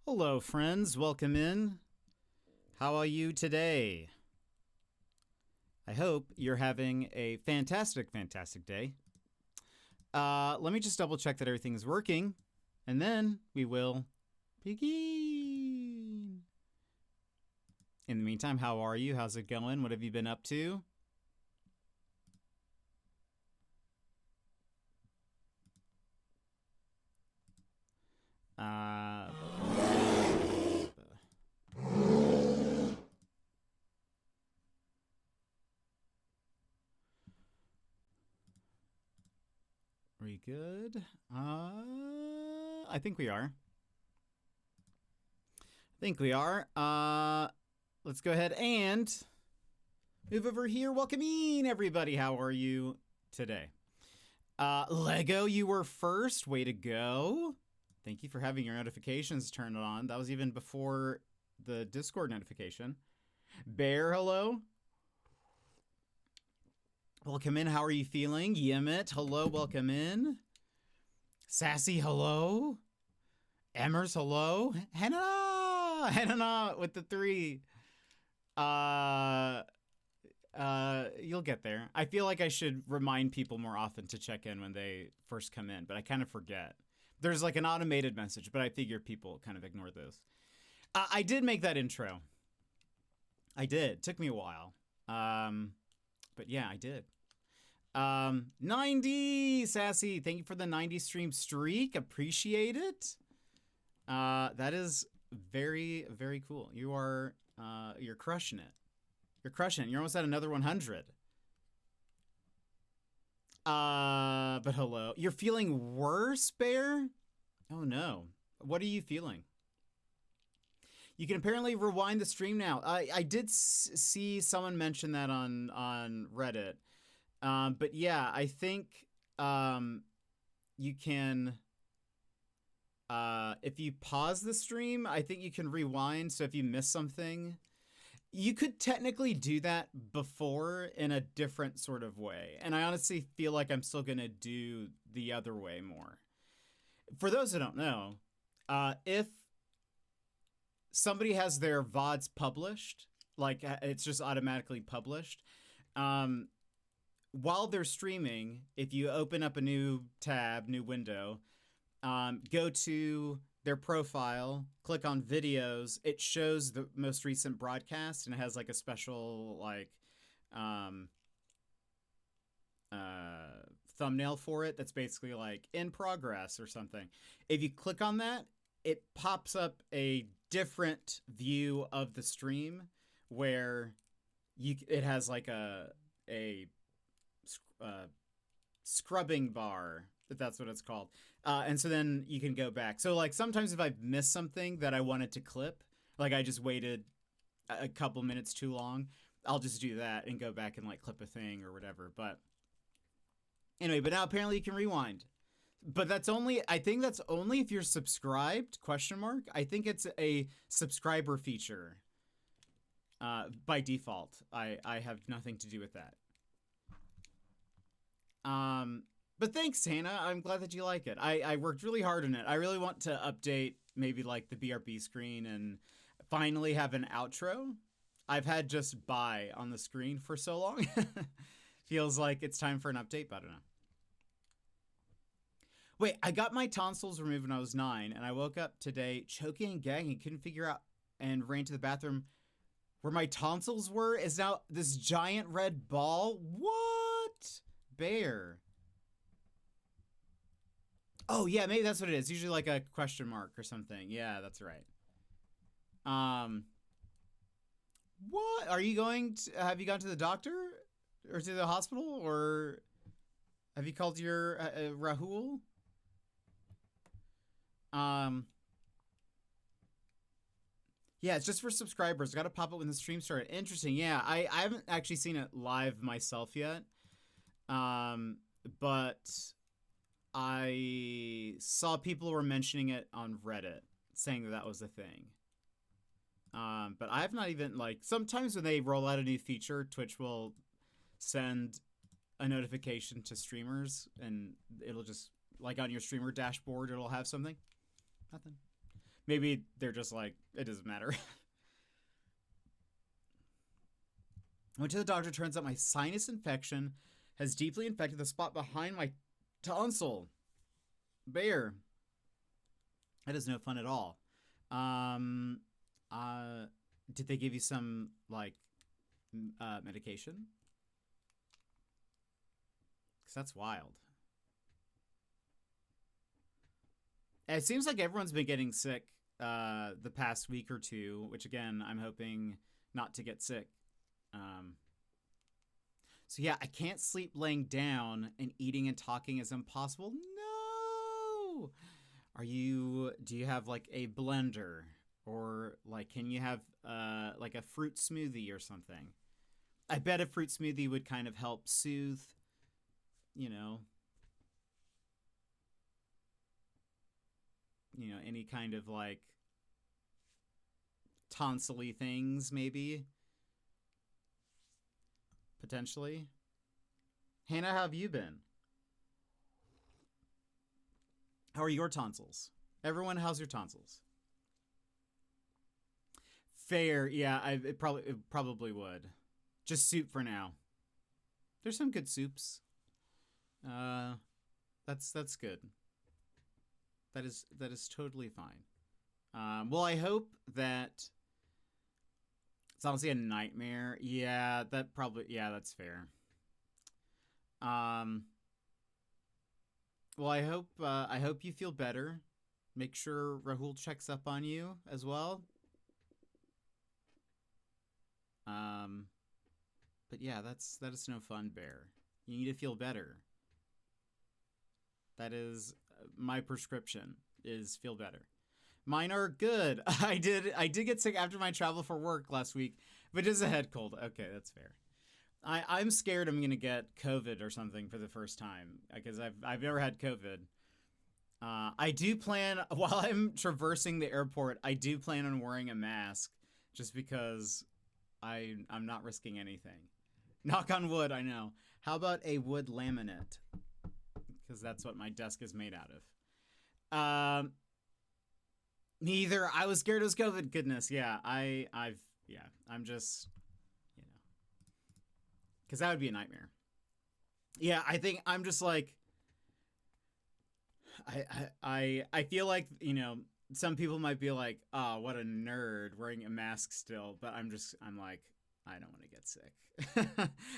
Hello, friends. Welcome in. How are you today? I hope you're having a fantastic, fantastic day. Let me just double check that everything is working, and then we will begin. In the meantime, how are you? How's it going? What have you been up to? Are we good? I think we are. Let's go ahead and move over here. Welcome in, everybody. How are you today? Lego, you were first. Way to go. Thank you for having your notifications turned on. That was even before the Discord notification. Bear, hello. Welcome in. How are you feeling? Yemit, hello. Welcome in. Sassy, hello. Emmers, hello. Hannah with the 3. You'll get there. I feel like I should remind people more often to check in when they first come in, but I kind of forget. There's like an automated message, but I figure people kind of ignore those. I did make that intro. I did. Took me a while. But yeah, I did. 90 Sassy, thank you for the 90 stream streak. Appreciate it. That is very, very cool. You are, you're crushing it. You're crushing it. You're almost at another 100. But hello. You're feeling worse, Bear? Oh no. What are you feeling? You can apparently rewind the stream now. I did see someone mention that on Reddit. But yeah, I think you can, if you pause the stream, I think you can rewind. So if you miss something, you could technically do that before in a different sort of way. And I honestly feel like I'm still going to do the other way more. For those who don't know, if somebody has their VODs published, like it's just automatically published, while they're streaming, if you open up a new tab, new window, go to their profile, click on videos, it shows the most recent broadcast, and it has like a special like thumbnail for it that's basically like in progress or something. If you click on that, it pops up a different view of the stream where it has like a scrubbing bar, if that's what it's called. And so then you can go back. So like sometimes if I've missed something that I wanted to clip, like I just waited a couple minutes too long, I'll just do that and go back and like clip a thing or whatever. But anyway, but now apparently you can rewind. But that's only, I think that's only if you're subscribed, ? I think it's a subscriber feature. By default. I have nothing to do with that. But thanks, Hannah. I'm glad that you like it. I worked really hard on it. I really want to update maybe like the BRB screen and finally have an outro. I've had just bye on the screen for so long. Feels like it's time for an update, but I don't know. Wait, I got my tonsils removed when I was 9, and I woke up today choking and gagging, couldn't figure out, and ran to the bathroom where my tonsils were is now this giant red ball. What? Bear. Oh yeah, maybe that's what it is. Usually like a ? Or something. Yeah, that's right. What? Are you going to, have you gone to the doctor or to the hospital, or have you called your Rahul? Yeah, it's just for subscribers. Got to pop up when the stream started. Interesting. Yeah, I haven't actually seen it live myself yet. But I saw people were mentioning it on Reddit, saying that was a thing. But I have not even, like, sometimes when they roll out a new feature, Twitch will send a notification to streamers, and it'll just, like on your streamer dashboard, it'll have something. Nothing. Maybe they're just like, it doesn't matter. I went to the doctor. Turns out my sinus infection has deeply infected the spot behind my tonsil. Bear. That is no fun at all. Did they give you some, like, medication? Because that's wild. It seems like everyone's been getting sick the past week or two, which, again, I'm hoping not to get sick. So, yeah, I can't sleep laying down, and eating and talking is impossible. No! Do you have, like, a blender? Or, like, can you have, like, a fruit smoothie or something? I bet a fruit smoothie would kind of help soothe, you know, any kind of, like, tonsil-y things, maybe. Potentially. Hannah, how have you been? How are your tonsils? Everyone, how's your tonsils? Fair, yeah, it probably would. Just soup for now. There's some good soups. That's good. That is totally fine. Well, I hope that it's honestly a nightmare. Yeah, that's fair. Well, I hope you feel better. Make sure Rahul checks up on you as well. But yeah, that is no fun, Bear. You need to feel better. That is my prescription, is feel better. Mine are good. I did get sick after my travel for work last week, but it's a head cold. Okay, that's fair. I'm scared I'm gonna get COVID or something for the first time, because I've never had COVID. I do plan, while I'm traversing the airport, I do plan on wearing a mask, just because I'm not risking anything. Knock on wood, I know. How about a wood laminate? Because that's what my desk is made out of. Neither. I was scared it was COVID. Goodness, yeah. I'm just, because that would be a nightmare. Yeah, I think I'm just like, I feel like, some people might be like, oh, what a nerd wearing a mask still, but I'm like, I don't want to get sick.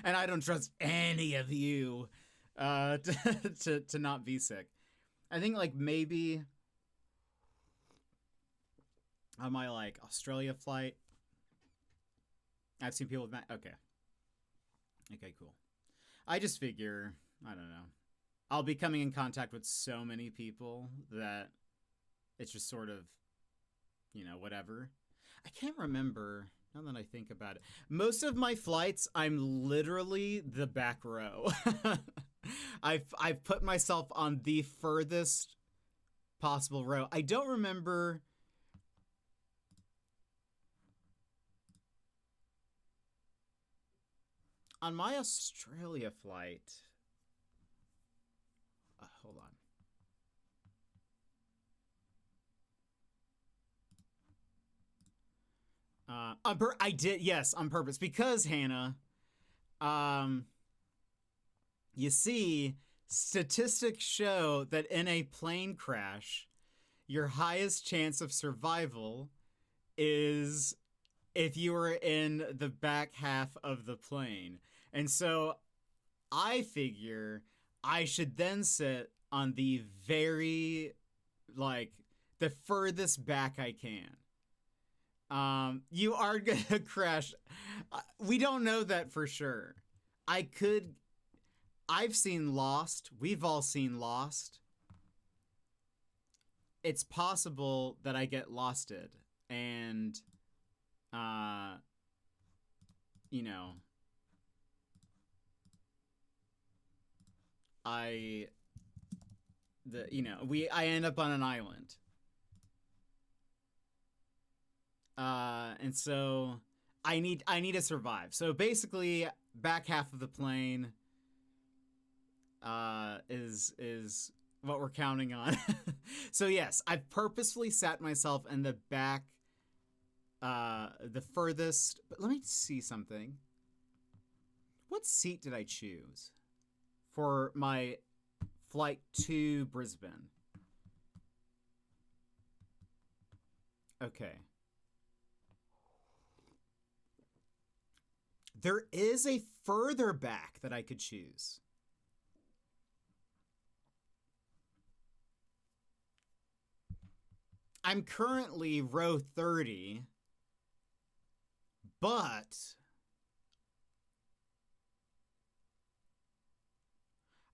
And I don't trust any of you to not be sick. I think, like, maybe on my, like, Australia flight, I've seen people with okay, cool. I just figure, I don't know, I'll be coming in contact with so many people that it's just sort of, whatever. I can't remember, now that I think about it. Most of my flights, I'm literally the back row. I've put myself on the furthest possible row. I don't remember. On my Australia flight, hold on. I did, yes, on purpose, because Hannah, you see, statistics show that in a plane crash, your highest chance of survival is if you were in the back half of the plane. And so I figure I should then sit on the very, like, the furthest back I can. You are gonna crash. We don't know that for sure. I've seen Lost. We've all seen Lost. It's possible that I get losted, and I end up on an island. And so I need to survive. So basically, back half of the plane is what we're counting on. So yes, I've purposefully sat myself in the back, the furthest. But let me see something. What seat did I choose for my flight to Brisbane? Okay. There is a further back that I could choose. I'm currently row 30, but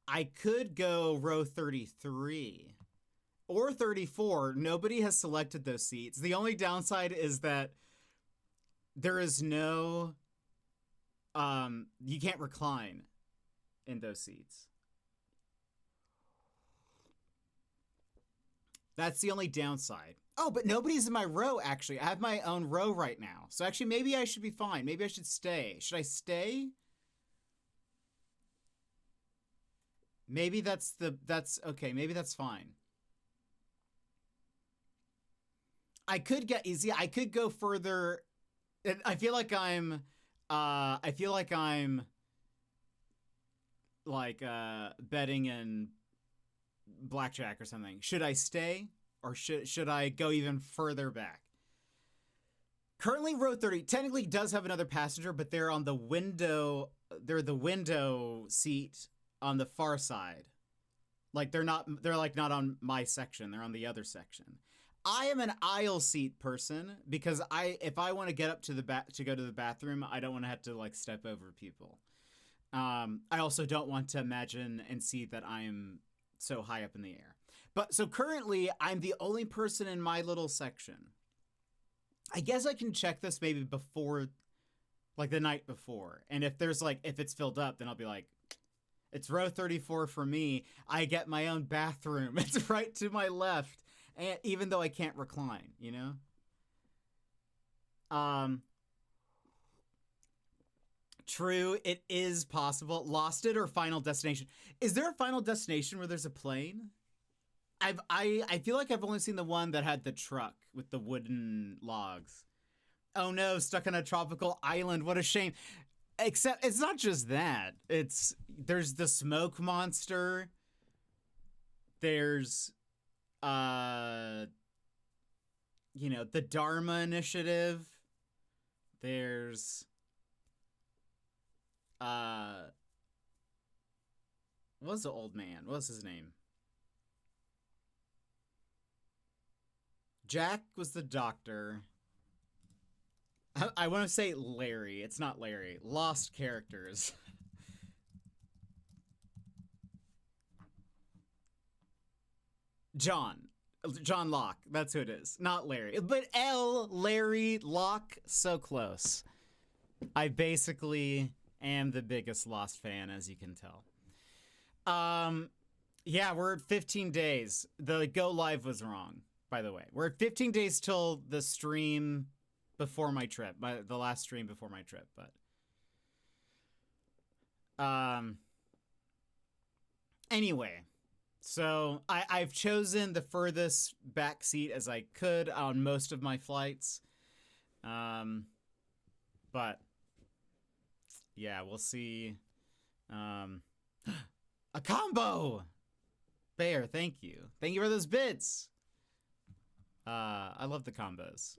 I could go row 33 or 34. Nobody has selected those seats. The only downside is that there is no, you can't recline in those seats. That's the only downside. Oh, but nobody's in my row, actually. I have my own row right now. So actually, maybe I should be fine. Maybe I should stay. Should I stay? Maybe that's okay. Maybe that's fine. I could get easy. I could go further. I feel like I'm betting in blackjack or something. Should I stay or should I go even further back? Currently row 30 technically does have another passenger, but they're on the window. They're the window seat on the far side. Like they're not on my section. They're on the other section. I am an aisle seat person because if I want to get up to to go to the bathroom, I don't want to have to like step over people. I also don't want to imagine and see that I am so high up in the air. But so currently I'm the only person in my little section. I guess I can check this maybe before, like the night before. And if it's filled up, then I'll be like, it's row 34 for me. I get my own bathroom. It's right to my left. And even though I can't recline, you know? True, it is possible. Lost It or Final Destination. Is there a Final Destination where there's a plane? I feel like I've only seen the one that had the truck with the wooden logs. Oh no, stuck on a tropical island. What a shame. Except it's not just that. There's the smoke monster. There's the Dharma Initiative. There's what was the old man? What was his name? Jack was the doctor. I want to say Larry. It's not Larry. Lost characters. John Locke. That's who it is. Not Larry. But Larry, Locke, so close. I basically am the biggest Lost fan, as you can tell. Yeah, we're at 15 days. The go live was wrong, by the way. We're at 15 days till the stream before my trip. The last stream before my trip, but anyway. So I've chosen the furthest back seat as I could on most of my flights. But yeah, we'll see. A combo! Bear, thank you. Thank you for those bits. I love the combos.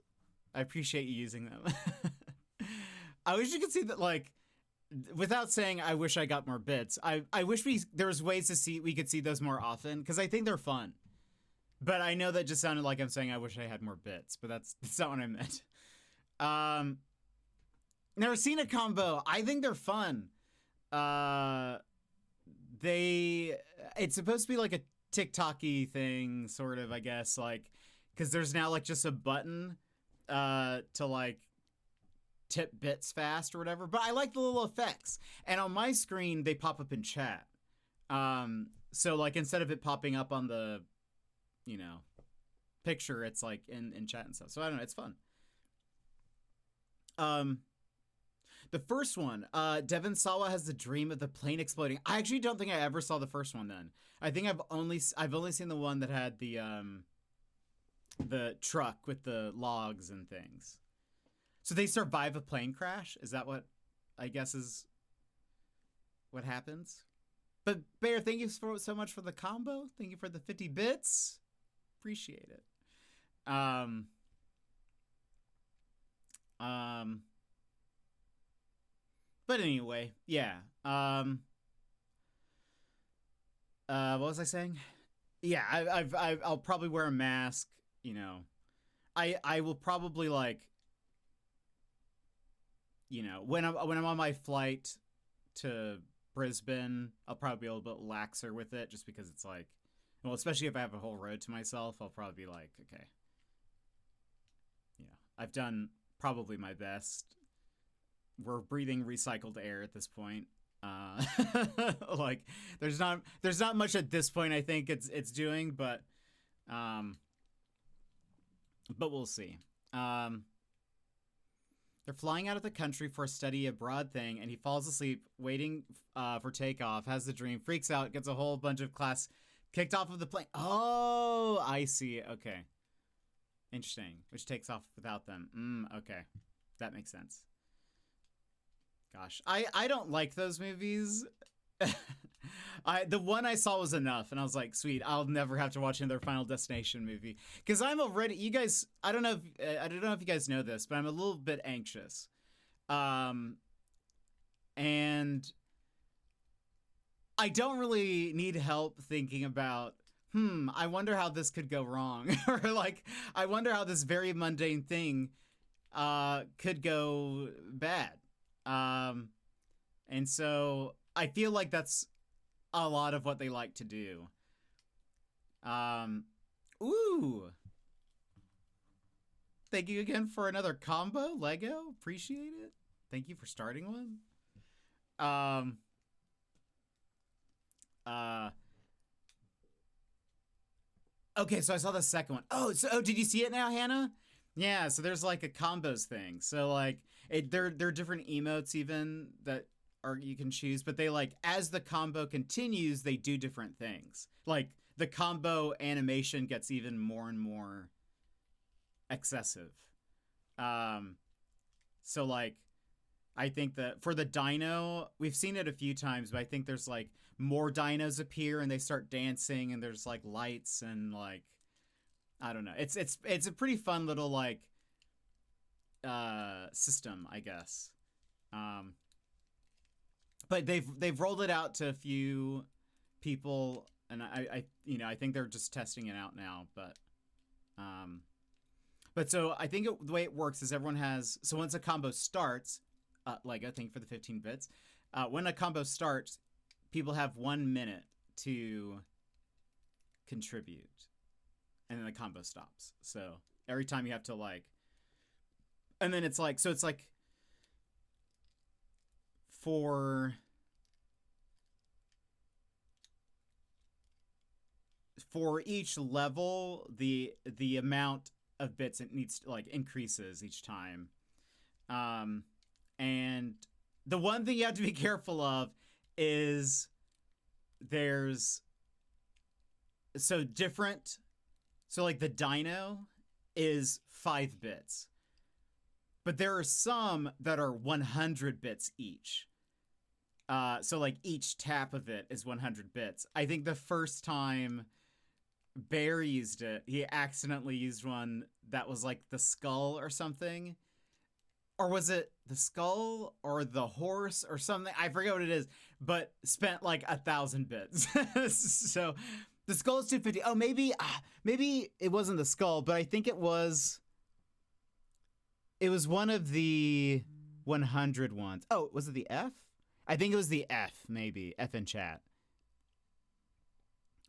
I appreciate you using them. I wish you could see that, like, without saying I wish I got more bits, I wish there was ways we could see those more often, because I think they're fun. But I know that just sounded like I'm saying I wish I had more bits, but that's not what I meant. Never seen a combo. I think they're fun. It's supposed to be like a TikTok-y thing, sort of, I guess, like, because there's now like just a button to like tip bits fast or whatever, but I like the little effects, and on my screen they pop up in chat, so like instead of it popping up on the picture, it's like in chat and stuff, so I don't know, it's fun. The first one, Devon Sawa has the dream of the plane exploding. I actually don't think I ever saw the first one then. I think I've only seen the one that had the truck with the logs and things. So they survive a plane crash? Is that what I guess is what happens? But Bear, thank you so much for the combo. Thank you for the 50 bits. Appreciate it. But anyway, yeah. What was I saying? Yeah, I'll probably wear a mask. You know, I will probably like, you know, when I'm on my flight to Brisbane, I'll probably be a little bit laxer with it, just because it's like, well, especially if I have a whole road to myself, I'll probably be like, okay, you know, I've done probably my best. We're breathing recycled air at this point. Like there's not much at this point I think it's doing, but we'll see. They're flying out of the country for a study abroad thing, and he falls asleep waiting for takeoff, has the dream, freaks out, gets a whole bunch of class kicked off of the plane. Oh, I see. Okay. Interesting. Which takes off without them. Okay. That makes sense. Gosh, I don't like those movies. The one I saw was enough, and I was like, sweet, I'll never have to watch another Final Destination movie, because I'm already, you guys, I don't know if you guys know this, but I'm a little bit anxious, and I don't really need help thinking about, I wonder how this could go wrong, or like, I wonder how this very mundane thing could go bad. And so I feel like that's a lot of what they like to do. Ooh. Thank you again for another combo, Lego. Appreciate it. Thank you for starting one. Okay, so I saw the second one. Oh, did you see it now, Hannah? Yeah, so there's like a combos thing. So like there are different emotes even that you can choose, but they like, as the combo continues, they do different things. Like the combo animation gets even more and more excessive. So like, I think that for the dino, we've seen it a few times, but I think there's like more dinos appear and they start dancing, and there's like lights and like, I don't know. It's a pretty fun little like system, I guess. But they've rolled it out to a few people, and I think they're just testing it out now. But so I think the way it works is everyone has, so once a combo starts, Lego, thank you for the 15 bits. When a combo starts, people have 1 minute to contribute, and then the combo stops. So every time you have to like, and then it's like, so it's like for each level, the amount of bits it needs to like increases each time. And the one thing you have to be careful of is there's so like the dino is 5 bits, but there are some that are 100 bits each. So like each tap of it is 100 bits. I think the first time Bear used it, he accidentally used one that was like the skull or something. Or was it the skull or the horse or something? I forget what it is, but spent like 1,000 bits. So the skull is 250. Oh, maybe it wasn't the skull, but I think it was one of the 100 ones. Oh, was it the F? I think it was the F, maybe. F in chat.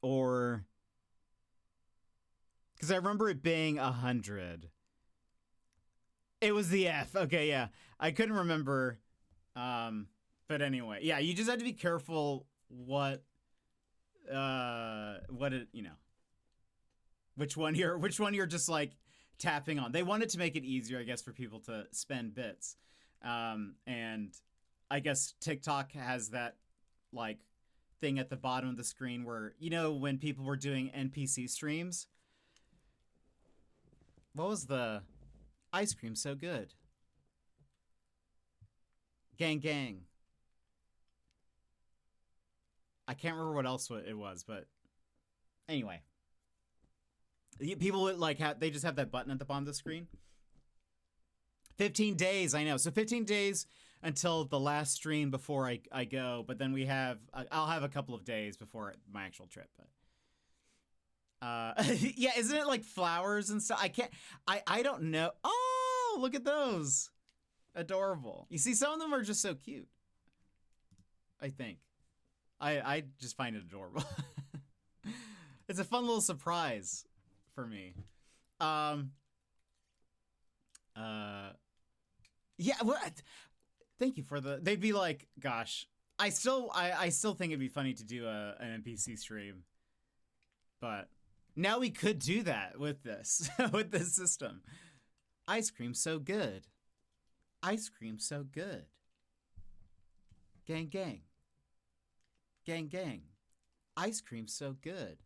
Or, because I remember it being 100. It was the F. Okay, yeah. I couldn't remember. But anyway, yeah, you just have to be careful what it, you know, which one you're just like tapping on. They wanted to make it easier, I guess, for people to spend bits. And I guess TikTok has that like thing at the bottom of the screen where, you know, when people were doing NPC streams. What was the ice cream so good? Gang gang. I can't remember what else it was, but anyway. People would like they just have that button at the bottom of the screen. 15 days, I know. So 15 days until the last stream before I go, but then I'll have a couple of days before my actual trip, but yeah, isn't it like flowers and stuff? I don't know. Oh, look at those. Adorable. You see, some of them are just so cute. I think. I just find it adorable. It's a fun little surprise for me. Yeah, well, thank you for they'd be like, gosh, I still think it'd be funny to do an NPC stream. But now we could do that with this, with this system. Ice cream so good. Ice cream so good. Gang gang. Gang gang. Ice cream so good.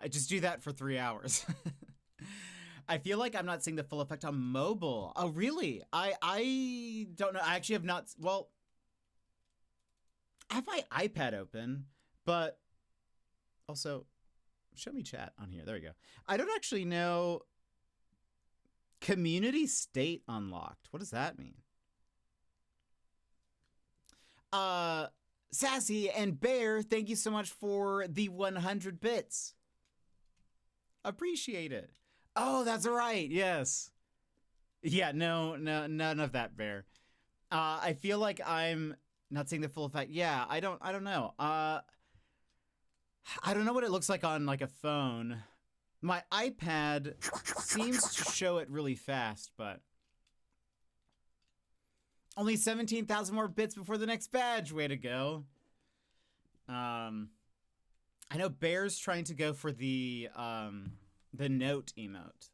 Just do that for 3 hours. I feel like I'm not seeing the full effect on mobile. Oh, really? I don't know. I actually have not. Well, I have my iPad open, but also show me chat on here. There we go. I don't actually know. Community state unlocked. What does that mean? Sassy and Bear, thank you so much for the 100 bits. Appreciate it. Oh, that's right. Yes. Yeah, no, none of that, Bear. I feel like I'm not seeing the full effect. Yeah, I don't know. I don't know what it looks like on like a phone. My iPad seems to show it really fast, but only 17,000 more bits before the next badge. Way to go. I know Bear's trying to go for the note emote.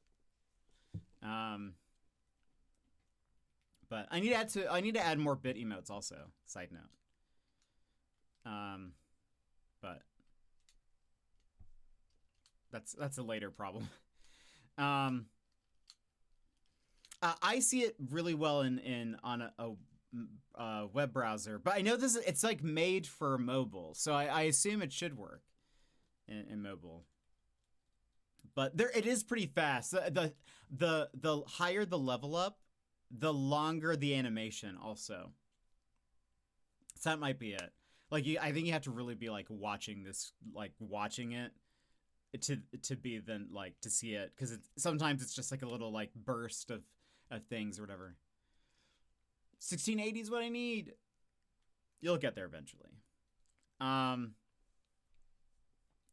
But I need to add more bit emotes also. Side note. But that's a later problem. I see it really well on a web browser, but I know it's like made for mobile, so I assume it should work in mobile. But it is pretty fast. The higher the level up, the longer the animation also. So that might be it. Like I think you have to really be like watching it to be then like to see it, because sometimes it's just like a little like burst of things or whatever. 1680 is what I need. You'll get there eventually.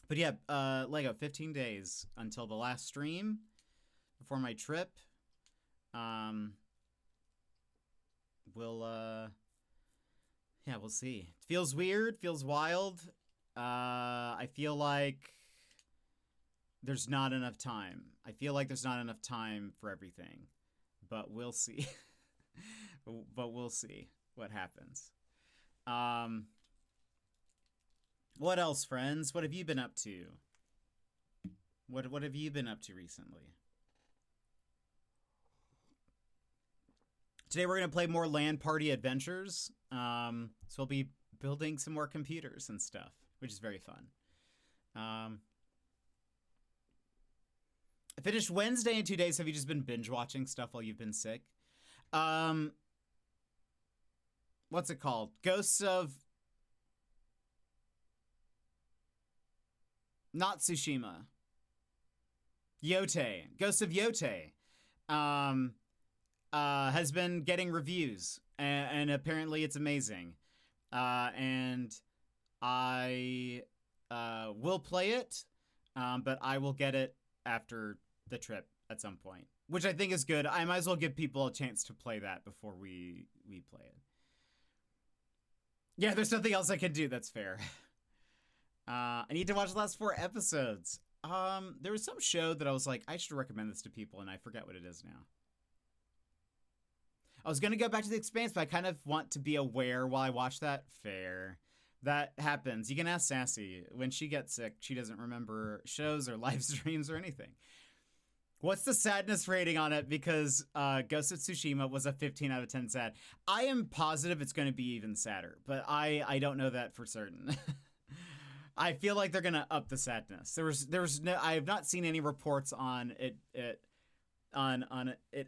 But yeah, Lego, 15 days until the last stream before my trip. We'll see. It feels weird, feels wild. I feel like there's not enough time. I feel like there's not enough time for everything. But we'll see. But we'll see what happens. What else, friends? What have you been up to? What have you been up to recently? Today we're going to play more LAN Party Adventures. So we'll be building some more computers and stuff, which is very fun. I finished Wednesday in 2 days. Have you just been binge watching stuff while you've been sick? What's it called? Ghosts of... Not Tsushima. Yote. Ghosts of Yote. Has been getting reviews. And apparently it's amazing. And I will play it. But I will get it after the trip at some point, which I think is good. I might as well give people a chance to play that before we play it. Yeah, there's nothing else I can do. That's fair. I need to watch the last 4 episodes. There was some show that I was like, I should recommend this to people, and I forget what it is now. I was gonna go back to The Expanse, but I kind of want to be aware while I watch that. Fair. That happens. You can ask Sassy. When she gets sick, she doesn't remember shows or live streams or anything. What's the sadness rating on it? Because Ghost of Tsushima was a 15 out of 10 sad. I am positive it's going to be even sadder, but I don't know that for certain. I feel like they're going to up the sadness. There's no, I have not seen any reports on it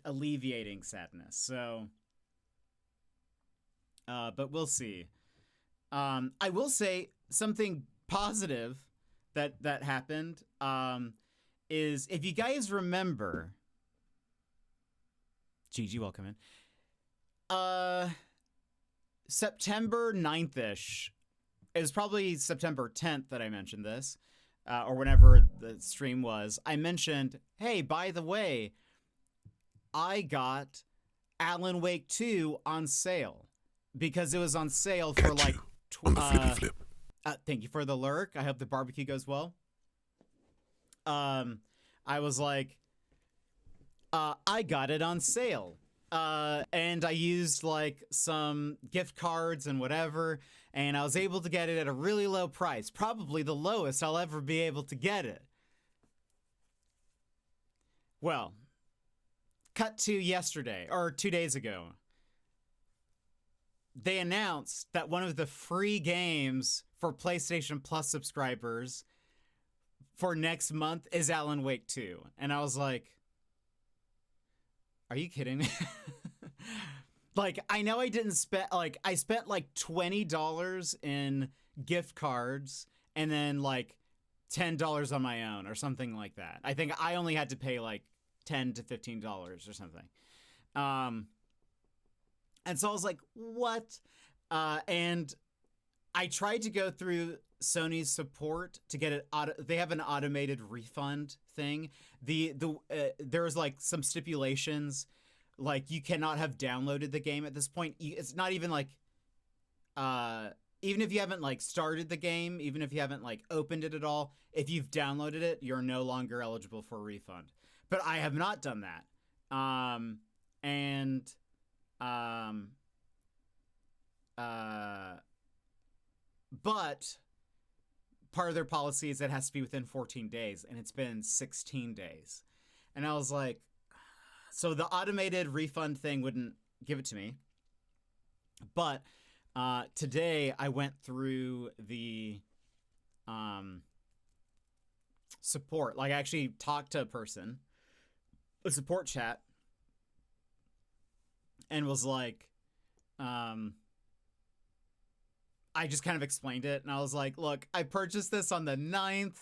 alleviating sadness. So but we'll see. I will say something positive that happened is, if you guys remember, Gigi, welcome in. September 9th-ish. It was probably September 10th that I mentioned this, or whenever the stream was. I mentioned, hey, by the way, I got Alan Wake 2 on sale because it was on sale for like on the flippy flip. Thank you for the lurk. I hope the barbecue goes well. I was like, I got it on sale. And I used like some gift cards and whatever, and I was able to get it at a really low price, probably the lowest I'll ever be able to get it. Well, cut to yesterday, or 2 days ago. They announced that one of the free games for PlayStation Plus subscribers for next month is Alan Wake 2. And I was like, are you kidding me? Like, I know I didn't spend, like, I spent like $20 in gift cards and then like $10 on my own or something like that. I think I only had to pay like $10 to $15 or something. And so I was like, what? And I tried to go through Sony's support to get it. They have an automated refund thing. There was like some stipulations, like you cannot have downloaded the game at this point. It's not even like, even if you haven't like started the game, even if you haven't like opened it at all, if you've downloaded it, you're no longer eligible for a refund. But I have not done that. But part of their policy is it has to be within 14 days, and it's been 16 days. And I was like, so the automated refund thing wouldn't give it to me. But today I went through the support. Like, I actually talked to a person, a support chat, and was like, I just kind of explained it, and I was like, look, I purchased this on the 9th.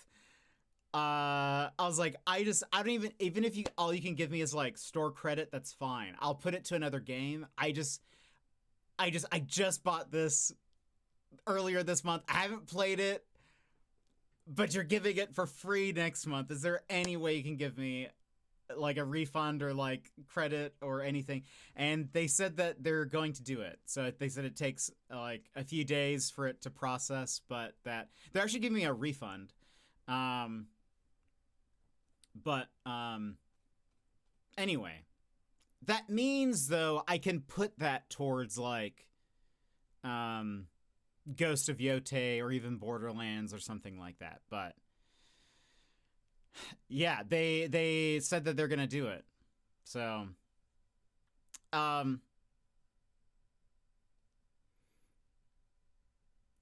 I was like, I don't even if all you can give me is like store credit, that's fine. I'll put it to another game. I just bought this earlier this month. I haven't played it, but you're giving it for free next month. Is there any way you can give me like a refund or like credit or anything? And they said that they're going to do it. So they said it takes like a few days for it to process, but that they're actually giving me a refund. Anyway, that means though I can put that towards like Ghost of Yotei or even Borderlands or something like that. But yeah, they said that they're gonna do it. So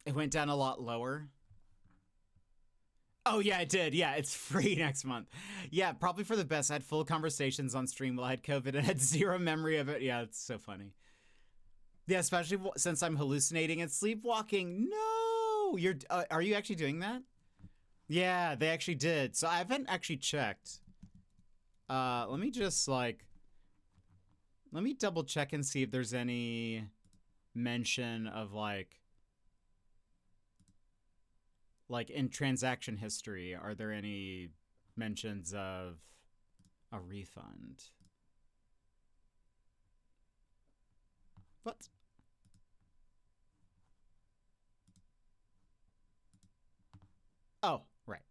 it went down a lot lower. Oh yeah, it did. Yeah, it's free next month. Yeah, probably for the best. I had full conversations on stream while I had COVID and had zero memory of it. Yeah, it's so funny. Yeah, especially since I'm hallucinating and sleepwalking. No, are you actually doing that? Yeah, they actually did. So I haven't actually checked. Let me double check and see if there's any mention of like in transaction history, are there any mentions of a refund? What? Oh, right.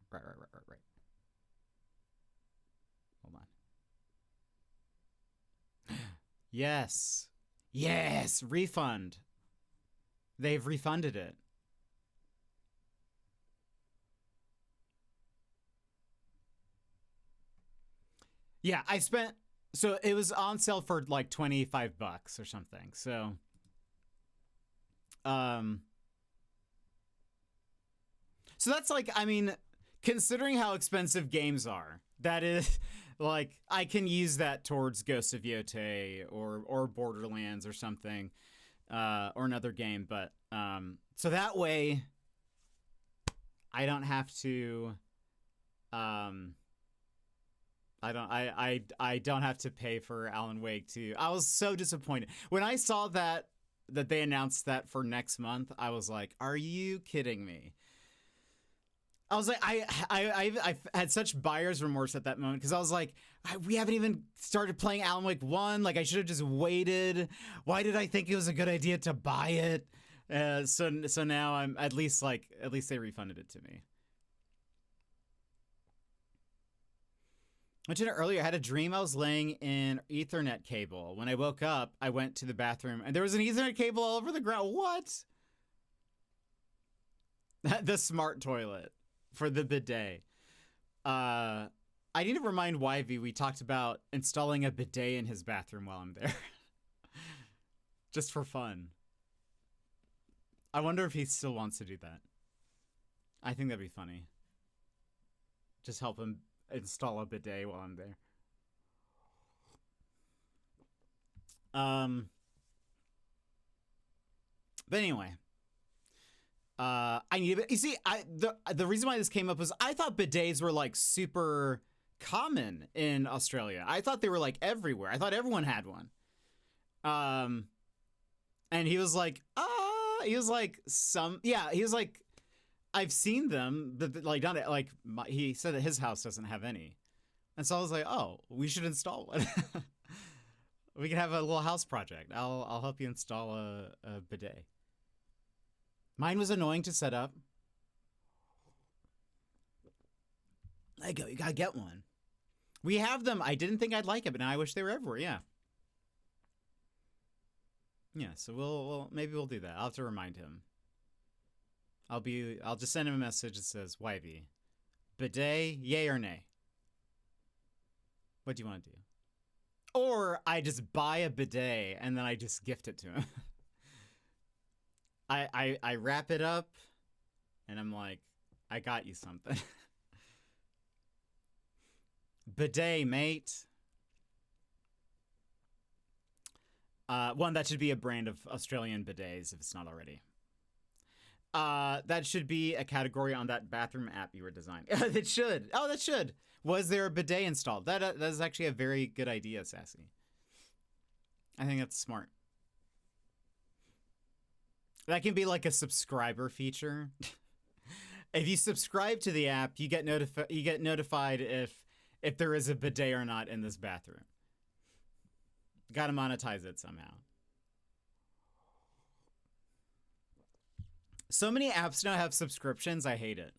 Yes. Yes, refund. They've refunded it. Yeah, so it was on sale for like $25 or something. So um so that's like, I mean, considering how expensive games are, that is like I can use that towards Ghost of Yotei or Borderlands or something, or another game, but so that way I don't have to I don't have to pay for Alan Wake 2. I was so disappointed when I saw that they announced that for next month. I was like, "Are you kidding me?" I was like, I had such buyer's remorse at that moment because I was like, we haven't even started playing Alan Wake 1. Like, I should have just waited. Why did I think it was a good idea to buy it? So now I'm at least they refunded it to me. I mentioned it earlier. I had a dream I was laying in Ethernet cable. When I woke up, I went to the bathroom and there was an Ethernet cable all over the ground. What? The smart toilet for the bidet. I need to remind Yvy we talked about installing a bidet in his bathroom while I'm there. Just for fun. I wonder if he still wants to do that. I think that'd be funny. Just help him install a bidet while I'm there. But anyway, I need it. You see, the reason why this came up was I thought bidets were like super common in Australia. I thought they were like everywhere. I thought everyone had one. And he was like, he was like, I've seen them, but like not like he said that his house doesn't have any, and so I was like, oh, we should install one. We can have a little house project. I'll help you install a bidet. Mine was annoying to set up. I go, you gotta get one. We have them. I didn't think I'd like it, but now I wish they were everywhere. Yeah. Yeah, so maybe we'll do that. I'll have to remind him. I'll just send him a message that says, Yvy, bidet, yay or nay? What do you want to do? Or I just buy a bidet and then I just gift it to him. I wrap it up and I'm like, I got you something. Bidet, mate. One, that should be a brand of Australian bidets if it's not already. That should be a category on that bathroom app you were designing. It should. Oh, that should. Was there a bidet installed? That is actually a very good idea, Sassy. I think that's smart. That can be like a subscriber feature. If you subscribe to the app, you get notified if there is a bidet or not in this bathroom. Got to monetize it somehow. So many apps now have subscriptions. I hate it.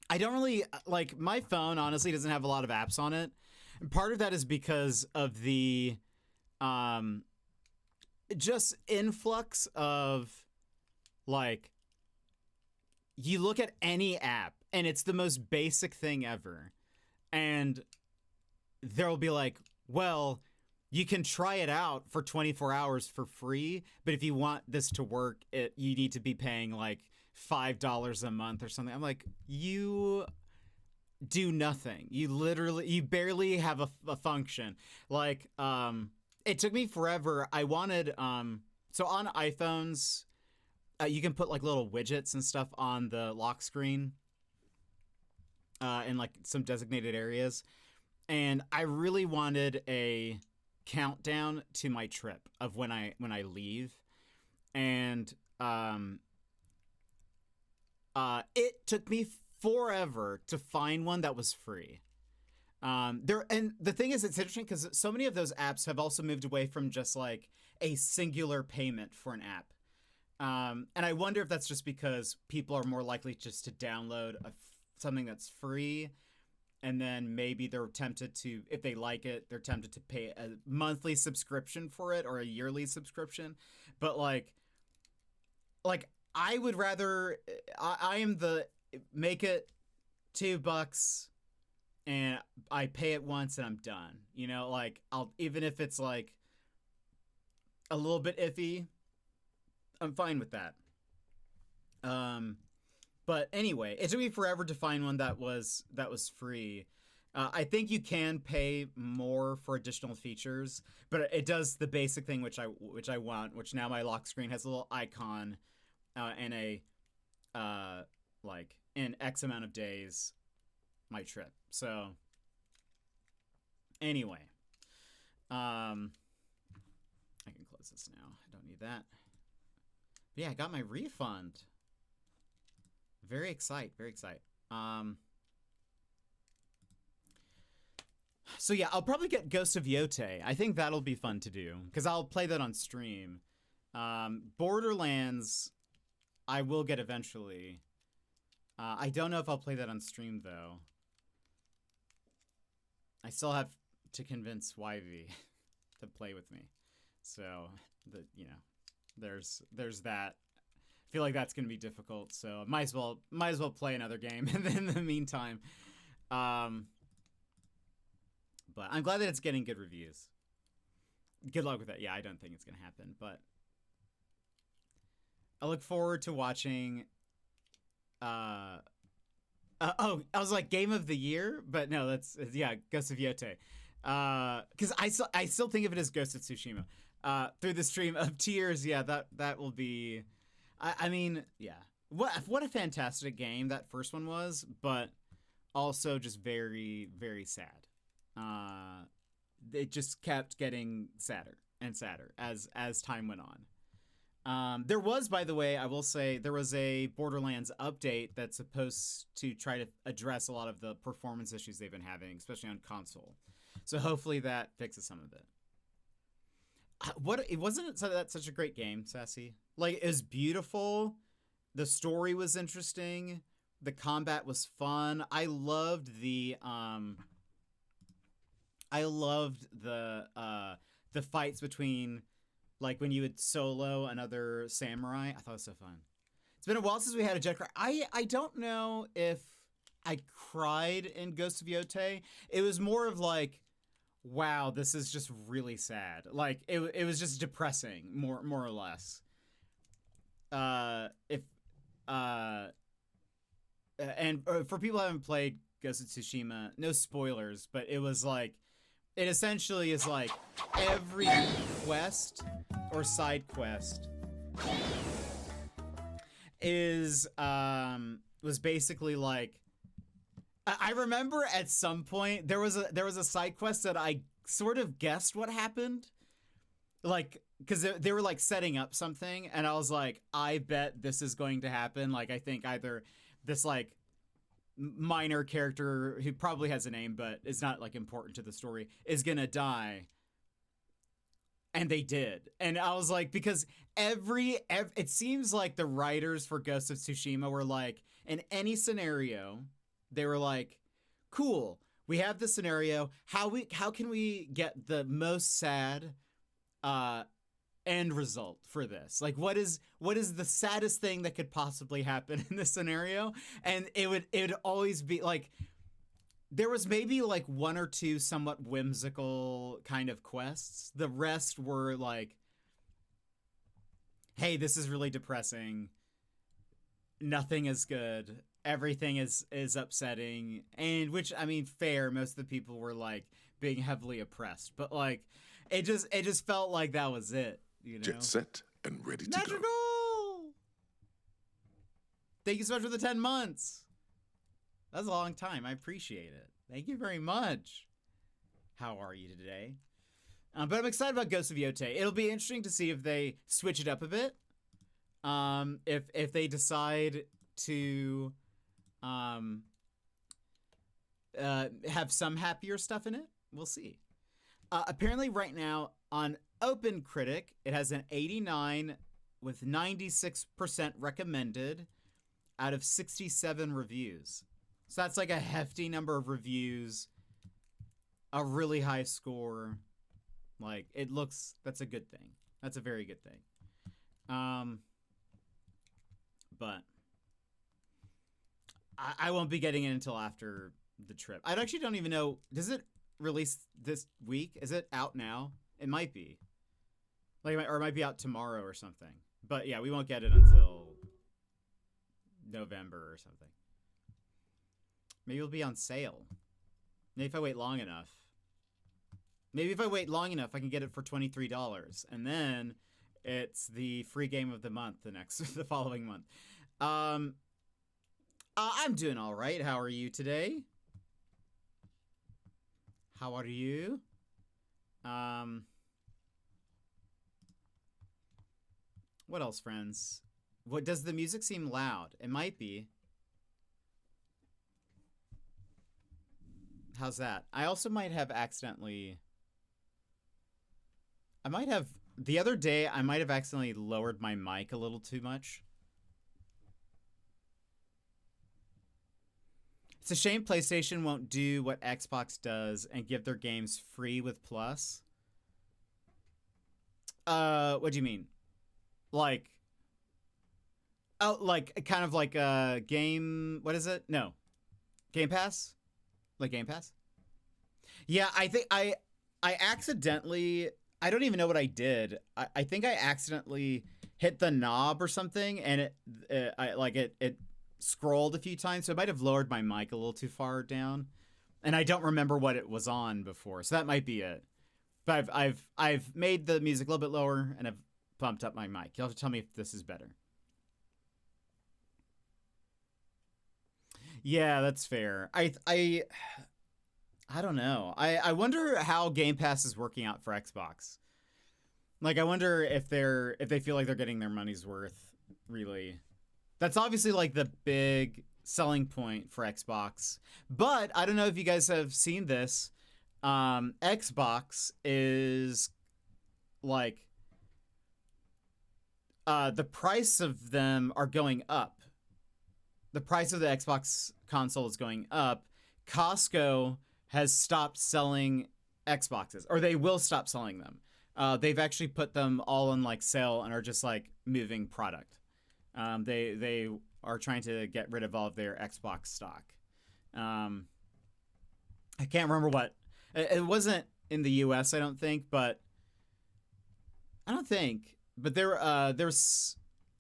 I don't really like my phone. Honestly, doesn't have a lot of apps on it, and part of that is because of the just influx of like you look at any app and it's the most basic thing ever, and there'll be like, well, you can try it out for 24 hours for free, but if you want this to work, you need to be paying like $5 a month or something. I'm like, you do nothing. You barely have a function. Like, it took me forever. I wanted, so on iPhones, you can put like little widgets and stuff on the lock screen, in like some designated areas. And I really wanted a countdown to my trip of when I leave, and it took me forever to find one that was free. And the thing is, it's interesting because so many of those apps have also moved away from just like a singular payment for an app. And I wonder if that's just because people are more likely just to download something that's free and then maybe they're tempted to, if they like it, they're tempted to pay a monthly subscription for it or a yearly subscription. But like I would rather, I am the, make it $2 and I pay it once and I'm done. You know, like I'll, even if it's like a little bit iffy, I'm fine with that. But anyway, it took me forever to find one that was free. I think you can pay more for additional features, but it does the basic thing which I want, which now my lock screen has a little icon and a like in X amount of days my trip. So anyway, I can close this now. I don't need that. But yeah, I got my refund. Very excited. So yeah, I'll probably get Ghost of Yote. I think that'll be fun to do because I'll play that on stream. Borderlands, I will get eventually. I don't know if I'll play that on stream though. I still have to convince Yvy to play with me. So there's that. I feel like that's gonna be difficult, so might as well play another game in the meantime. But I'm glad that it's getting good reviews. Good luck with that. Yeah, I don't think it's gonna happen, but I look forward to watching. Oh, I was like Game of the Year, but no, that's Ghost of Yote. Because I still think of it as Ghost of Tsushima. Through the stream of tears, yeah, that will be. I mean, yeah. What a fantastic game that first one was, but also just very, very sad. It just kept getting sadder and sadder as time went on. There was, by the way, I will say, there was a Borderlands update that's supposed to try to address a lot of the performance issues they've been having, especially on console. So hopefully that fixes some of it. It wasn't that such a great game, Sassy. Like, it was beautiful. The story was interesting. The combat was fun. I loved the fights between, like, when you would solo another samurai. I thought it was so fun. It's been a while since we had a jet cry. I don't know if I cried in Ghost of Yote. It was more of like, wow, this is just really sad. Like, it was just depressing, more or less. And for people who haven't played Ghost of Tsushima, no spoilers, but it was like, it essentially is like every quest or side quest is was basically like, I remember at some point there was a side quest that I sort of guessed what happened, like, because they were like setting up something, and I was like, I bet this is going to happen. Like, I think either this like minor character who probably has a name but is not like important to the story is gonna die, and they did. And I was like, because every it seems like the writers for Ghost of Tsushima were like, in any scenario, they were like, cool, we have this scenario, how can we get the most sad end result for this? Like, what is the saddest thing that could possibly happen in this scenario? And it would always be like, there was maybe like one or two somewhat whimsical kind of quests. The rest were like, hey, this is really depressing, nothing is good, everything is upsetting. And which, I mean, fair, most of the people were like being heavily oppressed, but like it just felt like that was it, you know? Jet set and ready to Magical! go. Thank you so much for the 10 months. That's a long time. I appreciate it. Thank you very much. How are you today? But I'm excited about Ghost of Yote. It'll be interesting to see if they switch it up a bit. If they decide to have some happier stuff in it, we'll see. Apparently right now on OpenCritic, it has an 89 with 96% recommended out of 67 reviews. So that's like a hefty number of reviews, a really high score. Like, it looks, that's a good thing. That's a very good thing. But I won't be getting it until after the trip. I actually don't even know. Does it release this week? Is it out now? It might be. Like, or it might be out tomorrow or something. But yeah, we won't get it until November or something. Maybe it'll be on sale. Maybe if I wait long enough. Maybe if I wait long enough, I can get it for $23. And then it's the free game of the month the following month. I'm doing all right. How are you today? How are you? What else, friends? What does the music seem loud? It might be. How's that? I also might have accidentally... the other day, I might have accidentally lowered my mic a little too much. It's a shame PlayStation won't do what Xbox does and give their games free with Plus. What do you mean? Like... Oh, like, kind of like a game... What is it? No. Game Pass? Like Game Pass? Yeah, I think I accidentally... I don't even know what I did. I think I accidentally hit the knob or something, and it scrolled a few times, so it might have lowered my mic a little too far down, and I don't remember what it was on before, so that might be it. But I've made the music a little bit lower, and I've bumped up my mic. You'll have to tell me if this is better. Yeah, that's fair. I don't know. I wonder how Game Pass is working out for Xbox. Like, I wonder if they feel like they're getting their money's worth, really. That's obviously like the big selling point for Xbox. But I don't know if you guys have seen this. Xbox is like the price of them are going up. The price of the Xbox console is going up. Costco has stopped selling Xboxes, or they will stop selling them. They've actually put them all on like sale and are just like moving product. They are trying to get rid of all of their Xbox stock. I can't remember what. It wasn't in the U.S. I don't think, but there's.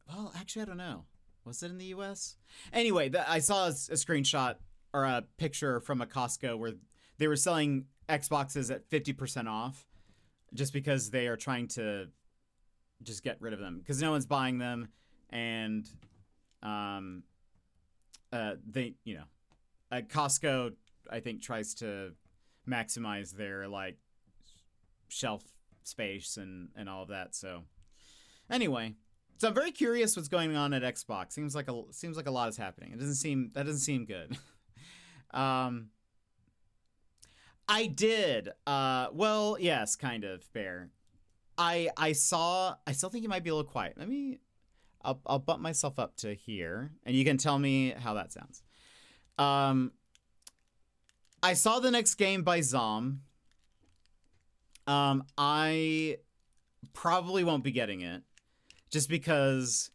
Well, actually, I don't know. Was it in the U.S.? Anyway, I saw a screenshot or a picture from a Costco where they were selling Xboxes at 50% off just because they are trying to just get rid of them because no one's buying them, and Costco, I think, tries to maximize their like shelf space and all of that. So anyway, so I'm very curious what's going on at Xbox. Seems like a lot is happening. That doesn't seem good. I did. Well, yes, kind of, Bear. I still think you might be a little quiet. I'll bump myself up to here, and you can tell me how that sounds. I saw the next game by Zom. I probably won't be getting it, just because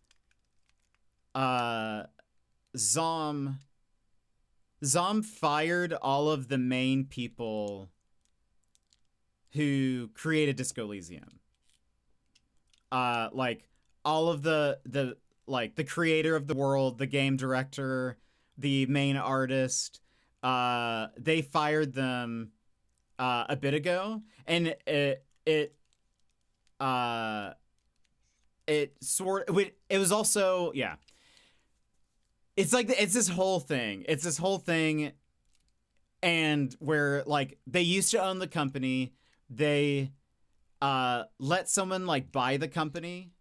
Zom fired all of the main people who created Disco Elysium. Like all of the creator of the world, the game director, the main artist, they fired them a bit ago, and it was also, yeah. It's like it's this whole thing, and where like they used to own the company, they let someone like buy the company,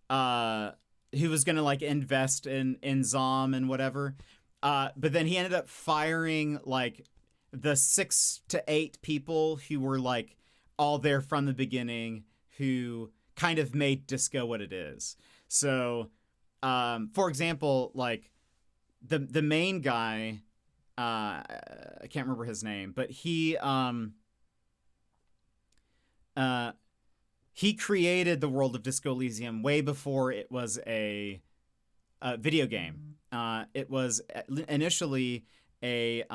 who was gonna like invest in Zom and whatever, but then he ended up firing like the 6 to 8 people who were like all there from the beginning, who kind of made disco what it is. So for example, like the main guy, I can't remember his name, but he created the world of Disco Elysium way before it was a video game. It was initially a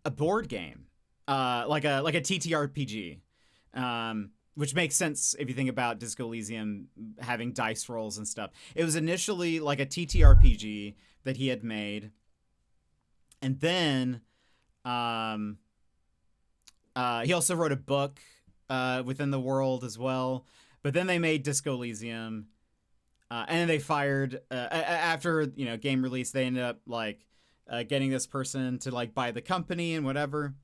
board game, like a TTRPG, which makes sense if you think about Disco Elysium having dice rolls and stuff. It was initially like a TTRPG that he had made, and then he also wrote a book within the world as well. But then they made Disco Elysium, and then they fired after game release. They ended up like getting this person to like buy the company and whatever.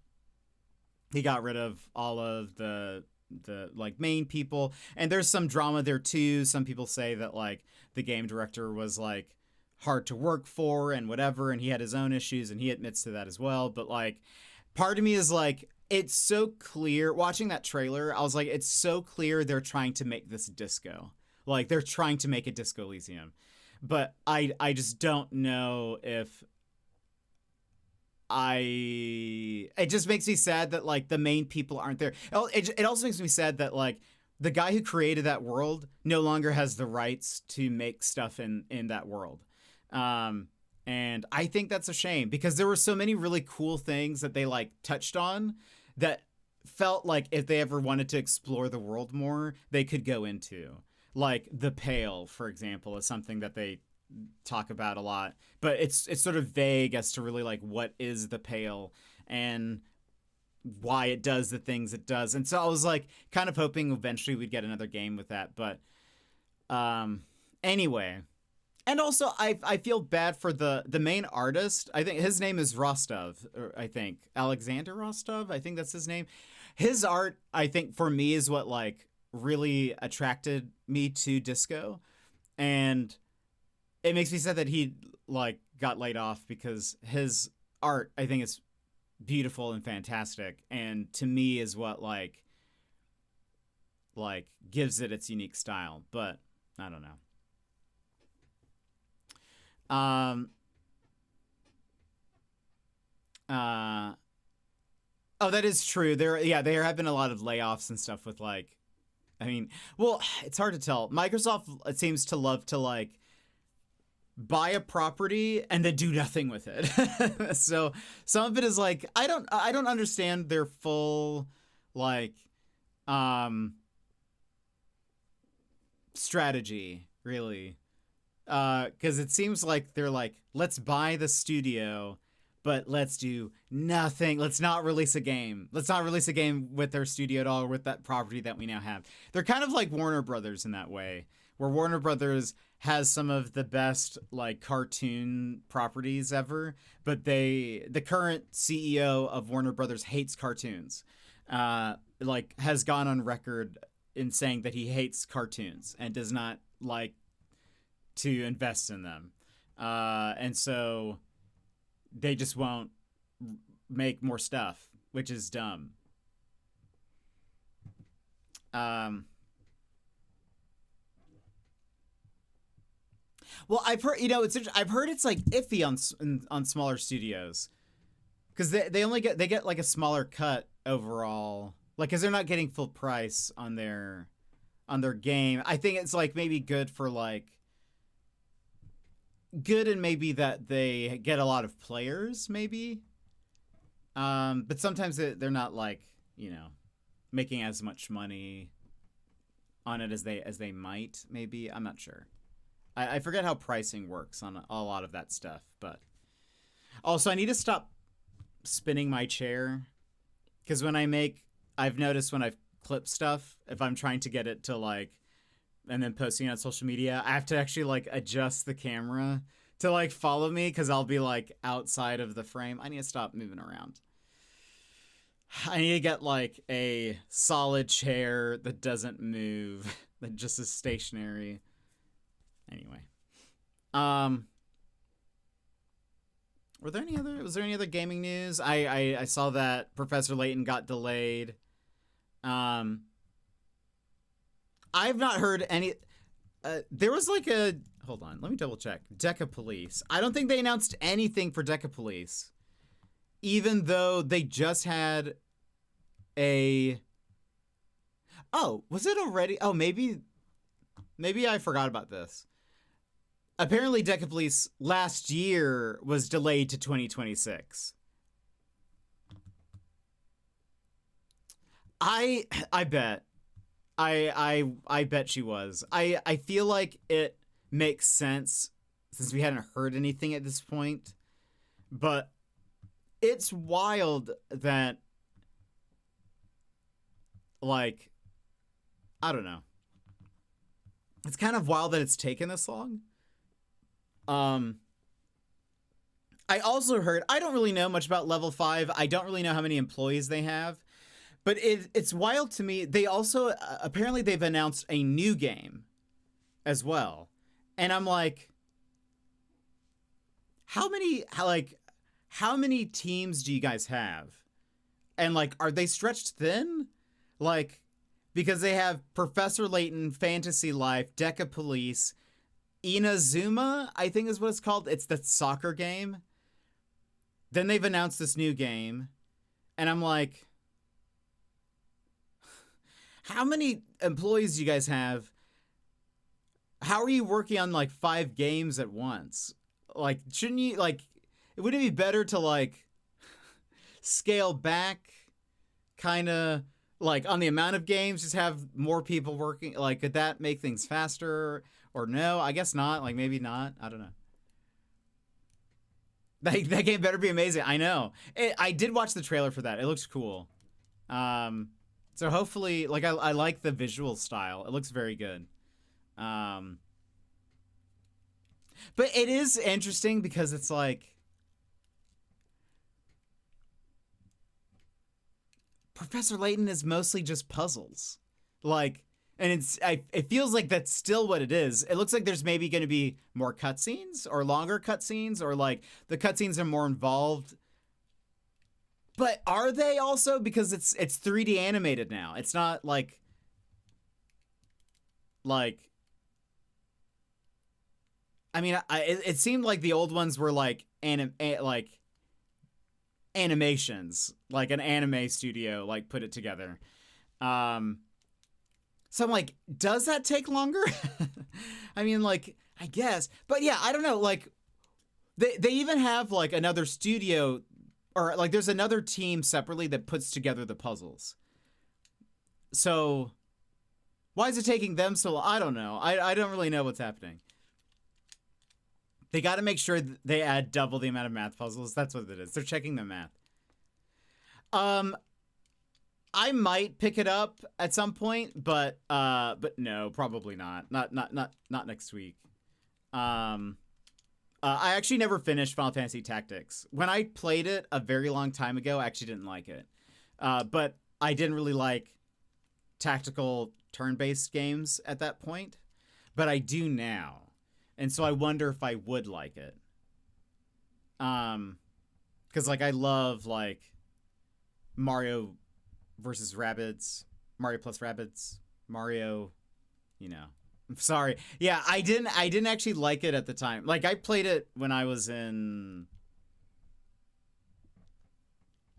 He got rid of all of the like main people, and there's some drama there too. Some people say that like the game director was like hard to work for and whatever, and he had his own issues, and he admits to that as well. But like, part of me is like, it's so clear watching that trailer. I was like, it's so clear they're trying to make this disco. Like they're trying to make a Disco Elysium, but I just don't know if it just makes me sad that like the main people aren't there. It also makes me sad that like the guy who created that world no longer has the rights to make stuff in that world. And I think that's a shame because there were so many really cool things that they like touched on that felt like if they ever wanted to explore the world more, they could go into. Like the Pale, for example, is something that they talk about a lot, but it's sort of vague as to really like what is the Pale and why it does the things it does. And so I was like kind of hoping eventually we'd get another game with that. But anyway, and also I feel bad for the main artist. I think his name is Rostov, or I think Alexander Rostov. I think that's his name. His art, I think, for me is what like really attracted me to disco, and it makes me sad that he like got laid off because his art, I think, is beautiful and fantastic, and to me is what like gives it its unique style. But I don't know. Oh, that is true. There have been a lot of layoffs and stuff with like, I mean, well, it's hard to tell. Microsoft, it seems to love to like buy a property and then do nothing with it. So some of it is like, I don't understand their full like strategy really. Because it seems like they're like, let's buy the studio, but let's do nothing. Let's not release a game. Let's not release a game with their studio at all, or with that property that we now have. They're kind of like Warner Brothers in that way, where Warner Brothers has some of the best like cartoon properties ever, but the current CEO of Warner Brothers hates cartoons. Like has gone on record in saying that he hates cartoons and does not like to invest in them. And so they just won't make more stuff, which is dumb. Well, I've heard, I've heard it's like iffy on smaller studios, because they get like a smaller cut overall, like because they're not getting full price on their game. I think it's like maybe good and maybe that they get a lot of players maybe, but sometimes they're not like making as much money on it as they might. Maybe, I'm not sure. I forget how pricing works on a lot of that stuff. But also I need to stop spinning my chair, because I've noticed when I've clipped stuff, if I'm trying to get it to like and then posting it on social media, I have to actually like adjust the camera to like follow me, because I'll be like outside of the frame. I need to stop moving around. I need to get like a solid chair that doesn't move, that just is stationary. Anyway, was there any other gaming news? I saw that Professor Layton got delayed. I've not heard any. There was like a hold on. Let me double check. Deca Police. I don't think they announced anything for Deca Police. Even though they just had a... Oh, was it already? Oh, maybe I forgot about this. Apparently Deca Police last year was delayed to 2026. I bet. I bet she was. I feel like it makes sense since we hadn't heard anything at this point. But it's wild that, like, I don't know. It's kind of wild that it's taken this long. I also heard, I don't really know much about Level 5. I don't really know how many employees they have. But it's wild to me. They also, apparently they've announced a new game as well. And I'm like, how many teams do you guys have? And like, are they stretched thin? Like, because they have Professor Layton, Fantasy Life, Deca Police, Inazuma, I think is what it's called. It's the soccer game. Then they've announced this new game. And I'm like, how many employees do you guys have? How are you working on like 5 games at once? Like, shouldn't you, like, wouldn't it be better to like scale back kind of like on the amount of games, just have more people working? Like, could that make things faster or no? I guess not. Like, maybe not. I don't know. That game better be amazing. I know. I did watch the trailer for that. It looks cool. So hopefully, like, I like the visual style. It looks very good. But it is interesting because it's like Professor Layton is mostly just puzzles. Like, and it feels like that's still what it is. It looks like there's maybe going to be more cutscenes or longer cutscenes, or like the cutscenes are more involved. But are they also? Because it's 3D animated now. It's not like I mean, it seemed like the old ones were like animations, like an anime studio like put it together. So I'm like, does that take longer? I mean, like, I guess. But yeah, I don't know. Like, they even have like another studio, or like there's another team separately that puts together the puzzles. So why is it taking them so long? I don't know. I don't really know what's happening. They got to make sure they add double the amount of math puzzles. That's what it is. They're checking the math. I might pick it up at some point, but no, probably not. Not next week. I actually never finished Final Fantasy Tactics. When I played it a very long time ago, I actually didn't like it. But I didn't really like tactical turn-based games at that point, but I do now. And so I wonder if I would like it. 'Cause like I love like Mario versus Rabbids, Mario plus Rabbids, Mario, you know. I'm sorry. Yeah, I didn't actually like it at the time. Like, I played it when I was in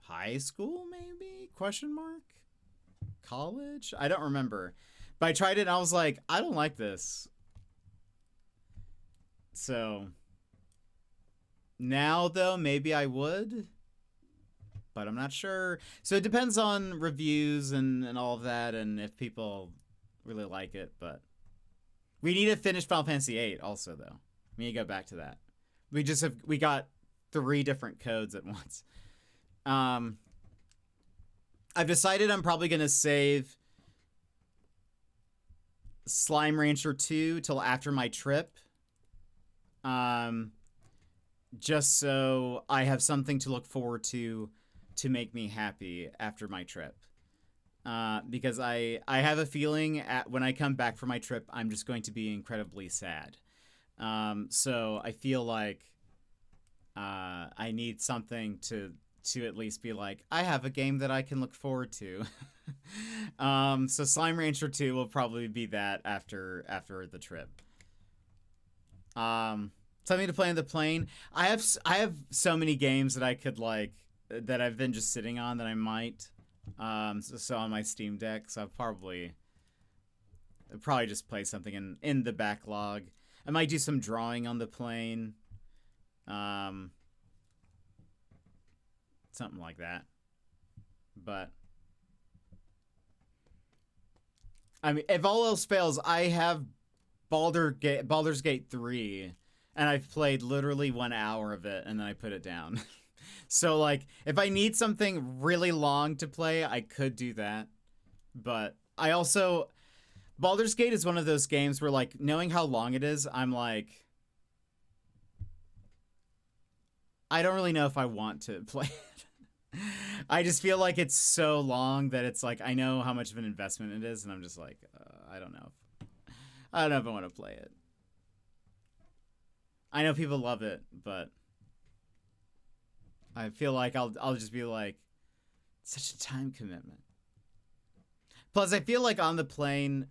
high school, maybe? Question mark? College? I don't remember. But I tried it and I was like, I don't like this. So now though, maybe I would. But I'm not sure. So it depends on reviews and all of that, and if people really like it. But we need to finish Final Fantasy VIII also, though. We need to go back to that. We got 3 different codes at once. I've decided I'm probably going to save Slime Rancher 2 till after my trip. Just so I have something to look forward to make me happy after my trip. Because I have a feeling when I come back from my trip, I'm just going to be incredibly sad. So I feel like I need something to at least be like, I have a game that I can look forward to. So Slime Rancher 2 will probably be that after the trip. Something to play on the plane. I have so many games that I could like that I've been just sitting on that I might so on my Steam Deck. So I'll probably just play something in the backlog. I might do some drawing on the plane. Something like that. But I mean, if all else fails, I have Baldur's Gate 3, and I've played literally 1 hour of it, and then I put it down. So, like, if I need something really long to play, I could do that. But I also... Baldur's Gate is one of those games where, like, knowing how long it is, I'm like... I don't really know if I want to play it. I just feel like it's so long that it's like, I know how much of an investment it is, and I'm just like, I don't know. I don't know if I want to play it. I know people love it, but I feel like I'll just be like, such a time commitment. Plus, I feel like on the plane,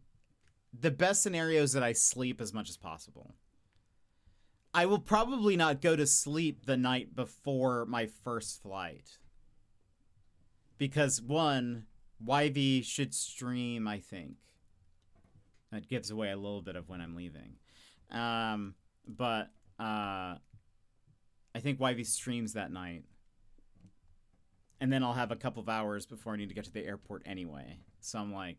the best scenario is that I sleep as much as possible. I will probably not go to sleep the night before my first flight. Because, one, YV should stream, I think. That gives away a little bit of when I'm leaving. But I think YV streams that night. And then I'll have a couple of hours before I need to get to the airport anyway. So I'm like,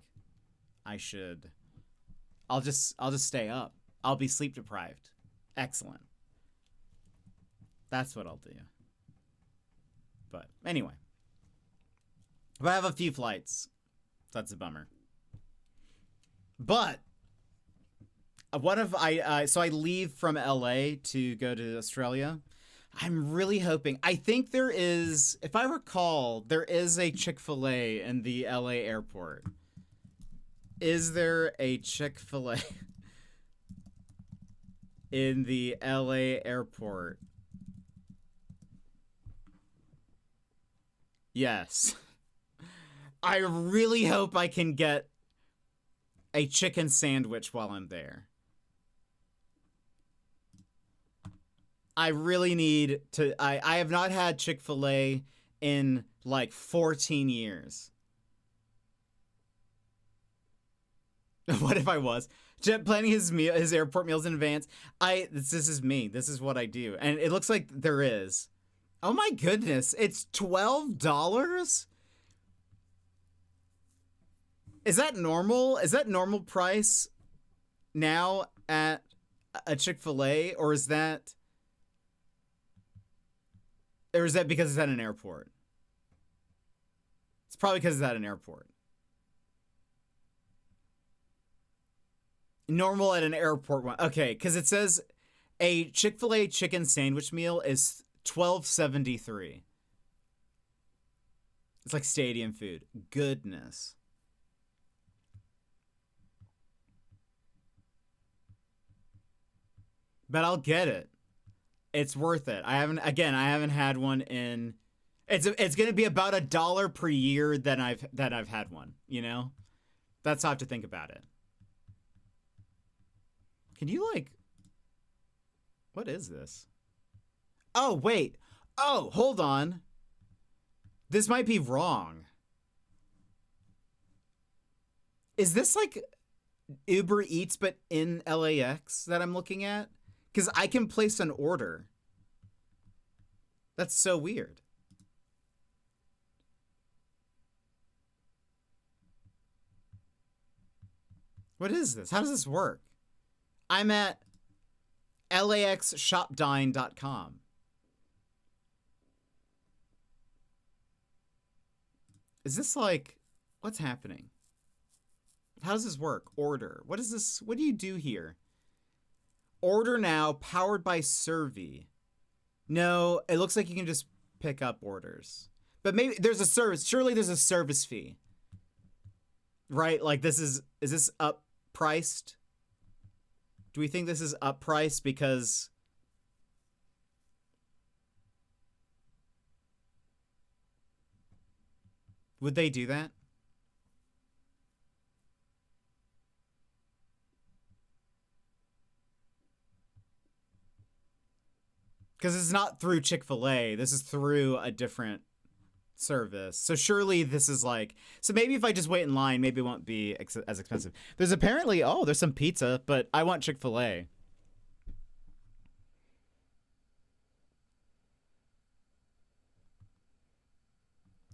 I'll just stay up. I'll be sleep deprived. Excellent. That's what I'll do. But anyway. But I have a few flights. That's a bummer. But so I leave from LA to go to Australia. I'm really hoping. I think there is, if I recall, there is a Chick-fil-A in the LA airport. Is there a Chick-fil-A in the LA airport? Yes. I really hope I can get a chicken sandwich while I'm there. I really need to... I have not had Chick-fil-A in like 14 years. What if I was? Planning his airport meals in advance. This is me. This is what I do. And it looks like there is. Oh my goodness. It's $12? Is that normal? Is that normal price now at a Chick-fil-A? Or is that because it's at an airport? It's probably because it's at an airport. Normal at an airport one. Okay, because it says a Chick-fil-A chicken sandwich meal is $12.73. It's like stadium food. Goodness. But I'll get it. It's worth it. I haven't had one in... It's going to be about $1 per year that I've had one, you know? That's how I have to think about it. Can you, like... What is this? Oh, wait. Oh, hold on. This might be wrong. Is this, like, Uber Eats but in LAX that I'm looking at? Because I can place an order. That's so weird. What is this? How does this work? I'm at laxshopdine.com. Is this like... What's happening? How does this work? Order. What is this? What do you do here? Order now, powered by Servy. No, it looks like you can just pick up orders. But maybe there's a service. Surely there's a service fee. Right? Like is this up priced? Do we think this is up priced because... Would they do that? Because it's not through Chick-fil-A. This is through a different service. So surely this is like... So maybe if I just wait in line, maybe it won't be as expensive. There's apparently... Oh, there's some pizza, but I want Chick-fil-A.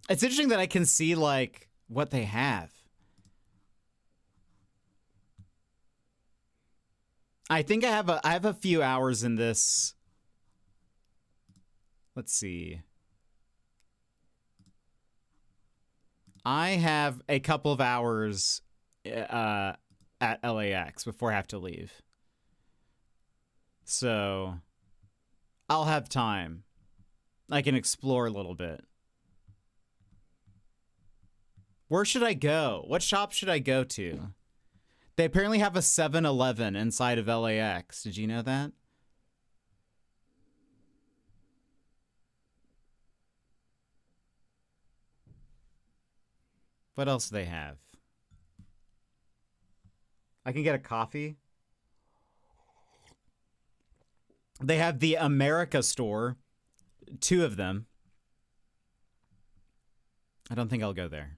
It's interesting that I can see, like, what they have. I think I have a few hours in this. Let's see. I have a couple of hours at LAX before I have to leave. So I'll have time. I can explore a little bit. Where should I go? What shop should I go to? They apparently have a 7-Eleven inside of LAX. Did you know that? What else do they have? I can get a coffee. They have the America store. 2 of them. I don't think I'll go there.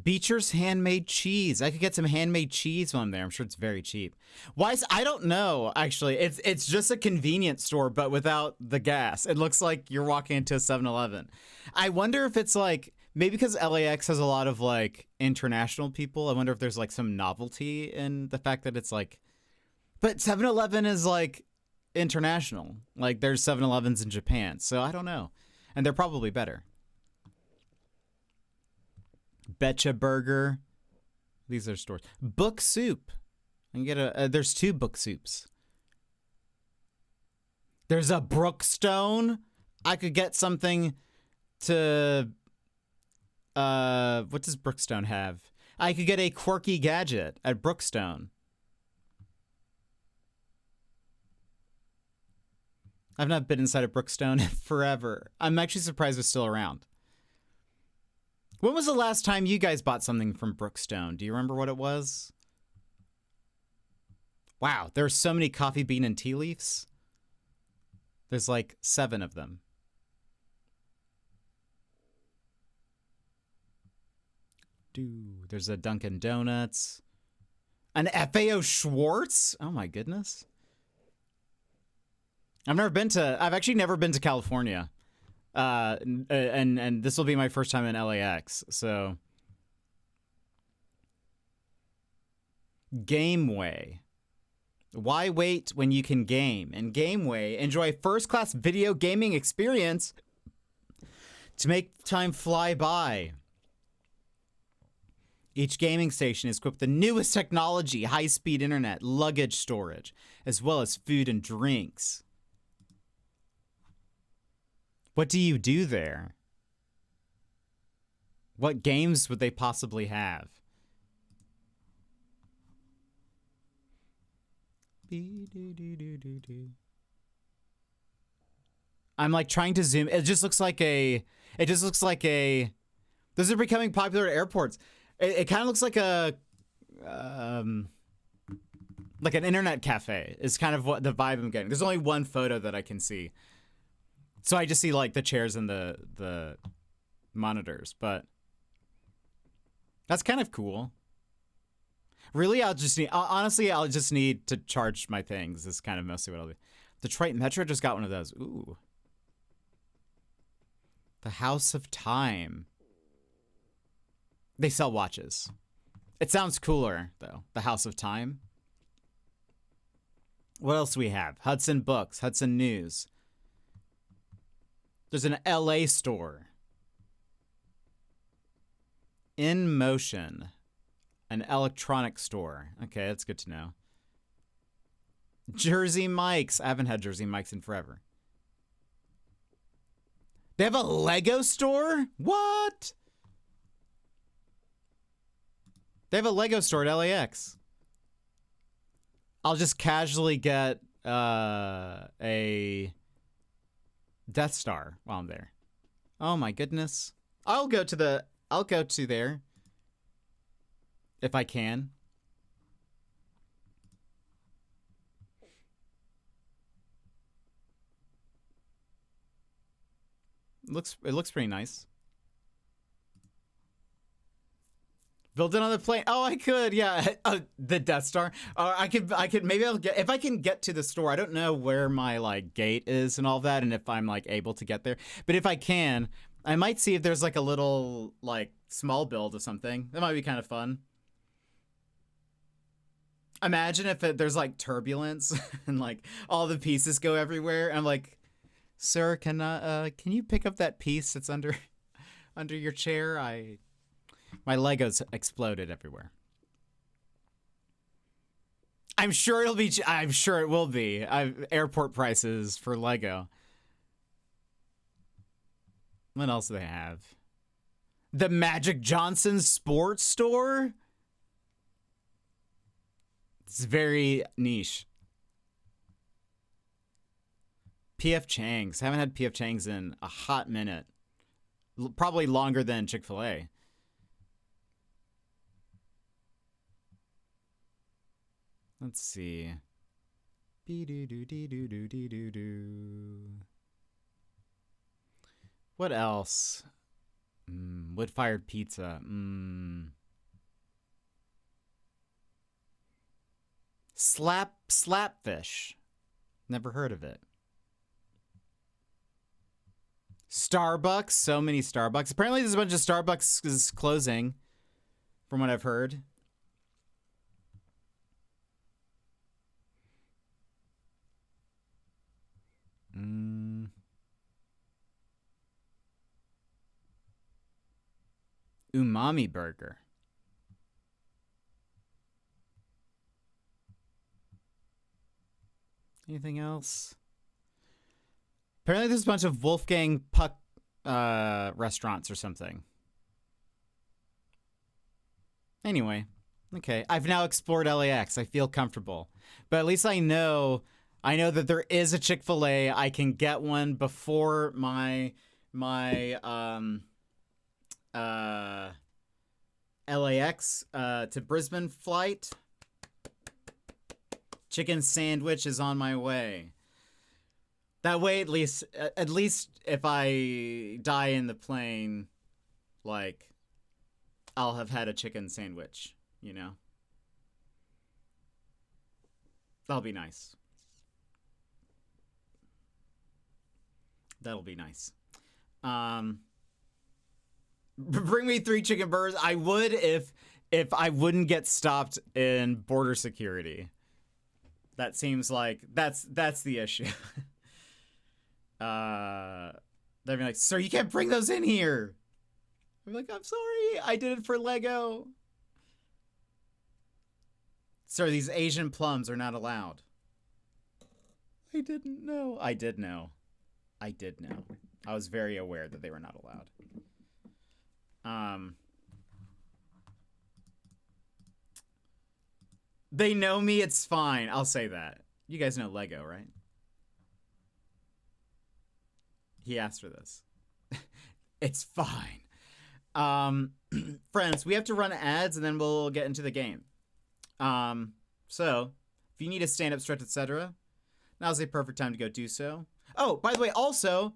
Beecher's handmade cheese. I could get some handmade cheese while I'm there. I'm sure it's very cheap. Why is... I don't know, actually. It's just a convenience store, but without the gas. It looks like you're walking into a 7-Eleven. I wonder if it's like... Maybe because LAX has a lot of, like, international people. I wonder if there's, like, some novelty in the fact that it's, like... But 7-Eleven is, like, international. Like, there's 7-Elevens in Japan. So I don't know. And they're probably better. Betcha Burger. These are stores. Book Soup. I can get a... there's 2 Book Soups. There's a Brookstone. I could get something to... what does Brookstone have? I could get a quirky gadget at Brookstone. I've not been inside a Brookstone in forever. I'm actually surprised it's still around. When was the last time you guys bought something from Brookstone? Do you remember what it was? Wow, there's so many coffee bean and tea leaves. There's like 7 of them. There's a Dunkin' Donuts. An FAO Schwartz? Oh my goodness. I've actually never been to California. And this will be my first time in LAX, so. Gameway. Why wait when you can game? In Gameway, enjoy a first-class video gaming experience to make time fly by. Each gaming station is equipped with the newest technology, high-speed internet, luggage storage, as well as food and drinks. What do you do there? What games would they possibly have? I'm like trying to zoom. It just looks like a... Those are becoming popular at airports. It kind of looks like a... like an internet cafe is kind of what the vibe I'm getting. There's only one photo that I can see. So I just see like the chairs and the monitors, but that's kind of cool. Really, I'll just need to charge my things. This is kind of mostly what I'll do. Detroit Metro just got one of those. Ooh. The House of Time. They sell watches. It sounds cooler, though. The House of Time. What else do we have? Hudson Books, Hudson News. There's an LA store. In Motion. An electronic store. Okay, that's good to know. Jersey Mike's. I haven't had Jersey Mike's in forever. They have a Lego store? What? They have a Lego store at LAX. I'll just casually get a Death Star while I'm there. Oh my goodness. I'll go to there. If I can. It looks pretty nice. Build it on the plane. Oh, I could. Yeah, the Death Star. I could. Maybe I'll get if I can get to the store. I don't know where my like gate is and all that, and if I'm like able to get there. But if I can, I might see if there's like a little like small build or something. That might be kind of fun. Imagine if there's like turbulence and like all the pieces go everywhere. And I'm like, sir, can you pick up that piece that's under your chair? My Legos exploded everywhere. I'm sure it'll be. I'm sure it will be. Airport prices for Lego. What else do they have? The Magic Johnson Sports Store. It's very niche. P.F. Chang's. Haven't had P.F. Chang's in a hot minute. Probably longer than Chick-fil-A. Let's see. What else? Wood-fired pizza. Slapfish. Never heard of it. Starbucks. So many Starbucks. Apparently there's a bunch of Starbucks is closing, from what I've heard. Umami burger. Anything else? Apparently there's a bunch of Wolfgang Puck restaurants or something. Anyway, okay. I've now explored LAX. I feel comfortable. But at least I know that there is a Chick-fil-A. I can get one before my LAX to Brisbane flight. Chicken sandwich is on my way. That way, at least if I die in the plane, like, I'll have had a chicken sandwich, you know? That'll be nice. That'll be nice. Bring me 3 chicken burgers. I would if I wouldn't get stopped in border security. That seems like that's the issue. They'd be like, sir, you can't bring those in here. I'm like, I'm sorry, I did it for Lego. Sir, these Asian plums are not allowed. I didn't know. I did know. I did know. I was very aware that they were not allowed. They know me, it's fine. I'll say that. You guys know Lego, right? He asked for this. It's fine. Friends, we have to run ads and then we'll get into the game. So, if you need a stand-up stretch, etc., now's the perfect time to go do so. Oh, by the way, also,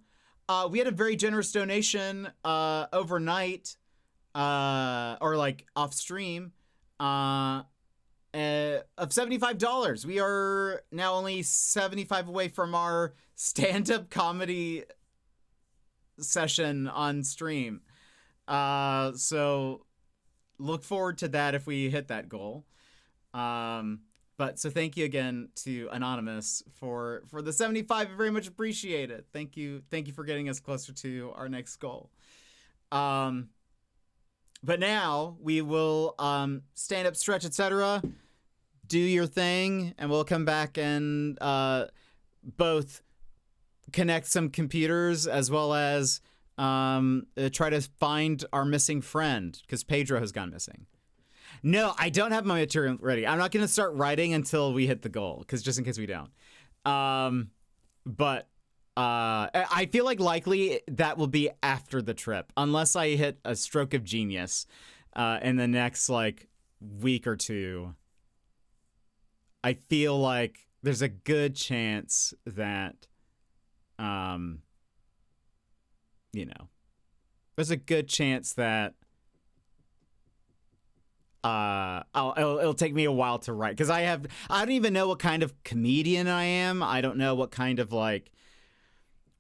we had a very generous donation overnight, or like off stream, of $75. We are now only 75 away from our stand-up comedy session on stream. So look forward to that if we hit that goal. But so thank you again to Anonymous for the 75. I very much appreciate it. Thank you for getting us closer to our next goal. But now we will stand up, stretch, etc. Do your thing, and we'll come back and both connect some computers as well as try to find our missing friend, because Pedro has gone missing. No, I don't have my material ready. I'm not going to start writing until we hit the goal, because just in case we don't. But I feel like likely that will be after the trip, unless I hit a stroke of genius in the next like week or two. I feel like there's a good chance that you know, there's a good chance that it'll take me a while to write, because I don't even know what kind of comedian I am. I don't know what kind of like,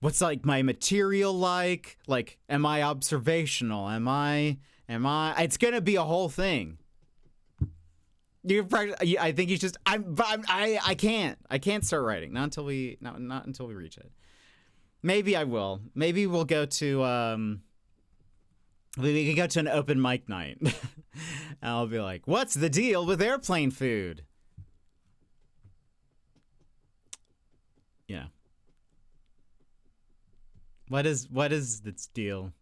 what's like my material like am I observational? Am I it's gonna be a whole thing. I think you just I can't start writing not until we reach it. Maybe I will. Maybe we'll go to we can go to an open mic night. And I'll be like, what's the deal with airplane food? Yeah. What is this deal?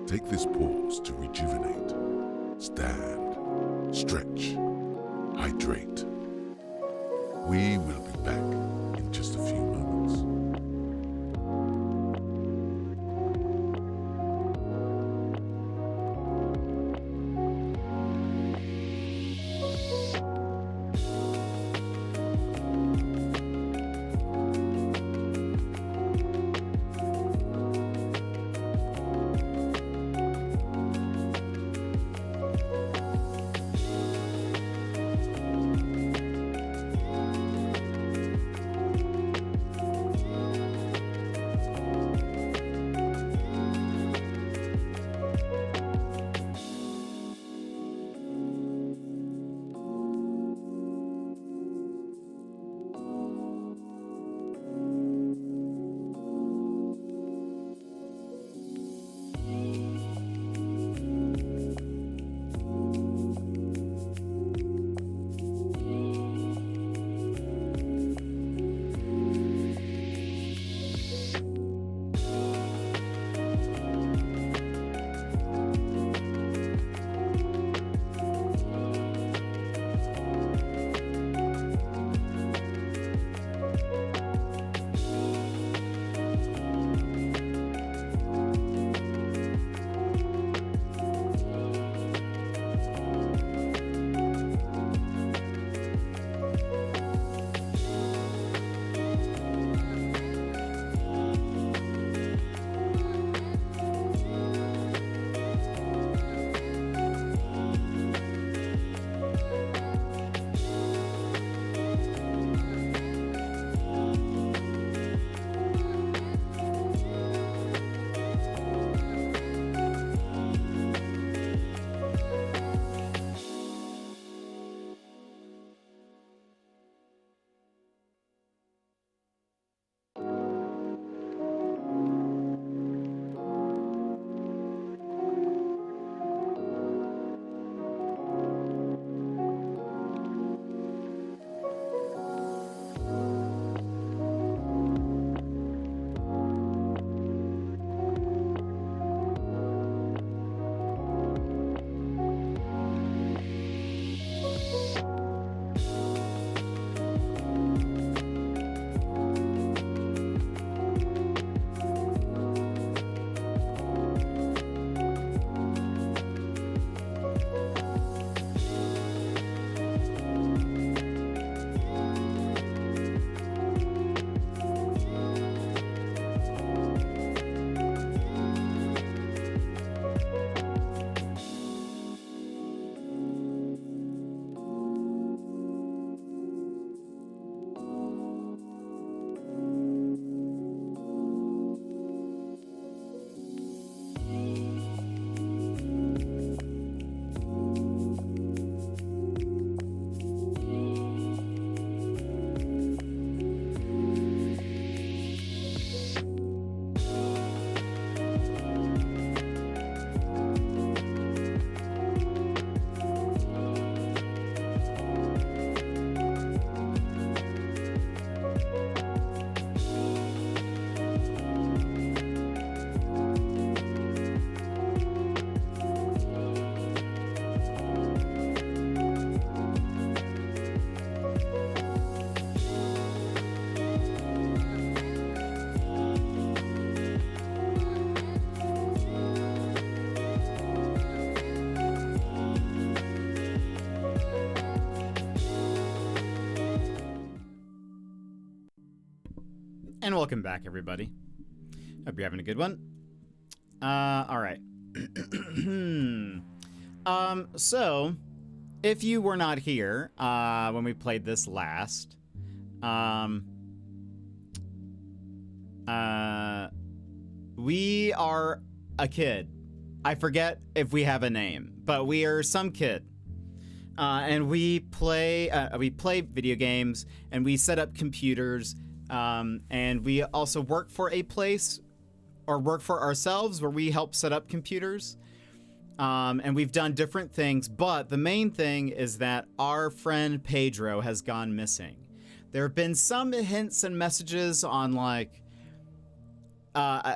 Take this pause to rejuvenate. Stand, stretch, hydrate. We will be back in just a few moments. And welcome back, everybody. Hope you're having a good one. All right. So, if you were not here when we played this last, we are a kid. I forget if we have a name, but we are some kid. And we play video games, and we set up computers, and we also work for a place, or work for ourselves, where we help set up computers. And we've done different things, but the main thing is that our friend Pedro has gone missing. There have been some hints and messages on, like,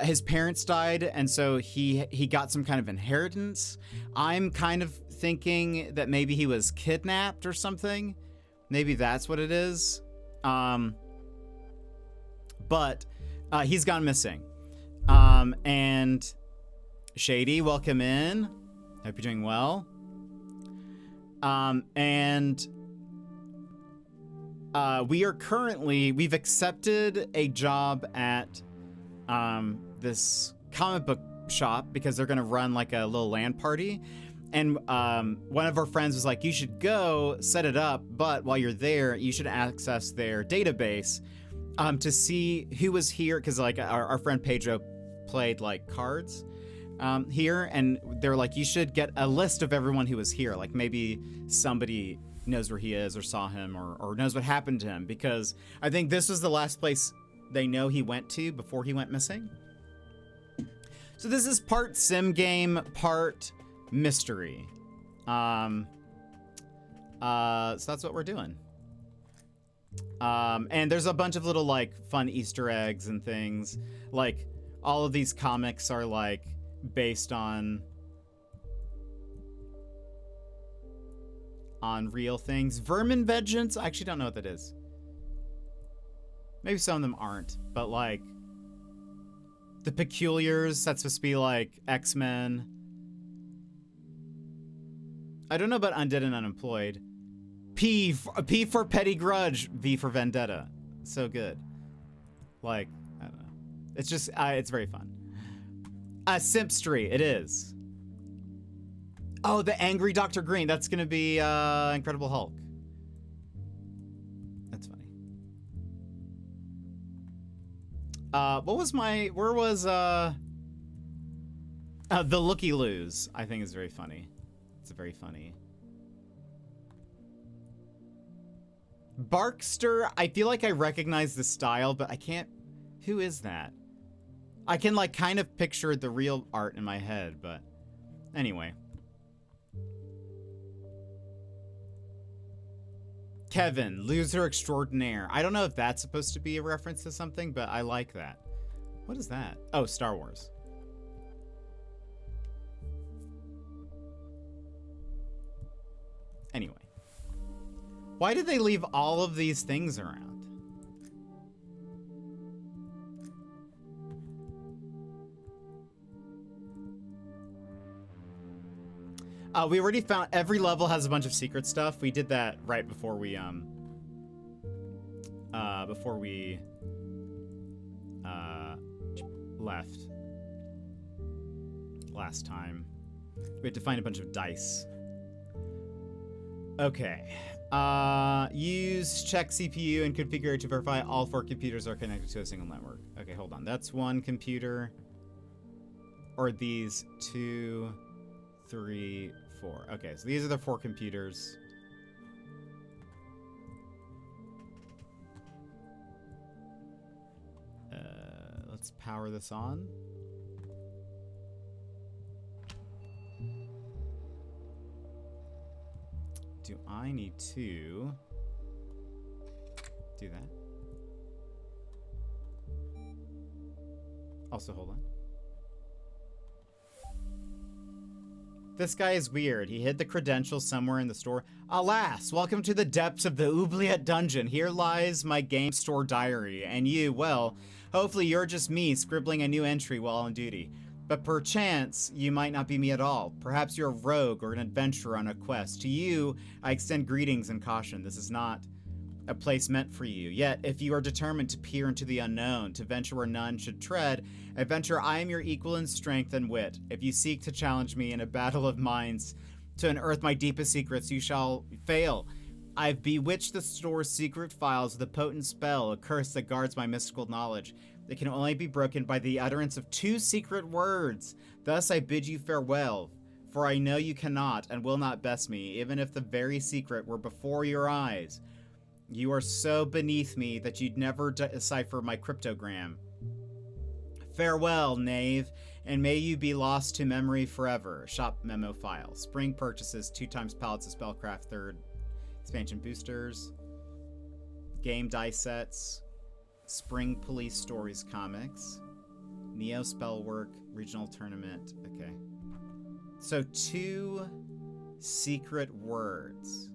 his parents died, and so he got some kind of inheritance. I'm kind of thinking that maybe he was kidnapped or something. Maybe that's what it is. But he's gone missing. And Shady, welcome in. Hope you're doing well. We've accepted a job at this comic book shop because they're gonna run like a little LAN party. And one of our friends was like, you should go set it up, but while you're there, you should access their database to see who was here, because like our friend Pedro played like cards here, and they're like, you should get a list of everyone who was here. Like maybe somebody knows where he is or saw him or knows what happened to him, because I think this was the last place they know he went to before he went missing. So this is part sim game, part mystery. So that's what we're doing. And there's a bunch of little like fun Easter eggs and things. Like all of these comics are like based on real things. Vermin Vengeance, I actually don't know what that is. Maybe some of them aren't, but like the Peculiars, that's supposed to be like X-Men. I don't know about Undead and Unemployed. P for Petty Grudge, V for Vendetta. So good. Like, I don't know. It's just, it's very fun. Simpstry, it is. Oh, the Angry Dr. Green. That's gonna be Incredible Hulk. That's funny. Where was the Looky Loos, I think is very funny. It's very funny. Barkster, I feel like I recognize the style, but I can't. Who is that? I can like kind of picture the real art in my head, but anyway. Kevin, loser extraordinaire. I don't know if that's supposed to be a reference to something, but I like that. What is that? Oh, Star Wars. Anyway. Why did they leave all of these things around? We already found every level has a bunch of secret stuff. We did that right before we left last time. We had to find a bunch of dice. Okay. Use check CPU and configure it to verify all 4 computers are connected to a single network. Okay, hold on. That's 1 computer. Or these 2, 3, 4. Okay, so these are the 4 computers. Let's power this on. Do I need to do that? Also, hold on. This guy is weird. He hid the credentials somewhere in the store. Alas, welcome to the depths of the oubliette dungeon. Here lies my game store diary. And you, well, hopefully you're just me scribbling a new entry while on duty. But perchance, you might not be me at all. Perhaps you're a rogue or an adventurer on a quest. To you, I extend greetings and caution. This is not a place meant for you. Yet, if you are determined to peer into the unknown, to venture where none should tread, adventure, I am your equal in strength and wit. If you seek to challenge me in a battle of minds, to unearth my deepest secrets, you shall fail. I've bewitched the store's secret files with a potent spell, a curse that guards my mystical knowledge. It can only be broken by the utterance of 2 secret words. Thus I bid you farewell, for I know you cannot and will not best me, even if the very secret were before your eyes. You are so beneath me that you'd never decipher my cryptogram. Farewell, knave, and may you be lost to memory forever. Shop memo file. Spring purchases, 2 times pallets of Spellcraft 3rd expansion boosters. Game dice sets. Spring Police Stories comics. Neo Spellwork regional tournament. Okay. So 2 secret words.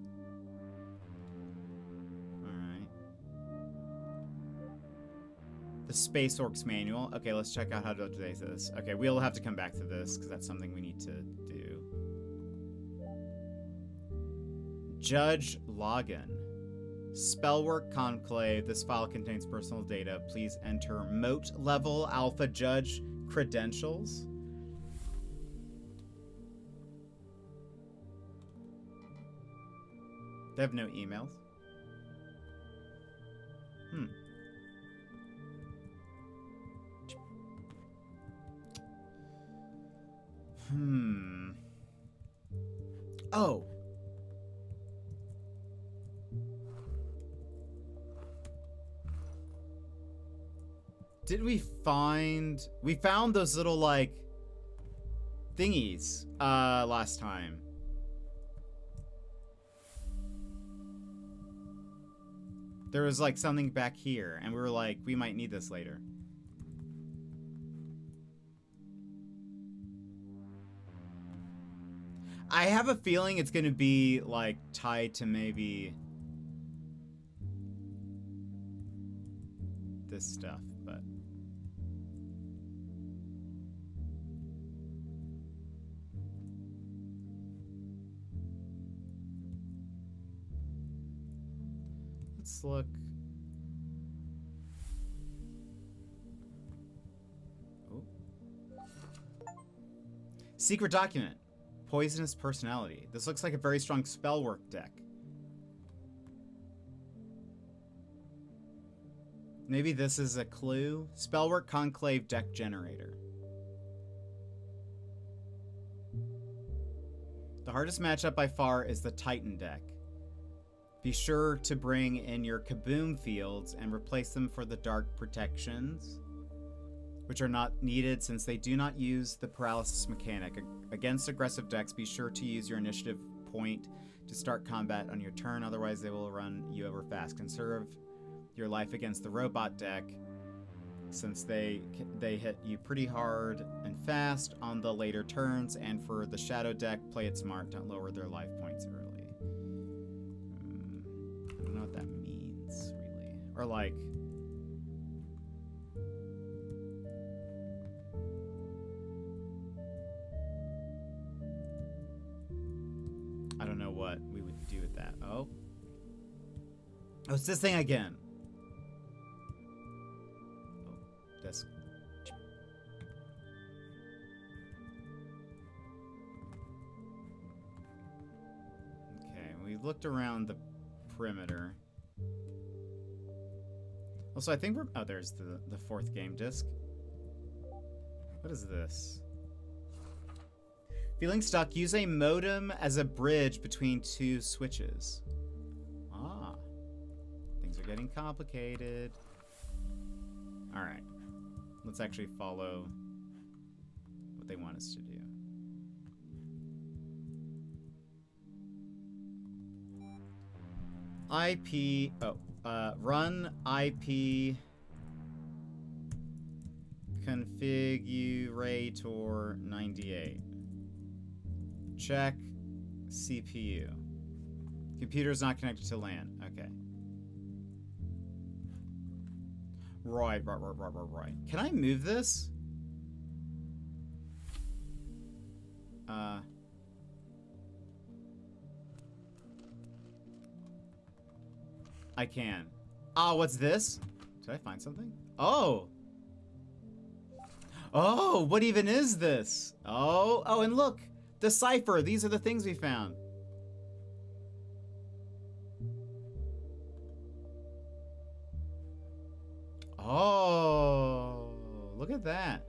The Space Orcs Manual. Okay, let's check out how to update this. Okay, we'll have to come back to this because that's something we need to do. Judge Login. Spellwork Conclave. This file contains personal data. Please enter Moat Level Alpha Judge credentials. They have no emails. Oh. Did we find... We found those little, like, thingies, last time. There was, like, something back here, and we were like, we might need this later. I have a feeling it's gonna be, like, tied to maybe this stuff, but... Let's look... Oh. Secret document. Poisonous personality. This looks like a very strong spellwork deck. Maybe this is a clue. Spellwork Conclave deck generator. The hardest matchup by far is the Titan deck. Be sure to bring in your Kaboom fields and replace them for the dark protections, which are not needed since they do not use the paralysis mechanic. Against aggressive decks, be sure to use your initiative point to start combat on your turn, otherwise they will run you over fast. Conserve your life against the robot deck, since they hit you pretty hard and fast on the later turns, and for the shadow deck, play it smart, don't lower their life points early. I don't know what that means, really. Or like... I don't know what we would do with that. Oh. Oh, it's this thing again. Oh, this. Okay, we looked around the perimeter. Also, I think we're... Oh, there's the 4th game disc. What is this? Feeling stuck, use a modem as a bridge between 2 switches. Ah. Things are getting complicated. Alright. Let's actually follow what they want us to do. IP... Oh. Run IP... Configurator 98. Check CPU. Computer is not connected to LAN. Okay. Right. Can I move this? I can. Oh, what's this? Did I find something? Oh. Oh, what even is this? Oh, oh, and look, the cipher. These are the things we found. Oh, look at that.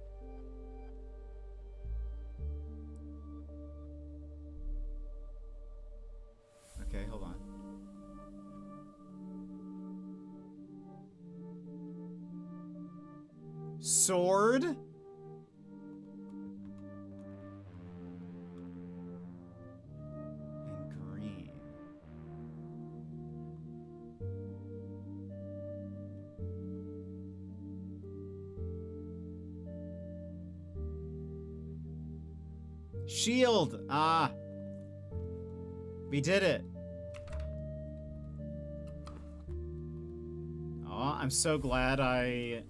Okay, hold on. Sword? And green. Shield! Ah. We did it. Oh, I'm so glad I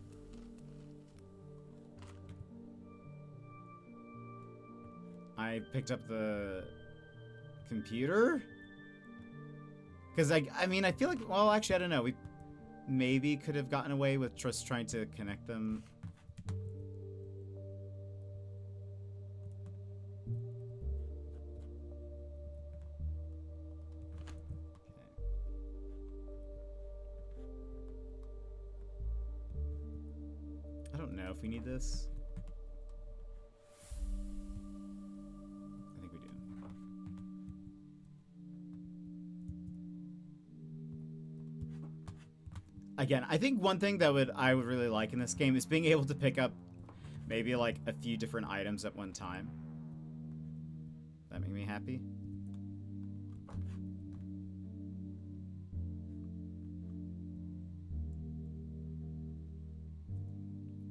picked up the computer? Because I mean, I feel like, well, actually, I don't know. We maybe could have gotten away with just trying to connect them. I don't know if we need this. I think we do. Again, I think one thing that I would really like in this game is being able to pick up maybe like a few different items at one time. That make me happy.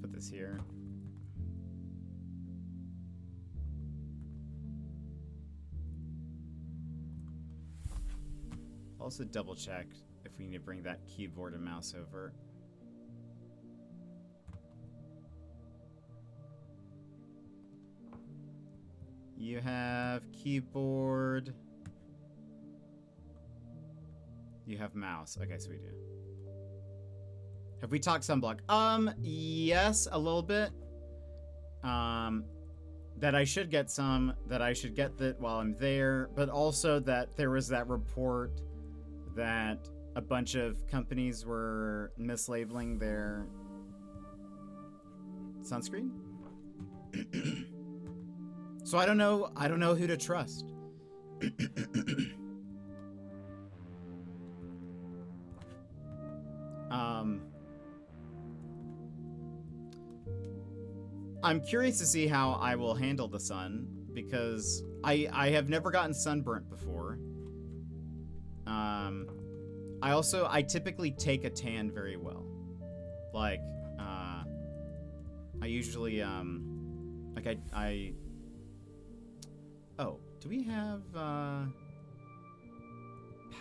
Put this here. Also double check if we need to bring that keyboard and mouse over. You have keyboard. You have mouse. Okay, so we do. Have we talked sunblock? Yes, a little bit. That I should get some, that I should get that while I'm there, but also that there was that report that a bunch of companies were mislabeling their sunscreen. So I don't know who to trust. I'm curious to see how I will handle the sun, because I have never gotten sunburnt before. I typically take a tan very well. Like, I usually, like oh, do we have,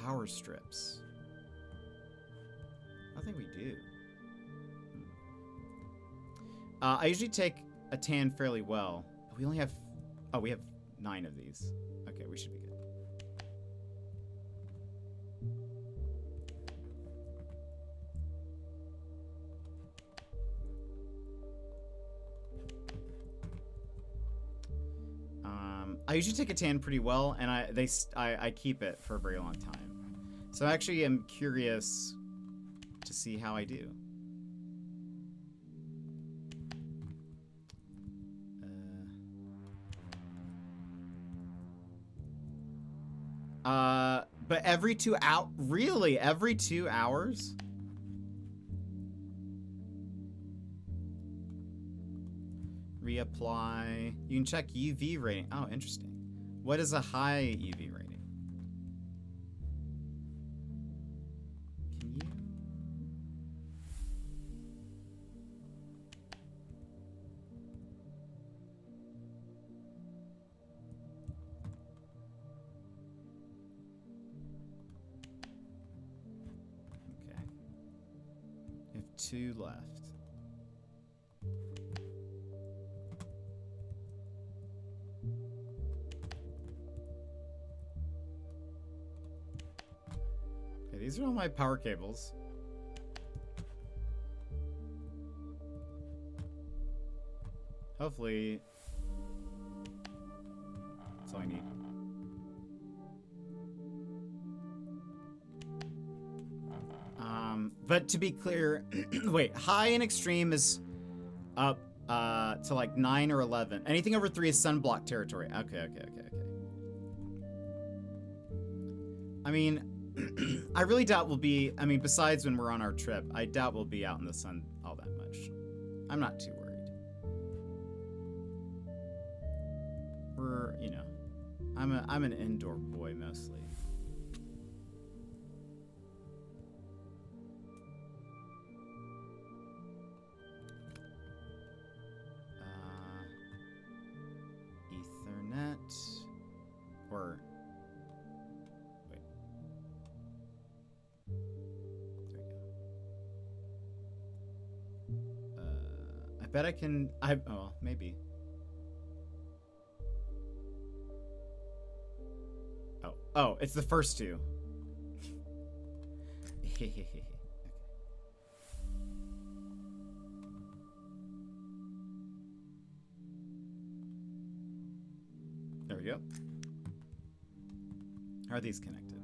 power strips? I think we do. I usually take a tan fairly well, but we only have, oh, we have 9 of these. Okay, we should be good. I usually take a tan pretty well, and I keep it for a very long time. So I actually am curious to see how I do. But every 2 hours? Really? Every 2 hours? Reapply. You can check UV rating. Oh, interesting. What is a high UV rating? Can you? Okay. We have 2 left. these are all my power cables. Hopefully, that's all I need. But to be clear, wait, high and extreme is up to like 9 or 11. Anything over 3 is sunblock territory. Okay. I mean, I really doubt we'll be, I mean, besides when we're on our trip, I doubt we'll be out in the sun all that much. I'm not too worried. We're, you know, I'm an indoor boy mostly. Ethernet, or wait, there we go. I bet I can. Oh, maybe. Oh, it's the first two. There we go. How are these connected?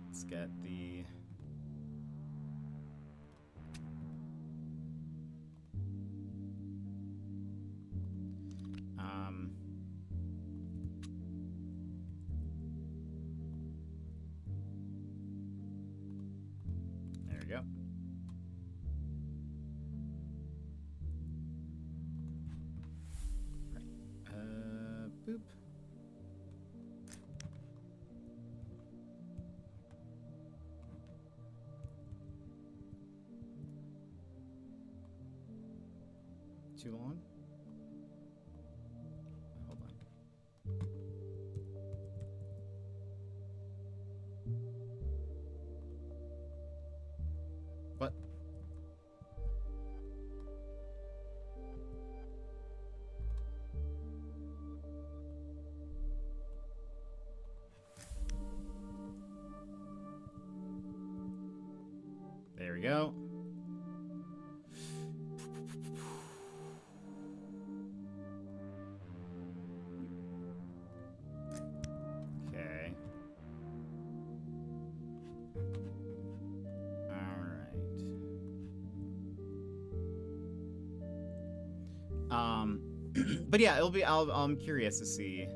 Let's get the... There we go. Boop. Too long? Hold on. What? There we go. Okay. All right. But yeah, it'll be. I'm curious to see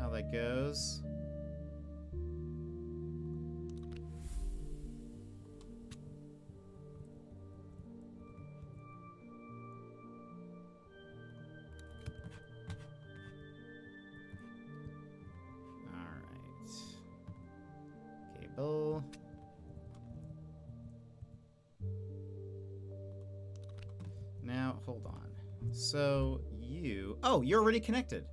how that goes. Cable. Now, hold on. So, you... Oh, you're already connected.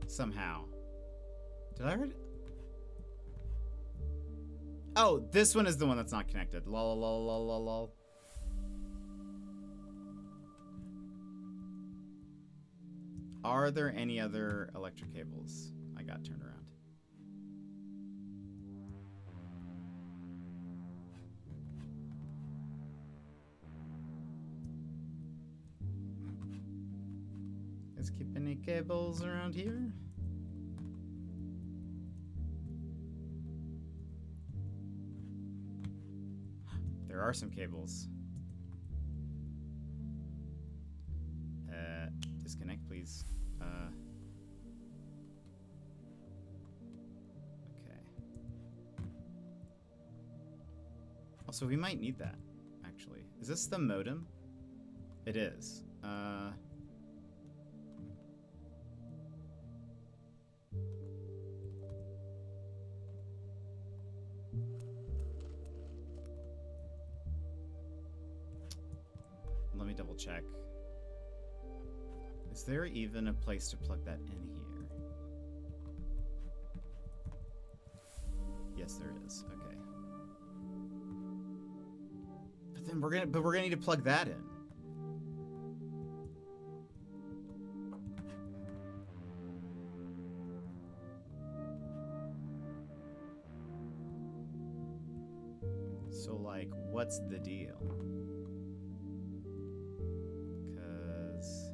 Somehow. Did I already... Oh, this one is the one that's not connected. Lol, lol, lol, lol, lol. Are there any other electric cables? I got turned around. Let's keep any cables around here. There are some cables. Disconnect, please. Okay. Also, we might need that, actually. Is this the modem? It is. Let me double check. Is there even a place to plug that in here? Yes, there is. Okay. But then we're gonna need to plug that in. So, like, what's the deal? Because...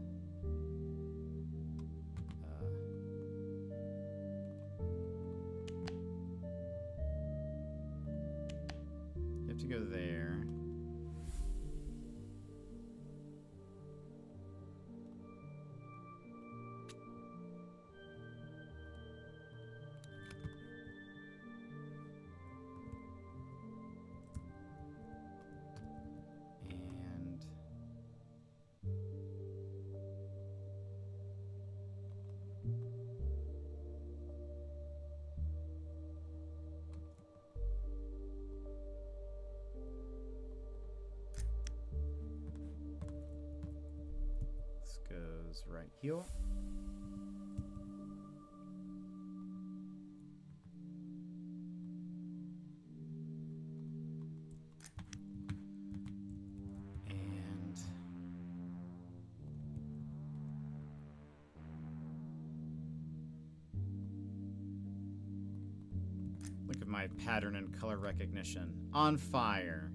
you have to go there. Goes right here. And look at my pattern and color recognition. On fire.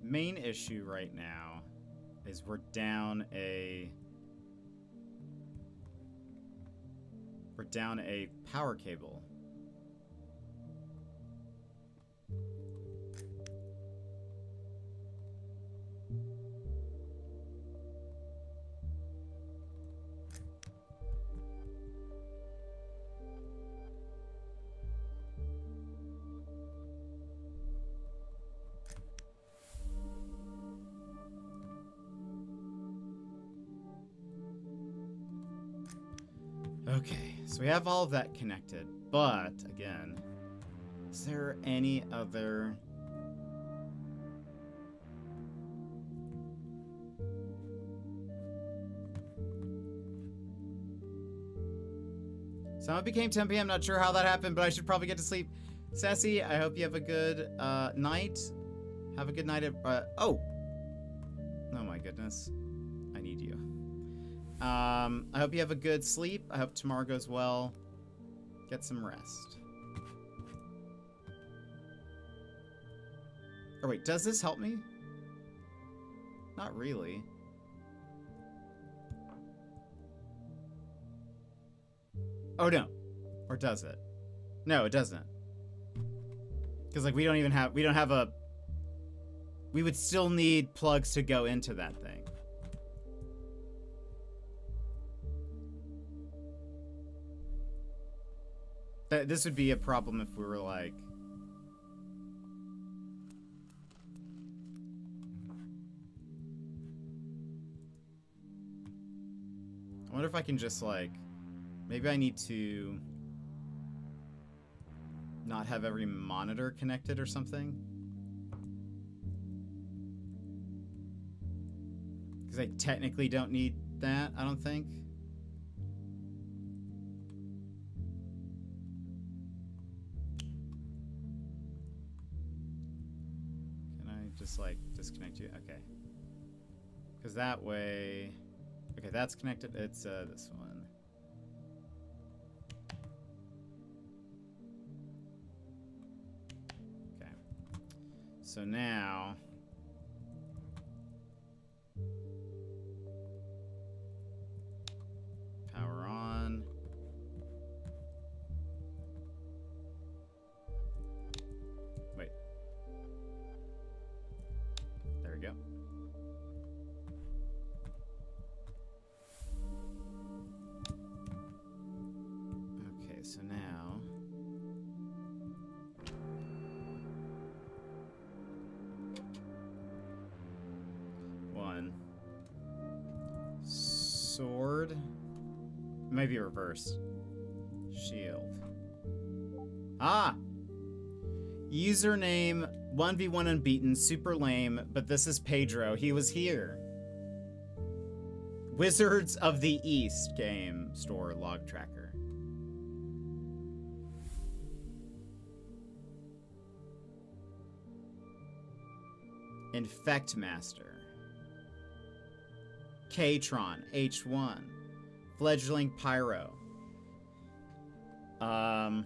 Main issue right now is we're down a power cable. Okay, so we have all of that connected, but again, is there any other... Someone became 10 p.m. Not sure how that happened, but I should probably get to sleep. Sassy, I hope you have a good night. Have a good night at... oh my goodness. I need you. I hope you have a good sleep. I hope tomorrow goes well. Get some rest. Oh wait, does this help me? Not really. Oh no. Or does it? No, it doesn't. Because like we don't have a... We would still need plugs to go into that thing. This would be a problem if we were like... I wonder if I can just like... Maybe I need to... not have every monitor connected or something. Because I technically don't need that, I don't think. Just like disconnect you. Okay. Because that way... Okay, that's connected. It's this one. Okay. So now... Power on. Wait. There we go. Okay, so now... One. Sword. Maybe reversed. Shield. Ah! Username 1v1 unbeaten, super lame, but this is Pedro. He was here. Wizards of the East game store log tracker. Infect Master. K-Tron, H1. Fledgling Pyro. I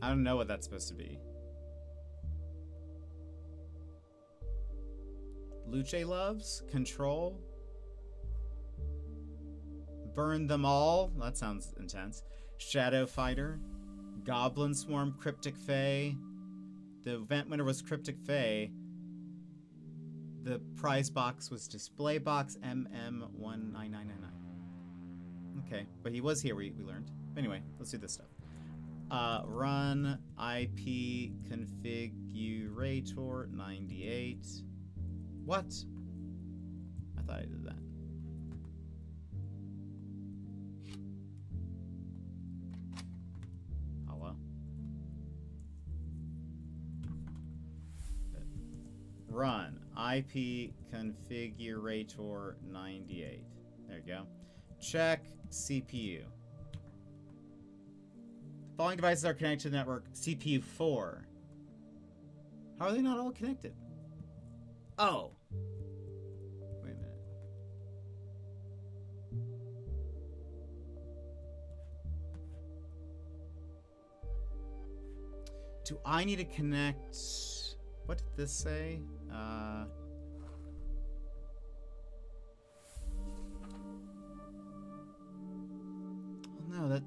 don't know what that's supposed to be. Luce Loves? Control? Burn Them All? That sounds intense. Shadow Fighter? Goblin Swarm? Cryptic Fae? The event winner was Cryptic Fae. The prize box was Display Box MM19999. Okay, but he was here, we learned. Anyway, let's do this stuff. Run IP configurator 98. What? I thought I did that. Hello? Run IP configurator 98. There you go. Check CPU. The following devices are connected to the network. CPU 4. How are they not all connected? Oh. Wait a minute. Do I need to connect... What did this say? Oh no, that's...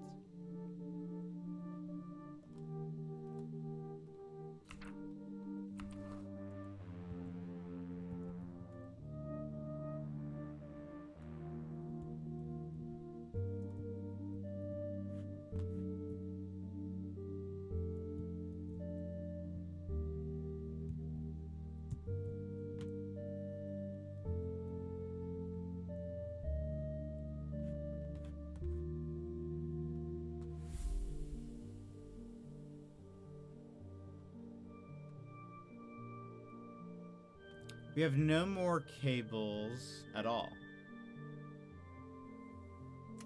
We have no more cables at all.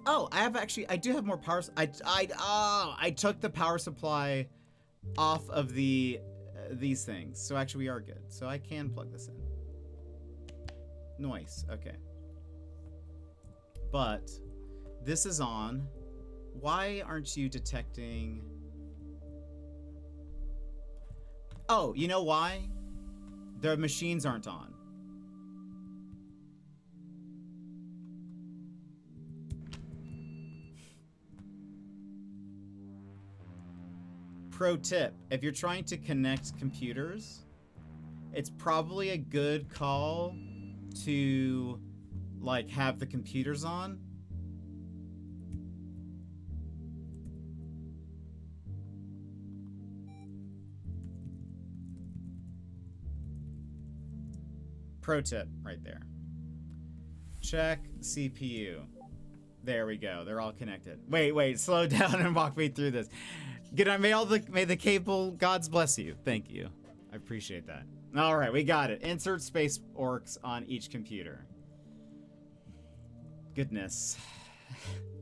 Oh, I do have more power. I took the power supply off of these things. So actually we are good. So I can plug this in. Nice, okay. But this is on. Why aren't you detecting? Oh, you know why? The machines aren't on. Pro tip, if you're trying to connect computers, it's probably a good call to like have the computers on. Pro tip right there. Check CPU. There we go. They're all connected. Wait, slow down and walk me through this. May the cable gods bless you. Thank you. I appreciate that. All right, we got it. Insert space orcs on each computer. Goodness.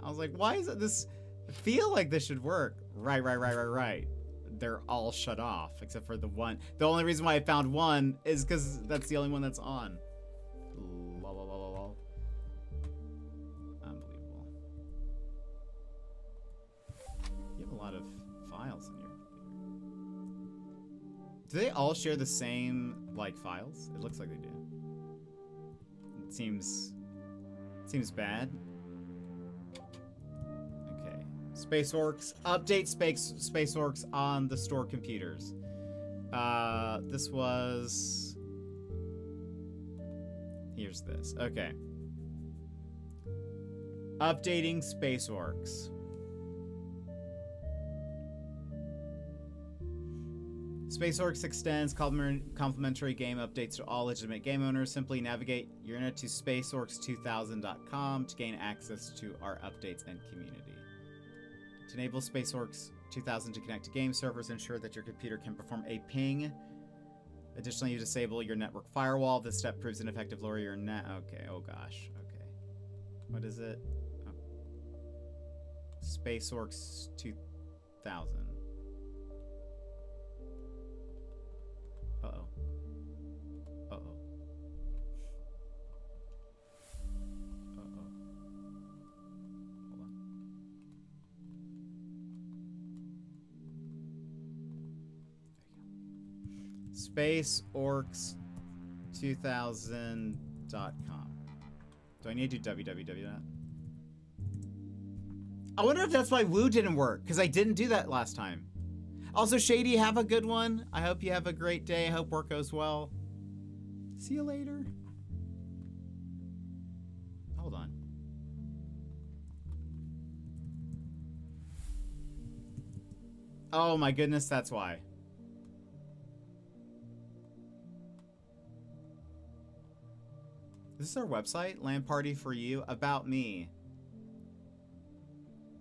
I was like, why is it this feel like this should work? Right. They're all shut off except for the one. The only reason why I found one is because that's the only one that's on. Lol. Unbelievable. You have a lot of files in your computer. Do they all share the same like files? It looks like they do. It seems bad. Space Orcs. Update Space Orcs on the store computers. This was... Here's this. Okay. Updating Space Orcs. Space Orcs extends complimentary game updates to all legitimate game owners. Simply navigate your internet to spaceorcs2000.com to gain access to our updates and community. To enable Space Orcs 2000 to connect to game servers, ensure that your computer can perform a ping. Additionally, you disable your network firewall. This step proves ineffective. Lower your net. Okay. Oh gosh. Okay. What is it? Oh. Space Orcs 2000. Uh-oh. Uh-oh. Uh-oh. Hold on. SpaceOrcs2000.com. Do I need to do www? I wonder if that's why Woo didn't work, because I didn't do that last time. Also, Shady, have a good one. I hope you have a great day. I hope work goes well. See you later. Hold on. Oh my goodness, that's why. This is our website, LAN Party for You, about me.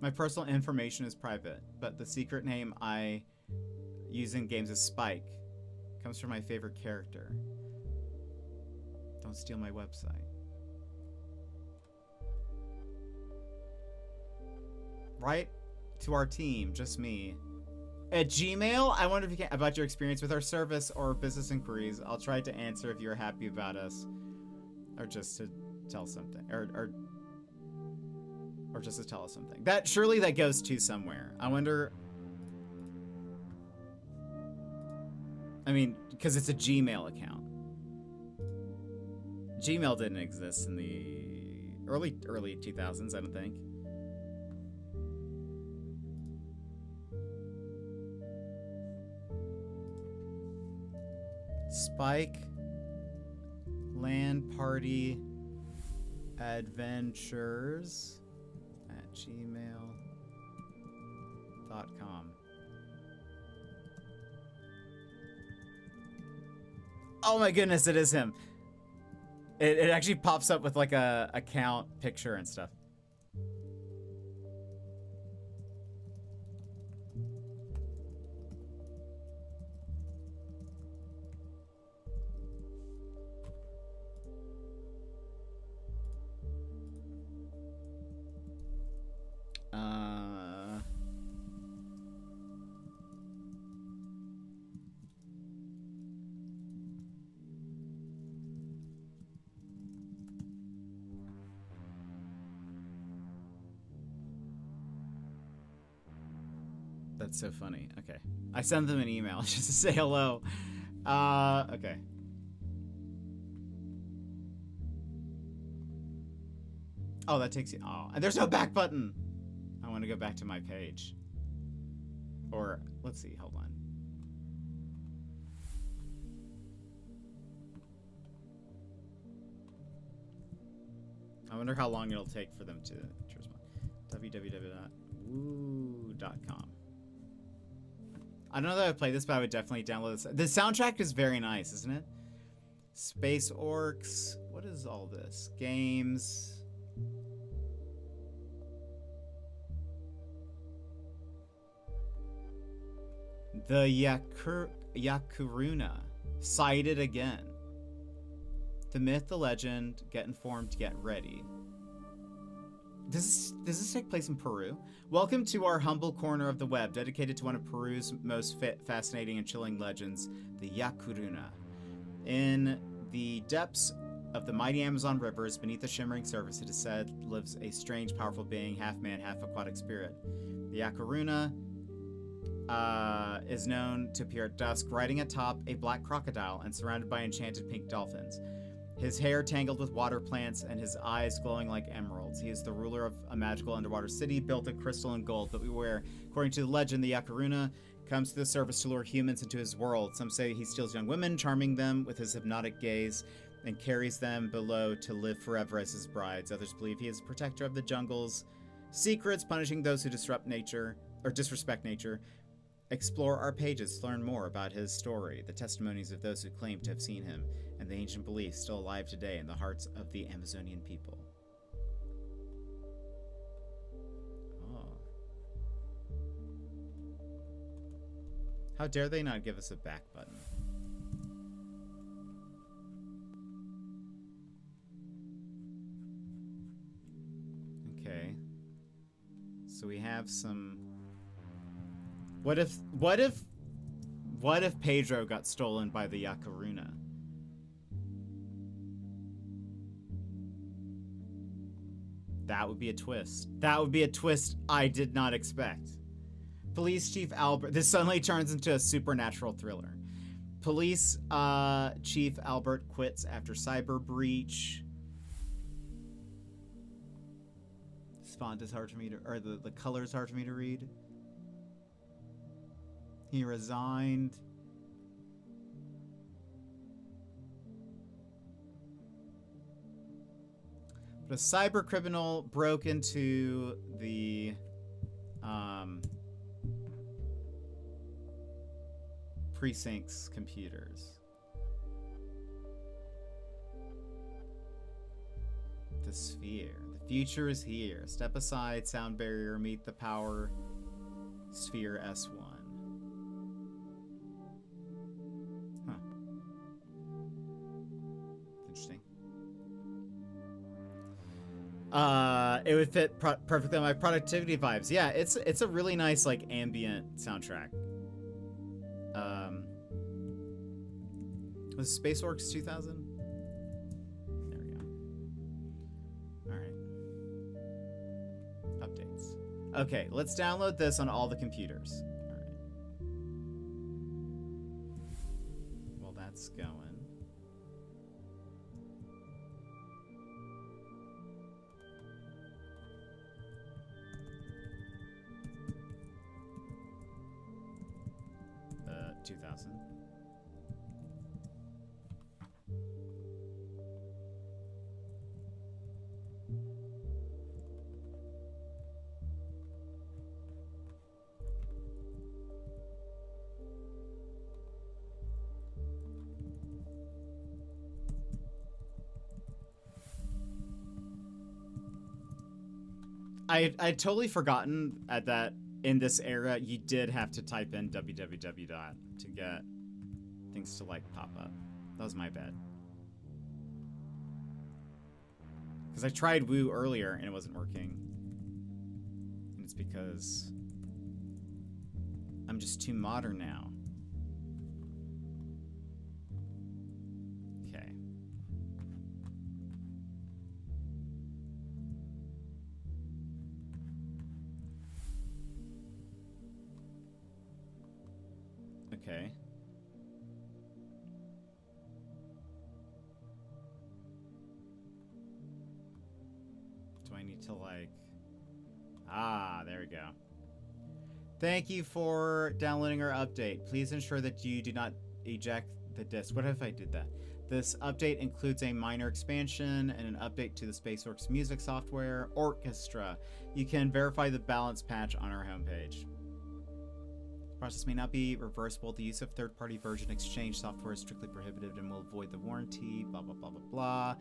My personal information is private, but the secret name I use in games is Spike. Comes from my favorite character. Don't steal my website. Right to our team, just me. At Gmail, I wonder if you can, about your experience with our service or business inquiries. I'll try to answer if you're happy about us. Or just to tell something. Or just to tell us something. That surely that goes to somewhere. I wonder. I mean, because it's a Gmail account. Gmail didn't exist in the early 2000s, I don't think. Spike LAN Party Adventures at gmail.com. Oh my goodness, it is him. It actually pops up with like a account picture and stuff. That's so funny. Okay. I sent them an email just to say hello. Okay. Oh, that takes you. Oh, and there's no back button. I want to go back to my page. Or, let's see. Hold on. I wonder how long it'll take for them to respond. www.woo.com. I don't know that I would play this, but I would definitely download this. The soundtrack is very nice, isn't it? Space Orcs. What is all this? Games. The Yakuruna. Sighted again. The myth, the legend. Get informed, get ready. Does this take place in Peru? Welcome to our humble corner of the web, dedicated to one of Peru's most fascinating and chilling legends, the Yakuruna. In the depths of the mighty Amazon rivers, beneath the shimmering surface, it is said, lives a strange, powerful being, half man, half aquatic spirit. The Yakuruna is known to appear at dusk, riding atop a black crocodile and surrounded by enchanted pink dolphins. His hair tangled with water plants and his eyes glowing like emeralds. He is the ruler of a magical underwater city built of crystal and gold. But beware, according to the legend, the Yakuruna comes to the surface to lure humans into his world. Some say he steals young women, charming them with his hypnotic gaze, and carries them below to live forever as his brides. Others believe he is a protector of the jungle's secrets, punishing those who disrupt nature or disrespect nature. Explore our pages to learn more about his story, the testimonies of those who claim to have seen him, and the ancient beliefs still alive today in the hearts of the Amazonian people. Oh. How dare they not give us a back button? Okay. So we have some What if Pedro got stolen by the Yakaruna? That would be a twist. That would be a twist I did not expect. Police Chief Albert... This suddenly turns into a supernatural thriller. Police Chief Albert quits after cyber breach. This font is hard for me to... Or the color is hard for me to read. He resigned. But a cyber criminal broke into the precinct's computers. The sphere. The future is here. Step aside, sound barrier, meet the power sphere S1. Huh. Interesting. It would fit perfectly on my productivity vibes. Yeah, it's a really nice like ambient soundtrack. Was SpaceOrcs 2000? There we go. All right. Updates. Okay, let's download this on all the computers. All right. Well, that's going. Uh, 2000. I'd totally forgotten at that in this era you did have to type in www to get things to like pop up. That was my bad. Because I tried Woo earlier and it wasn't working. And it's because I'm just too modern now. Okay. Okay. Do I need to like... Ah, there we go. Thank you for downloading our update. Please ensure that you do not eject the disk. What if I did that? This update includes a minor expansion and an update to the SpaceOrcs music software, Orchestra. You can verify the balance patch on our homepage. Process may not be reversible. The use of third-party version exchange software is strictly prohibited and will void the warranty. Blah, blah, blah, blah, blah.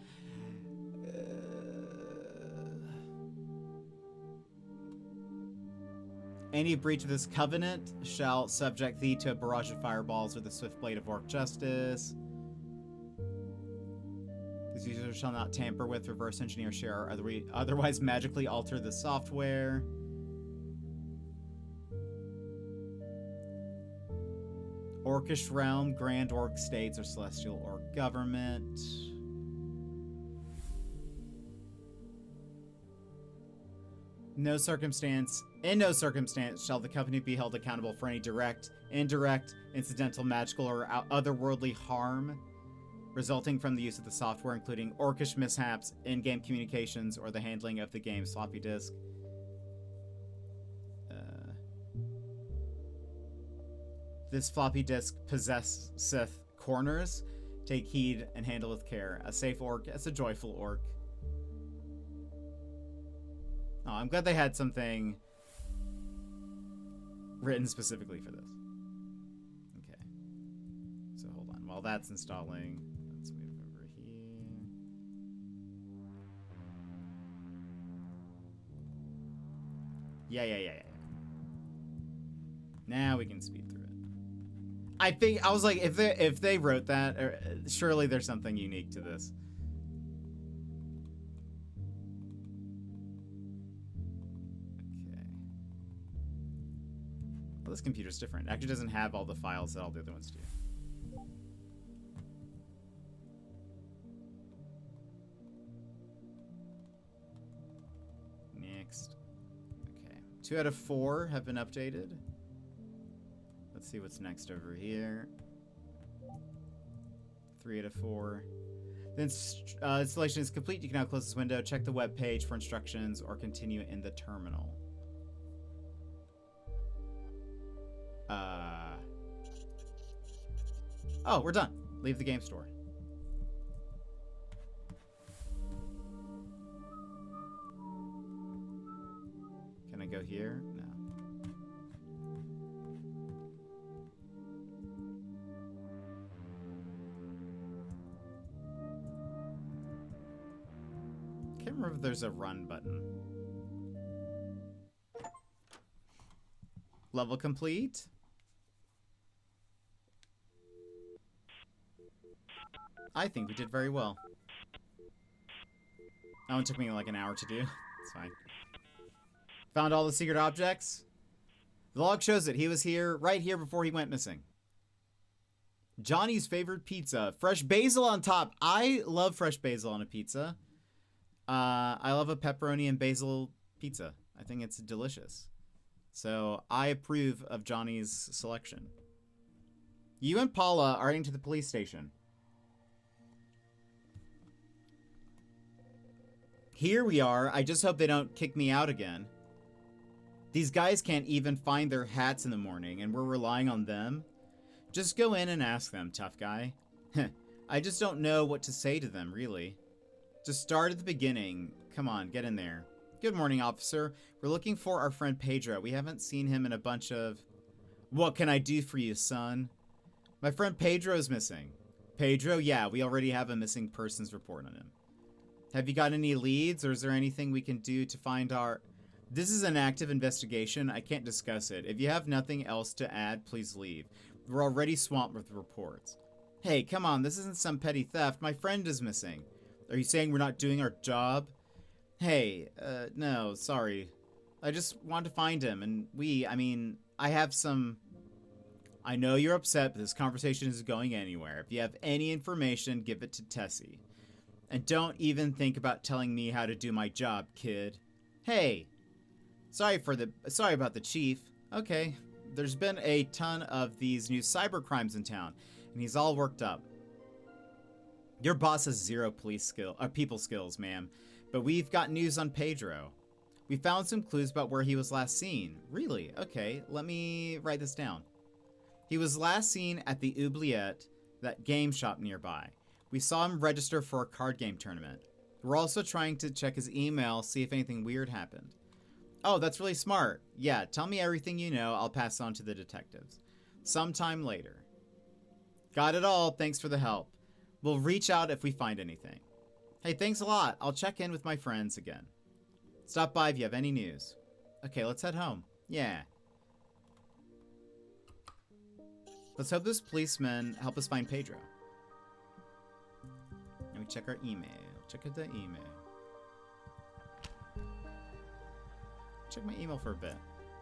Any breach of this covenant shall subject thee to a barrage of fireballs or the swift blade of orc justice. These users shall not tamper with, reverse engineer, share, or otherwise magically alter the software. Orcish realm, grand orc states, or celestial orc government. In no circumstance shall the company be held accountable for any direct, indirect, incidental, magical, or otherworldly harm resulting from the use of the software, including orcish mishaps, in-game communications, or the handling of the game's floppy disk. This floppy disk possesseth corners. Take heed and handle with care. A safe orc as a joyful orc. Oh, I'm glad they had something written specifically for this. Okay. So hold on. While that's installing, let's move over here. Yeah. Now we can speed through it. I was like, if they wrote that, surely there's something unique to this. Okay. Well, this computer's different. It actually doesn't have all the files that all the other ones do. Next. Okay. 2 out of 4 have been updated. Let's see what's next over here. 3 out of 4. The installation is complete. You can now close this window, check the web page for instructions, or continue in the terminal. Oh, we're done. Leave the game store. Can I go here? No. Can't remember if there's a run button. Level complete. I think we did very well. That one took me like an hour to do. It's fine. Found all the secret objects. The log shows it. He was here, right here before he went missing. Johnny's favorite pizza. Fresh basil on top. I love fresh basil on a pizza. I love a pepperoni and basil pizza. I think it's delicious. So I approve of Johnny's selection. You and Paula are heading to the police station. Here we are. I just hope they don't kick me out again. These guys can't even find their hats in the morning, and we're relying on them. Just go in and ask them, tough guy. I just don't know what to say to them, really. Just start at the beginning. Come on, get in there. Good morning, officer. We're looking for our friend Pedro. We haven't seen him in a bunch of... What can I do for you, son? My friend Pedro is missing. Pedro? Yeah, we already have a missing persons report on him. Have you got any leads, or is there anything we can do to find our... This is an active investigation. I can't discuss it. If you have nothing else to add, please leave. We're already swamped with reports. Hey, come on. This isn't some petty theft. My friend is missing. Are you saying we're not doing our job? Hey, no, sorry. I just want to find him, and I have some... I know you're upset, but this conversation isn't going anywhere. If you have any information, give it to Tessie. And don't even think about telling me how to do my job, kid. Hey, sorry about the chief. Okay, there's been a ton of these new cyber crimes in town, and he's all worked up. Your boss has zero people skills, ma'am. But we've got news on Pedro. We found some clues about where he was last seen. Really? Okay, let me write this down. He was last seen at the Oubliette, that game shop nearby. We saw him register for a card game tournament. We're also trying to check his email, see if anything weird happened. Oh, that's really smart. Yeah, tell me everything you know. I'll pass on to the detectives. Sometime later. Got it all. Thanks for the help. We'll reach out if we find anything. Hey, thanks a lot. I'll check in with my friends again. Stop by if you have any news. Okay, let's head home. Yeah. Let's hope this policeman help us find Pedro. Let me check our email. Check out the email. Check my email for a bit.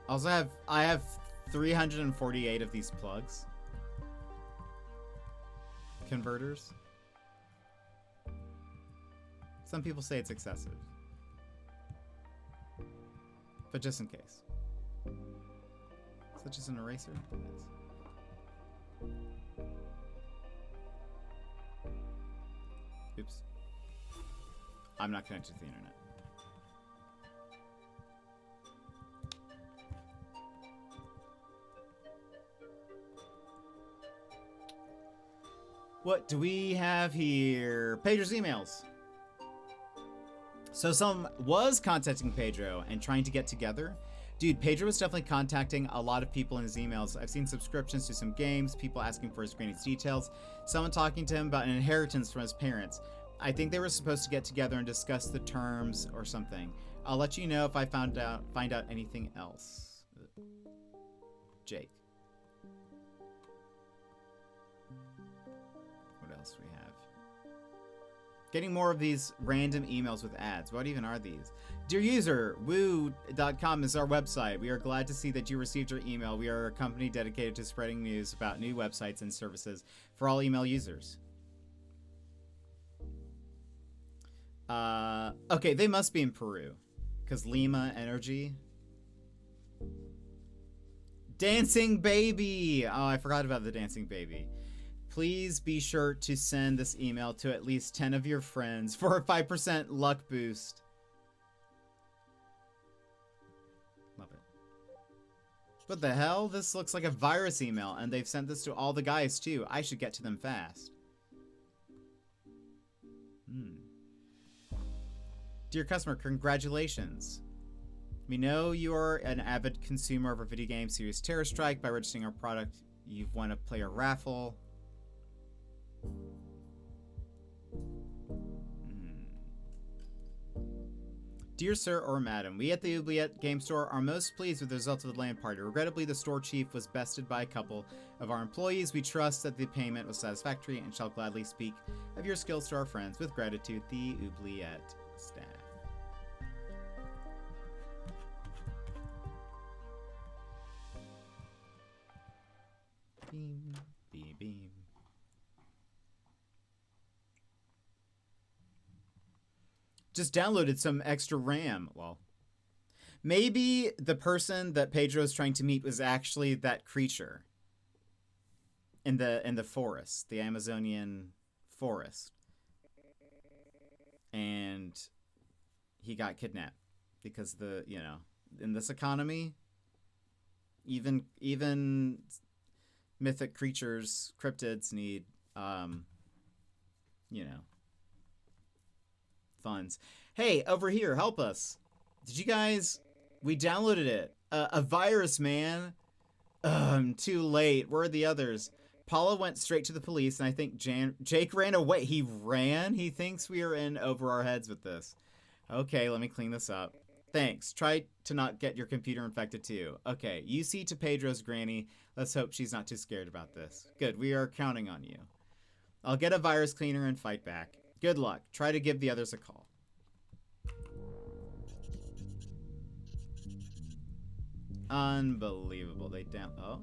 Also, I have 348 of these plugs. Converters. Some people say it's excessive. But just in case. Is that just an eraser? Yes. Oops. I'm not connected to the internet. What do we have here? Pedro's emails. So someone was contacting Pedro and trying to get together. Dude, Pedro was definitely contacting a lot of people in his emails. I've seen subscriptions to some games, people asking for his greatest details, someone talking to him about an inheritance from his parents. I think they were supposed to get together and discuss the terms or something. I'll let you know if I find out anything else. Jake. What else do we have? Getting more of these random emails with ads. What even are these? Dear user, woo.com is our website. We are glad to see that you received your email. We are a company dedicated to spreading news about new websites and services for all email users. Okay, they must be in Peru. Because Lima Energy. Dancing Baby! Oh, I forgot about the Dancing Baby. Please be sure to send this email to at least 10 of your friends for a 5% luck boost. Love it. What the hell? This looks like a virus email, and they've sent this to all the guys too. I should get to them fast. Dear customer, congratulations. We know you are an avid consumer of our video game series Terror Strike. By registering our product, you've won a player raffle. Dear sir or madam, we at the Oubliette Game Store are most pleased with the results of the LAN party. Regrettably, the store chief was bested by a couple of our employees. We trust that the payment was satisfactory and shall gladly speak of your skills to our friends. With gratitude, the Oubliette staff. Beam, beam, beam. Just downloaded some extra RAM. Well, maybe the person that Pedro is trying to meet was actually that creature in the forest, the Amazonian forest, and he got kidnapped because in this economy, even mythic creatures, cryptids need funds. Hey, over here, help us. Did you guys... We downloaded it. A virus, man. I'm too late. Where are the others? Paula went straight to the police, and I think Jake ran away. He ran? He thinks we are in over our heads with this. Okay, let me clean this up. Thanks. Try to not get your computer infected, too. Okay, you see to Pedro's granny. Let's hope she's not too scared about this. Good, we are counting on you. I'll get a virus cleaner and fight back. Good luck. Try to give the others a call. Unbelievable. They Oh.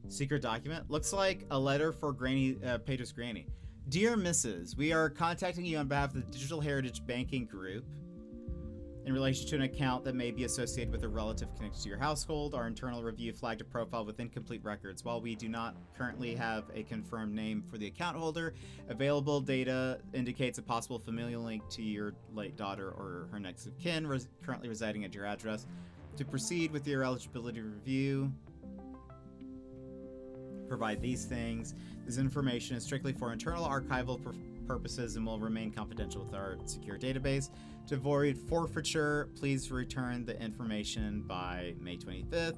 Secret document? Looks like a letter for Pedro's granny. Dear Mrs., we are contacting you on behalf of the Digital Heritage Banking Group in relation to an account that may be associated with a relative connected to your household. Our internal review flagged a profile with incomplete records. While we do not currently have a confirmed name for the account holder, available data indicates a possible familial link to your late daughter or her next of kin currently residing at your address. To proceed with your eligibility review, provide these things. This information is strictly for internal archival purposes and will remain confidential with our secure database. To avoid forfeiture, please return the information by May 25th.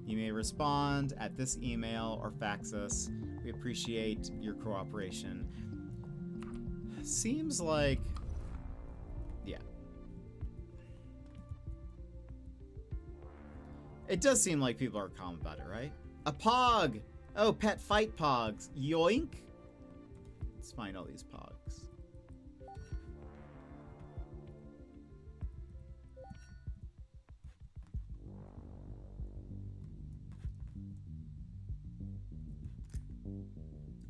You may respond at this email or fax us. We appreciate your cooperation. Seems like... yeah. It does seem like people are calm about it, right? A pog! Oh, pet fight pogs. Yoink! Let's find all these pogs.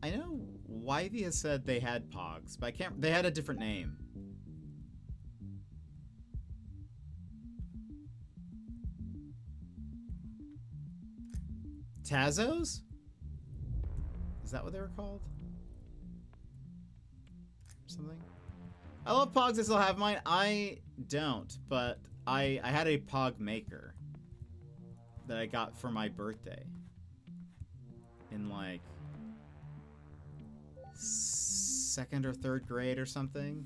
I know Wivey has said they had pogs, but I can't... They had a different name. Tazos? Is that what they were called? Something? I love pogs. I still have mine. I don't, but I had a pog maker that I got for my birthday in like 2nd or 3rd grade or something.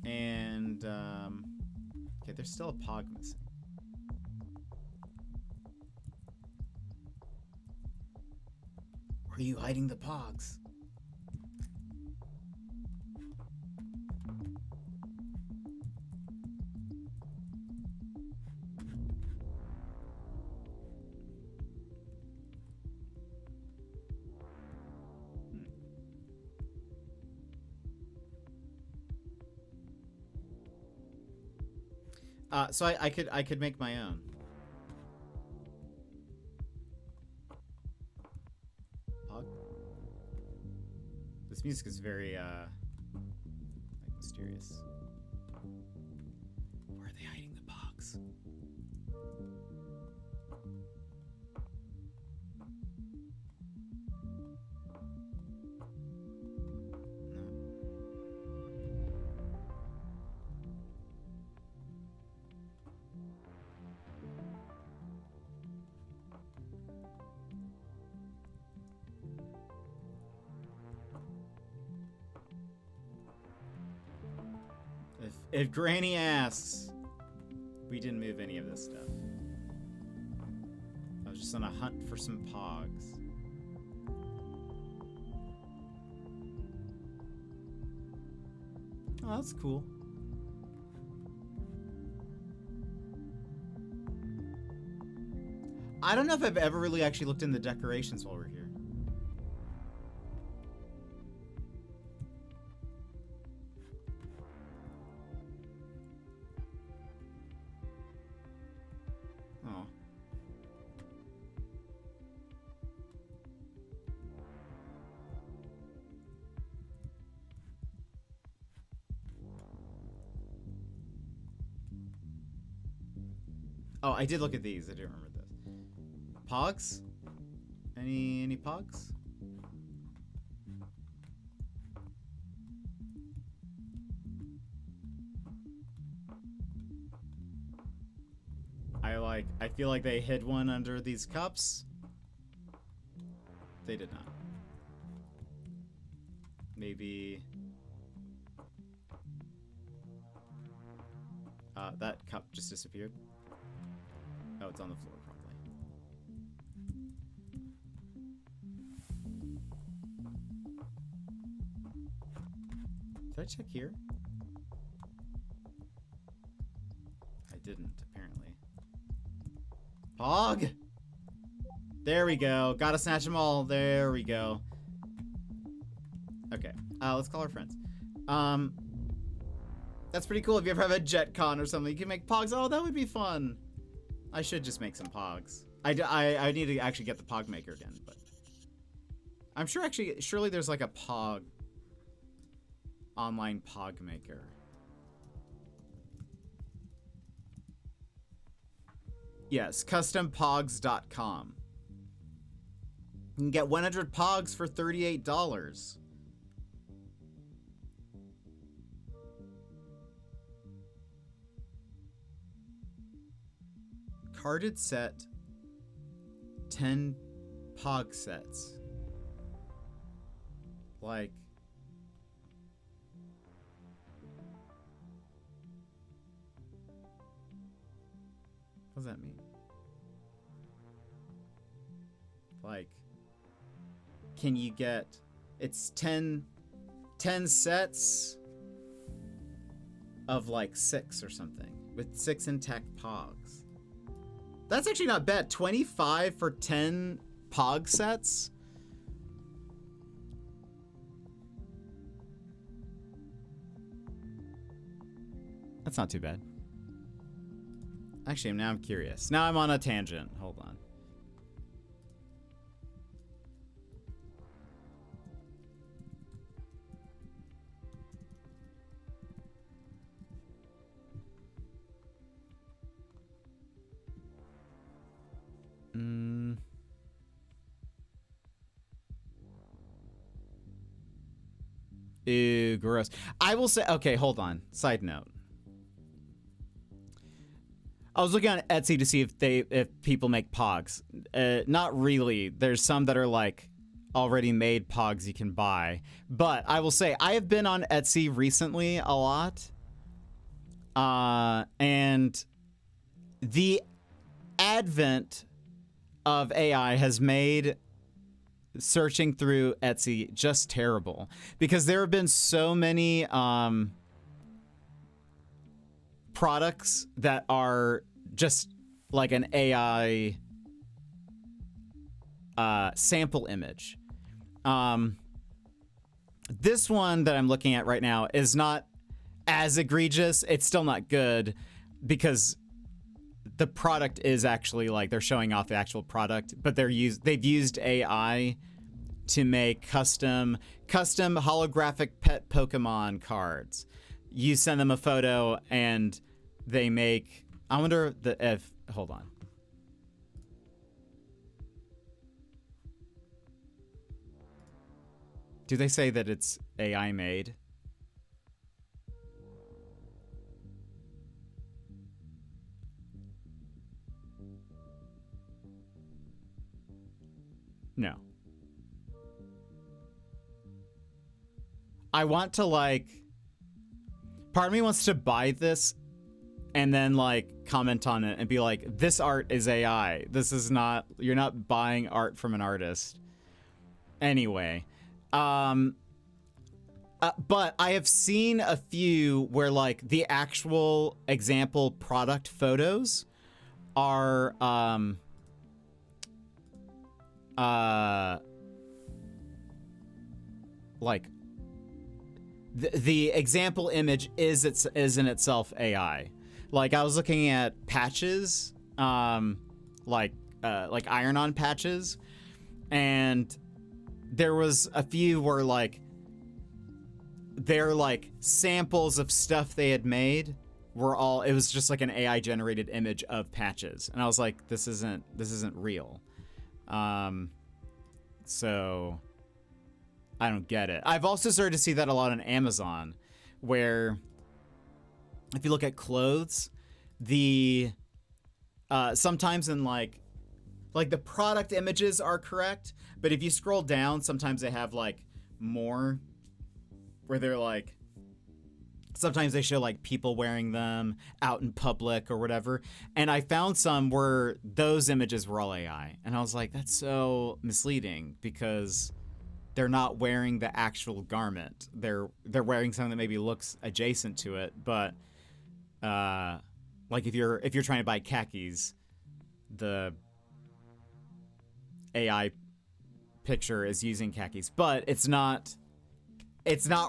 And okay, there's still a pog missing. Where are you hiding the pogs? So I could make my own. Pog? This music is very like mysterious. Where are they hiding the pogs? If Granny asks, we didn't move any of this stuff. I was just on a hunt for some pogs. Oh, that's cool. I don't know if I've ever really actually looked in the decorations while we're here. Oh. Oh, I did look at these. I do remember this. Pogs? Any pogs? I feel like they hid one under these cups. They did not. Maybe that cup just disappeared. Oh, it's on the floor probably. Did I check here? I didn't, apparently. Pog! There we go. Gotta snatch them all. There we go. Okay. Let's call our friends. That's pretty cool. If you ever have a jet con or something, you can make pogs. Oh, that would be fun. I should just make some pogs. I need to actually get the pog maker again, but I'm sure actually, surely there's like a pog, online pog maker. Yes, custompogs.com. You can get 100 pogs for $38. Carded set, 10 pog sets. Like, what does that mean? Like, can you get, it's 10 sets of like 6 or something with 6 intact pogs. That's actually not bad. 25 for 10 pog sets. That's not too bad. Actually, now I'm curious. Now I'm on a tangent. Hold on. Ew, gross. I will say, okay, hold on. Side note. I was looking on Etsy to see if people make pogs. Not really. There's some that are like already made pogs you can buy. But I will say I have been on Etsy recently a lot. And the advent of AI has made searching through Etsy just terrible, because there have been so many products that are just like an AI sample image. This one that I'm looking at right now is not as egregious. It's still not good, because the product is actually like they're showing off the actual product, but they've used AI to make custom holographic pet Pokemon cards. You send them a photo and they make, I wonder if hold on. Do they say that it's AI made? No. I want to like, part of me wants to buy this and then like comment on it and be like, this art is AI. This is not, you're not buying art from an artist. Anyway, but I have seen a few where like the actual example product photos are, like the example image is in itself AI. Like I was looking at patches, like iron-on patches, and there was a few where like they're like samples of stuff they had made were all, it was just like an AI generated image of patches, and I was like, this isn't real. So I don't get it. I've also started to see that a lot on Amazon, where if you look at clothes, the sometimes in like the product images are correct, but if you scroll down, sometimes they have like more where they're like, sometimes they show like people wearing them out in public or whatever. And I found some where those images were all AI. And I was like, that's so misleading because they're not wearing the actual garment. They're wearing something that maybe looks adjacent to it. But like if you're trying to buy khakis, the AI picture is using khakis, but it's not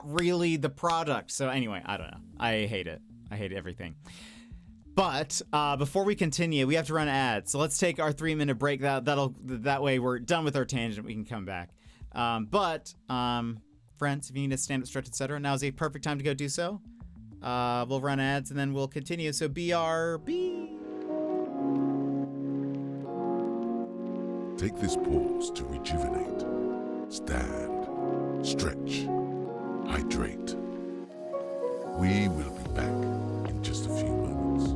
really the product. So anyway, I don't know. I hate it. I hate everything. But before we continue, we have to run ads. So let's take our 3-minute break. That way we're done with our tangent. We can come back. Friends, if you need to stand up, stretch, etc., now is a perfect time to go do so. We'll run ads and then we'll continue. So BRB. Take this pause to rejuvenate, stand, stretch, hydrate. We will be back in just a few moments.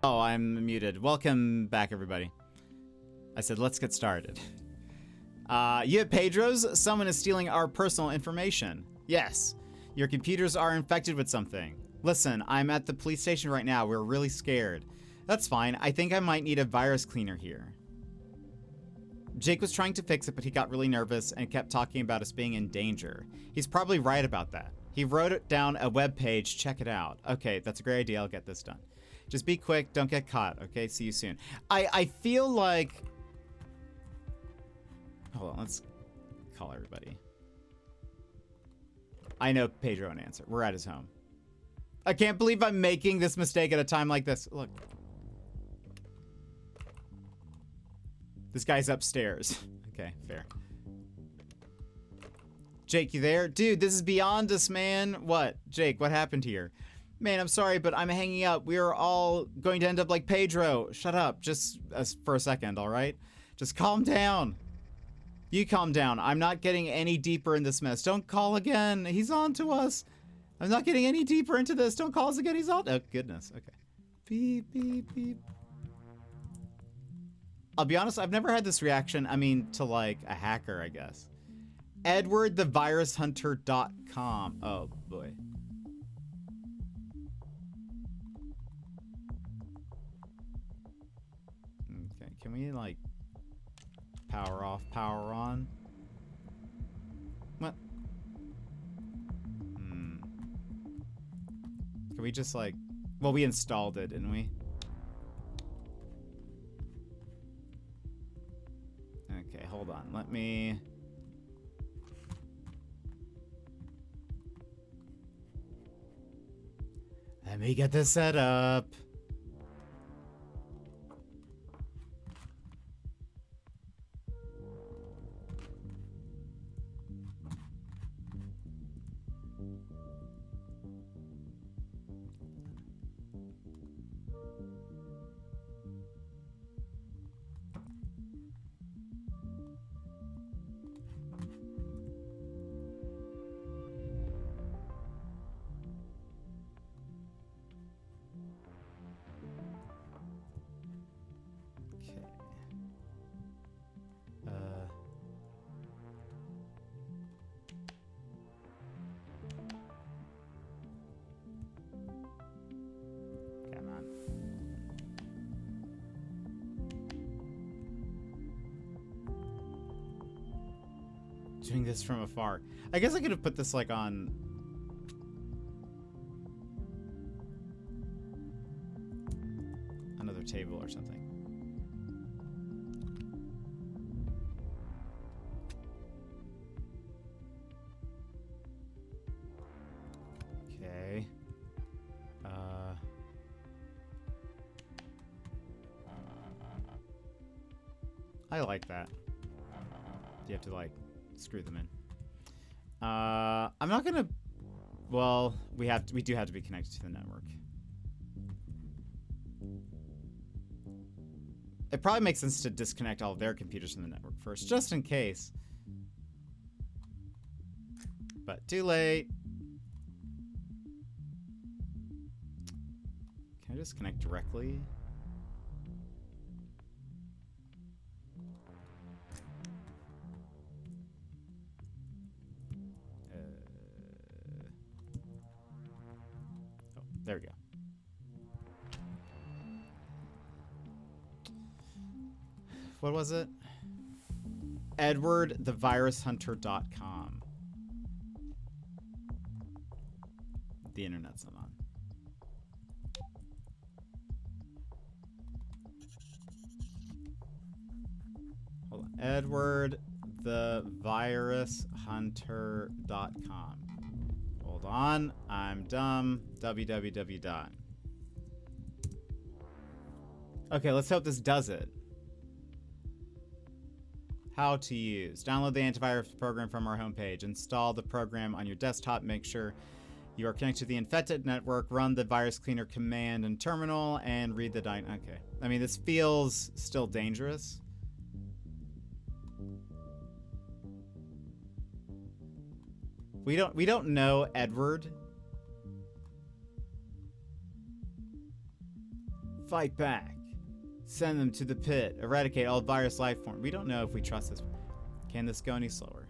Oh, I'm muted. Welcome back, everybody. I said, let's get started. You have Pedro's? Someone is stealing our personal information. Yes. Your computers are infected with something. Listen, I'm at the police station right now. We're really scared. That's fine. I think I might need a virus cleaner here. Jake was trying to fix it, but he got really nervous and kept talking about us being in danger. He's probably right about that. He wrote it down a web page. Check it out. Okay, that's a great idea. I'll get this done. Just be quick. Don't get caught. Okay, see you soon. I feel like... Hold on, let's call everybody. I know Pedro won't answer. We're at his home. I can't believe I'm making this mistake at a time like this. Look. This guy's upstairs. Okay, fair. Jake, you there? Dude, this is beyond us, man. What? Jake, what happened here? Man, I'm sorry, but I'm hanging up. We are all going to end up like Pedro. Shut up. Just for a second, all right? Just calm down. You calm down. I'm not getting any deeper in this mess. Don't call again. He's on to us. I'm not getting any deeper into this. Don't call us again. He's on. Oh, goodness. Okay. Beep, beep, beep. I'll be honest, I've never had this reaction. I mean, to like a hacker, I guess. EdwardTheVirusHunter.com. Oh, boy. Okay, can we, like, power off, power on? What? Can we just, like... Well, we installed it, didn't we? Okay, hold on. Let me get this set up. Doing this from afar. I guess I could have put this like on another table or something. Okay. I like that. You have to like screw them in. I'm not gonna. Well, we do have to be connected to the network. It probably makes sense to disconnect all of their computers from the network first, just in case. But too late. Can I just connect directly? There we go. What was it? EdwardTheVirusHunter.com. The internet's not on. Hold on. EdwardTheVirusHunter.com. Hold on, I'm dumb. www. Okay, let's hope this does it. How to use. Download the antivirus program from our homepage. Install the program on your desktop. Make sure you are connected to the infected network. Run the virus cleaner command in terminal and read the okay. I mean, this feels still dangerous. We don't know Edward. Fight back. Send them to the pit. Eradicate all virus life form. We don't know if we trust this. Can this go any slower?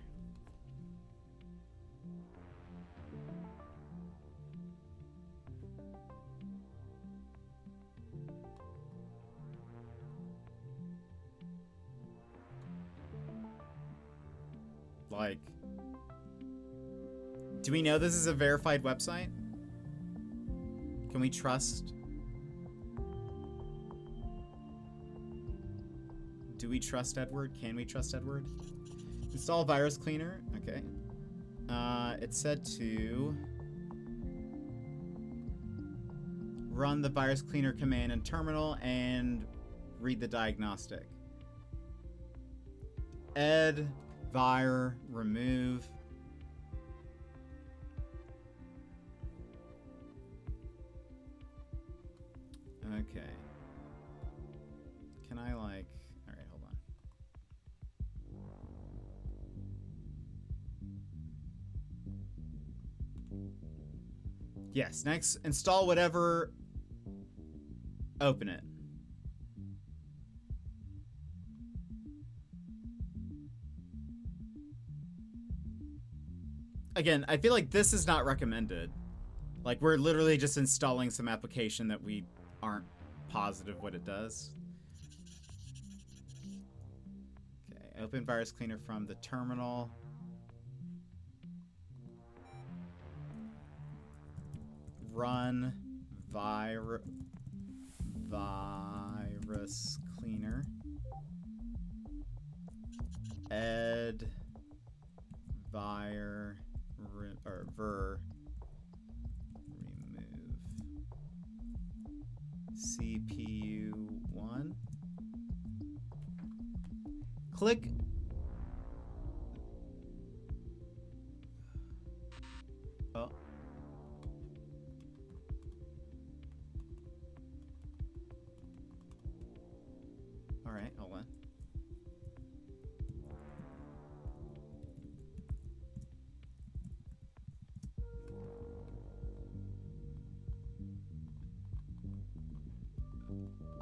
Like, do we know this is a verified website? Can we trust? Do we trust Edward? Can we trust Edward? Install virus cleaner. Okay. It said to run the virus cleaner command in terminal and read the diagnostic. Ed vir remove. Okay. Can I like... Alright, hold on. Yes, next, install whatever... Open it. Again, I feel like this is not recommended. Like, we're literally just installing some application that we aren't positive what it does. Okay, open virus cleaner from the terminal. Run virus cleaner. Ed vir remove CPU1. Click oh. All right, hold on.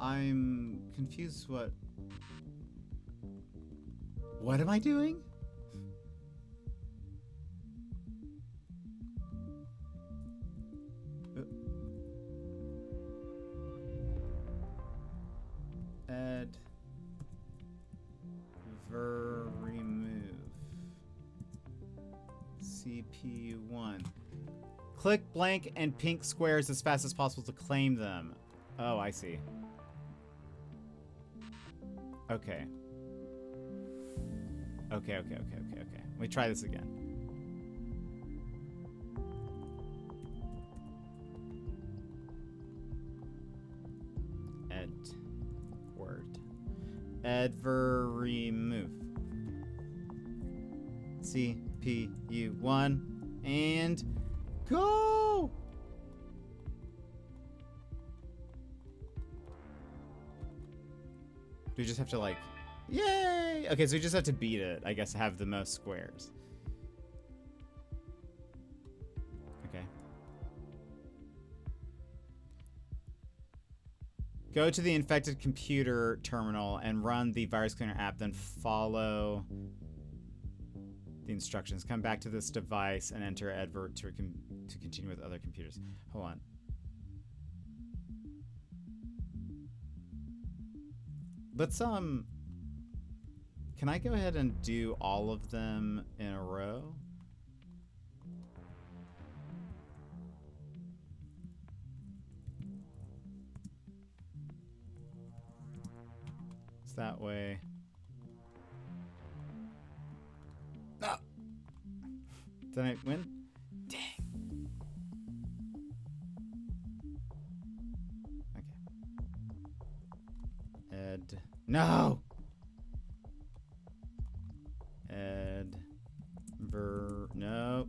I'm confused. What am I doing? Add ver remove CPU1. Click blank and pink squares as fast as possible to claim them. Oh, I see. Okay. Okay. Let me try this again. Adver remove. CPU1 and go! Do we just have to like, yay! Okay, so we just have to beat it, I guess, have the most squares. Okay. Go to the infected computer terminal and run the virus cleaner app, then follow the instructions. Come back to this device and enter advert to continue with other computers. Hold on. Let's, can I go ahead and do all of them in a row? It's that way. No! Did I win? Dang. Okay. No! No.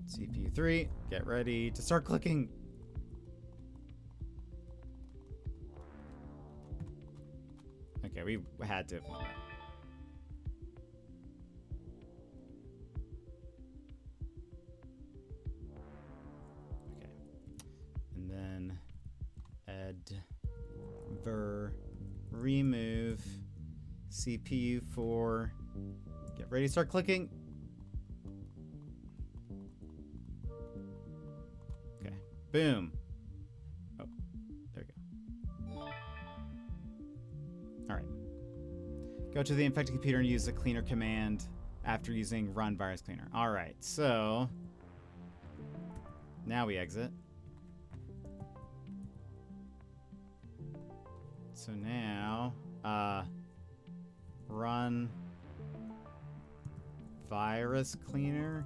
CPU3, get ready to start clicking. Okay, we had to have won that. remove CPU for... Get ready to start clicking. Okay. Boom. Oh, there we go. All right. Go to the infected computer and use the cleaner command after using run virus cleaner. All right, so now we exit. So now, run virus cleaner.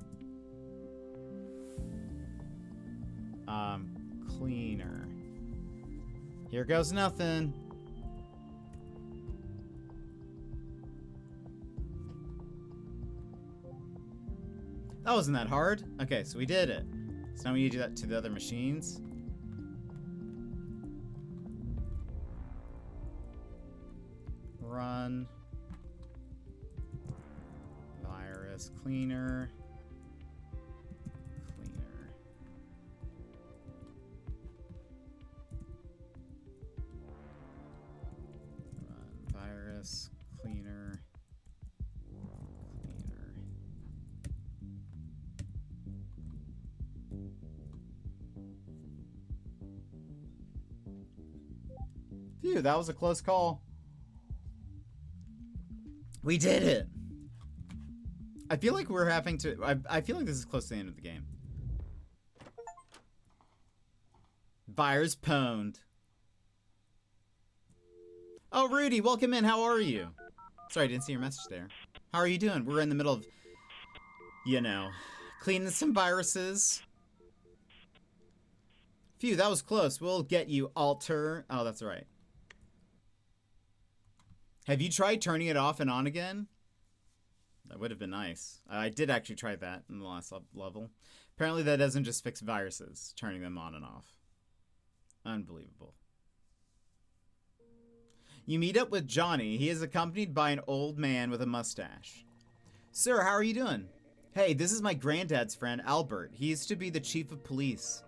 Cleaner. Here goes nothing. That wasn't that hard. Okay, so we did it. So now we need to do that to the other machines. Run virus cleaner. Run virus cleaner. Phew, that was a close call. We did it! I feel like we're having to... I feel like this is close to the end of the game. Virus pwned. Oh, Rudy, welcome in. How are you? Sorry, I didn't see your message there. How are you doing? We're in the middle of, you know, cleaning some viruses. Phew, that was close. We'll get you, Alter. Oh, that's right. Have you tried turning it off and on again? That would have been nice. I did actually try that in the last level. Apparently that doesn't just fix viruses, turning them on and off. Unbelievable. You meet up with Johnny. He is accompanied by an old man with a mustache. Sir, how are you doing? Hey, this is my granddad's friend, Albert. He used to be the chief of police.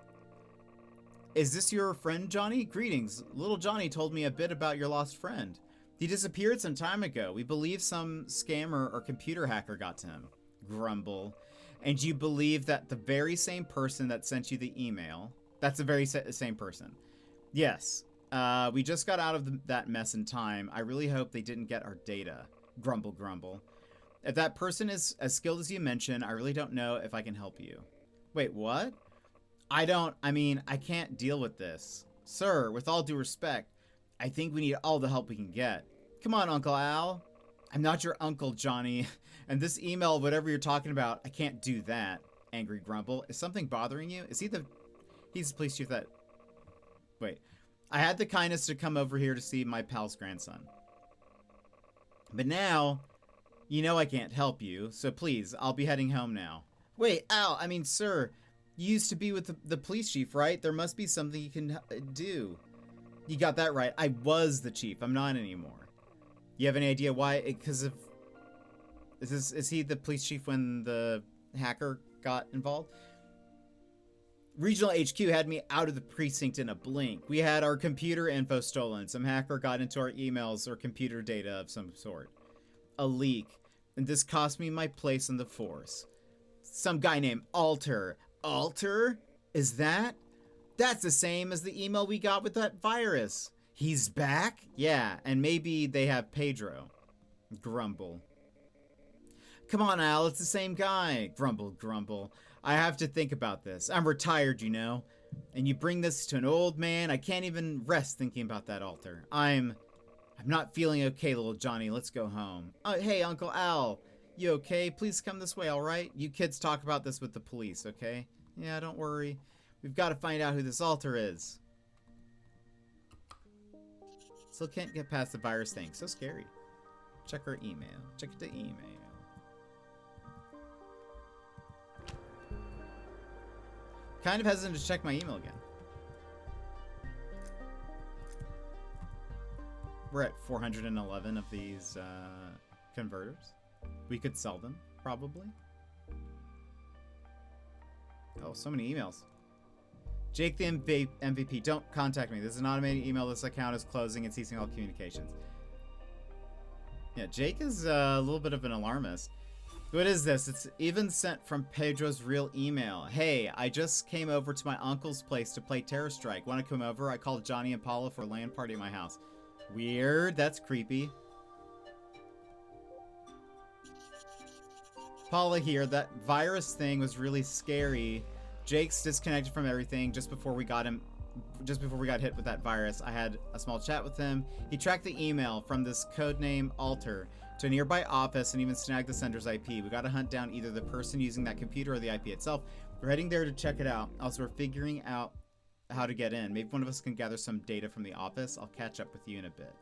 Is this your friend, Johnny? Greetings. Little Johnny told me a bit about your lost friend. He disappeared some time ago. We believe some scammer or computer hacker got to him. Grumble. And you believe that the very same person that sent you the email, that's the very same person. Yes. We just got out of that mess in time. I really hope they didn't get our data. Grumble, grumble. If that person is as skilled as you mentioned, I really don't know if I can help you. Wait, what? I can't deal with this. Sir, with all due respect, I think we need all the help we can get. Come on, Uncle Al. I'm not your uncle, Johnny. And this email, whatever you're talking about, I can't do that. Angry Grumble. Is something bothering you? He's the police chief that... Wait. I had the kindness to come over here to see my pal's grandson. But now, you know I can't help you, so please, I'll be heading home now. Wait, Al, sir, you used to be with the police chief, right? There must be something you can do. You got that right. I was the chief. I'm not anymore. You have any idea why? Because of... Is he the police chief when the hacker got involved? Regional HQ had me out of the precinct in a blink. We had our computer info stolen. Some hacker got into our emails or computer data of some sort. A leak. And this cost me my place in the force. Some guy named Alter. Alter? Is that? That's the same as the email we got with that virus. He's back? Yeah, and maybe they have Pedro. Grumble. Come on, Al, it's the same guy. Grumble, grumble. I have to think about this. I'm retired, you know. And you bring this to an old man. I can't even rest thinking about that Alter. I'm not feeling okay, little Johnny. Let's go home. Hey, Uncle Al. You okay? Please come this way, all right? You kids talk about this with the police, okay? Yeah, don't worry. We've got to find out who this Alter is. Still can't get past the virus thing. So scary. Check our email. Check the email. Kind of hesitant to check my email again. We're at 411 of these converters. We could sell them, probably. Oh, so many emails. Jake the MVP, don't contact me. This is an automated email. This account is closing and ceasing all communications. Yeah, Jake is a little bit of an alarmist. What is this? It's even sent from Pedro's real email. Hey, I just came over to my uncle's place to play Terror Strike. Want to come over? I called Johnny and Paula for a LAN party at my house. Weird. That's creepy. Paula here. That virus thing was really scary. Jake's disconnected from everything just before we got hit with that virus. I had a small chat with him. He tracked the email from this codename Alter to a nearby office and even snagged the sender's IP. We gotta hunt down either the person using that computer or the IP itself. We're heading there to check it out. Also, we're figuring out how to get in. Maybe one of us can gather some data from the office. I'll catch up with you in a bit.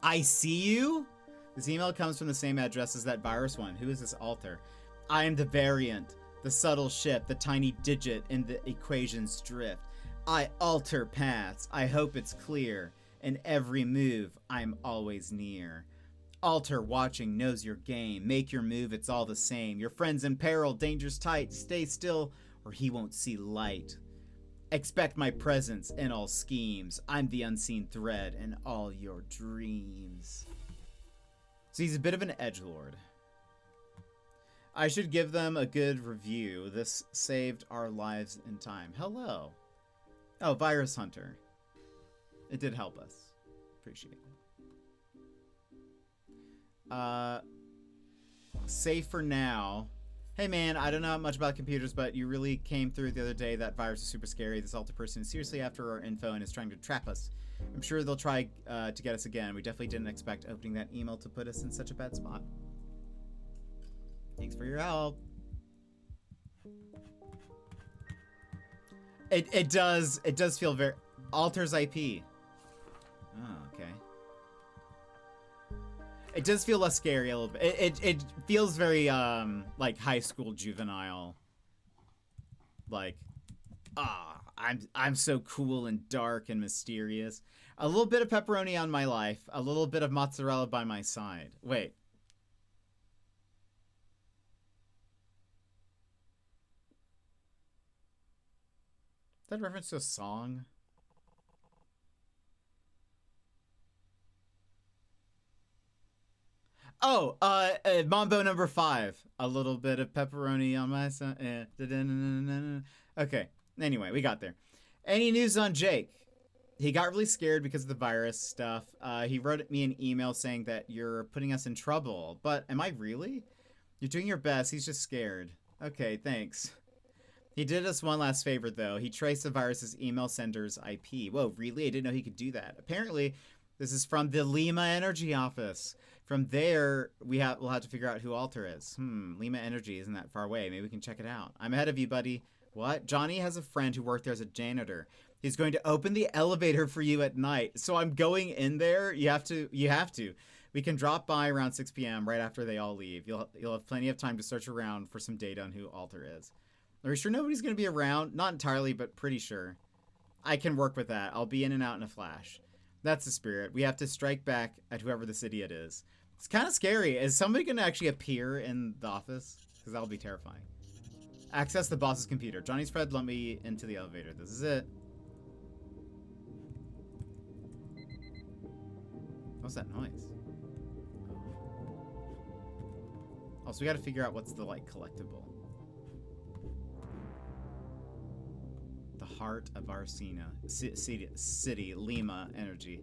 I see you? This email comes from the same address as that virus one. Who is this Alter? I am the variant. The subtle ship, the tiny digit in the equation's drift. I alter paths. I hope it's clear. In every move, I'm always near. Alter watching knows your game. Make your move, it's all the same. Your friend's in peril, danger's tight. Stay still, or he won't see light. Expect my presence in all schemes. I'm the unseen thread in all your dreams. So he's a bit of an edgelord. I should give them a good review. This saved our lives in time. Hello. Oh, Virus Hunter. It did help us. Appreciate it. Safe for now. Hey man, I don't know much about computers, but you really came through the other day. That virus is super scary. This Alter person is seriously after our info and is trying to trap us. I'm sure they'll try to get us again. We definitely didn't expect opening that email to put us in such a bad spot. Thanks for your help. It does feel very Alter's IP. Oh, okay. It does feel less scary a little bit. It feels very like high school juvenile. Like, I'm so cool and dark and mysterious. A little bit of pepperoni on my life, a little bit of mozzarella by my side. Wait. Is that a reference to a song? Oh, Mambo number 5. A little bit of pepperoni on my side. Okay. Anyway, we got there. Any news on Jake? He got really scared because of the virus stuff. He wrote me an email saying that you're putting us in trouble. But am I really? You're doing your best. He's just scared. Okay, thanks. He did us one last favor, though. He traced the virus's email sender's IP. Whoa, really? I didn't know he could do that. Apparently, this is from the Lima Energy office. From there, we'll have to figure out who Alter is. Lima Energy isn't that far away.Maybe we can check it out. I'm ahead of you, buddy. What? Johnny has a friend who worked there as a janitor. He's going to open the elevator for you at night. So I'm going in there. You have to. We can drop by around 6 p.m. right after they all leave. You'll have plenty of time to search around for some data on who Alter is. Are you sure nobody's going to be around? Not entirely, but pretty sure. I can work with that. I'll be in and out in a flash. That's the spirit. We have to strike back at whoever this idiot is. It's kind of scary. Is somebody going to actually appear in the office? Because that'll be terrifying. Access the boss's computer. Johnny's friend let me into the elevator. This is it. What's that noise? Oh, so we got to figure out what's the, like, collectible. The heart of Arsena. City, Lima Energy.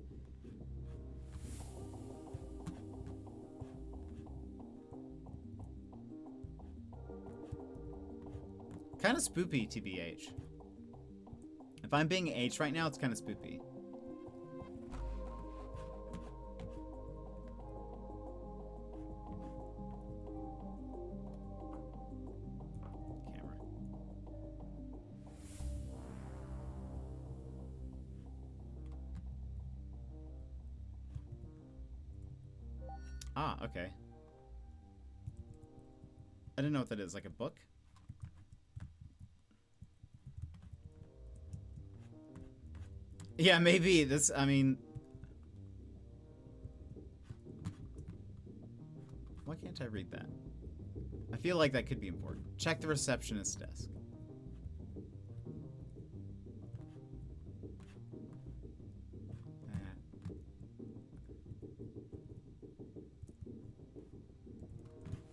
Kind of spoopy, TBH. If I'm being H right now, it's kind of spoopy. Camera. Ah, okay. I didn't know what that is. Like a book? Yeah, maybe this, I mean... Why can't I read that? I feel like that could be important. Check the receptionist's desk.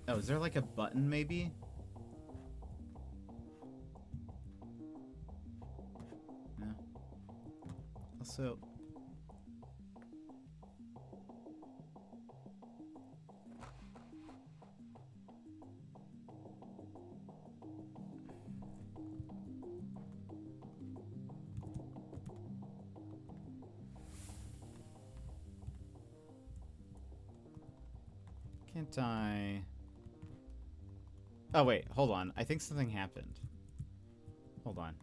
Oh, is there like a button maybe? No. Also... Can't I... Oh, wait. Hold on. I think something happened. Hold on.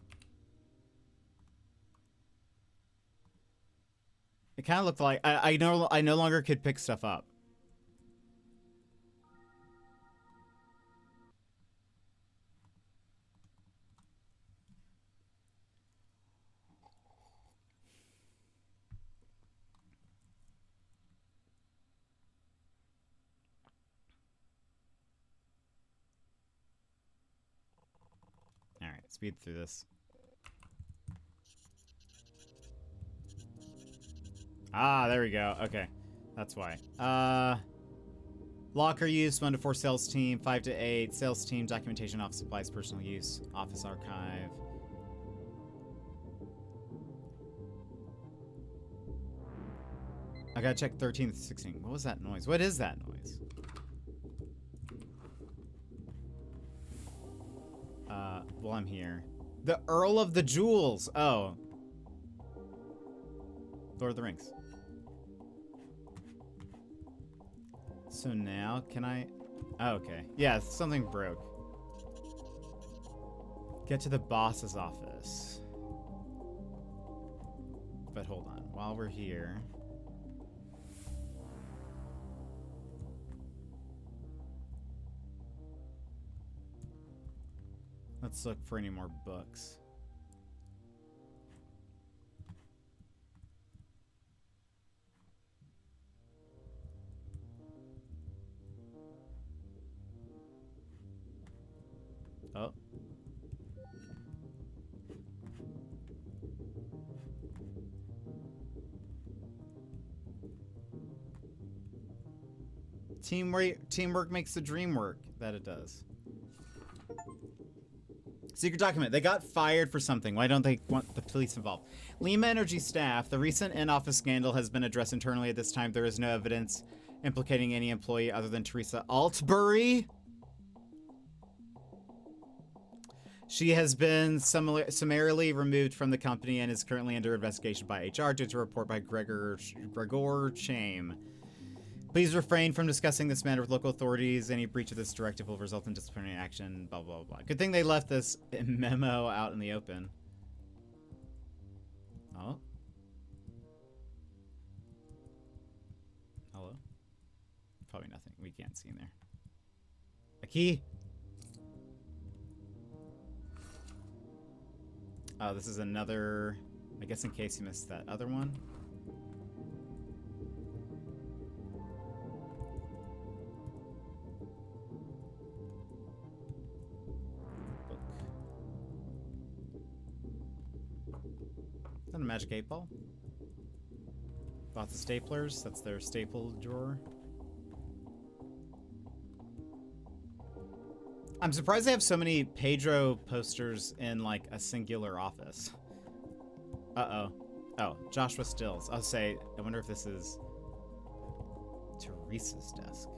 It kind of looked like... I no longer could pick stuff up. Alright, speed through this. Ah, there we go. Okay. That's why. Locker use, 1 to 4 sales team, 5 to 8 sales team, documentation, office supplies, personal use, office archive. I gotta check 13 to 16. What was that noise? What is that noise? Well, I'm here. The Earl of the Jewels. Oh. Lord of the Rings. So now, can I... Oh, okay. Yeah, something broke. Get to the boss's office. But hold on. While we're here... Let's look for any more books. Oh. Teamwork makes the dream work. That it does. Secret document. They got fired for something. Why don't they want the police involved? Lima Energy staff. The recent in-office scandal has been addressed internally at this time. There is no evidence implicating any employee other than Teresa Altbury. She has been summarily removed from the company and is currently under investigation by HR due to a report by Gregor Chame. Please refrain from discussing this matter with local authorities. Any breach of this directive will result in disciplinary action, blah, blah, blah. Good thing they left this memo out in the open. Oh. Hello? Probably nothing. We can't see in there. A key? Oh, this is another... I guess in case you missed that other one. Is that a magic 8-ball? Lots of staplers. That's their staple drawer. I'm surprised they have so many Pedro posters in, like, a singular office. Uh-oh. Oh, Joshua Stills. I'll say, I wonder if this is Teresa's desk.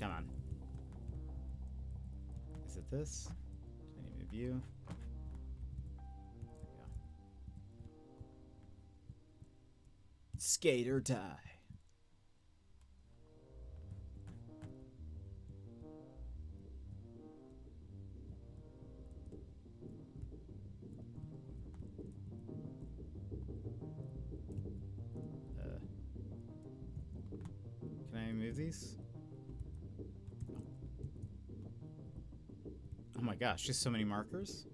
Come on. Is it this? I need to view. Skate or die. Can I move these? Oh my gosh, just so many markers.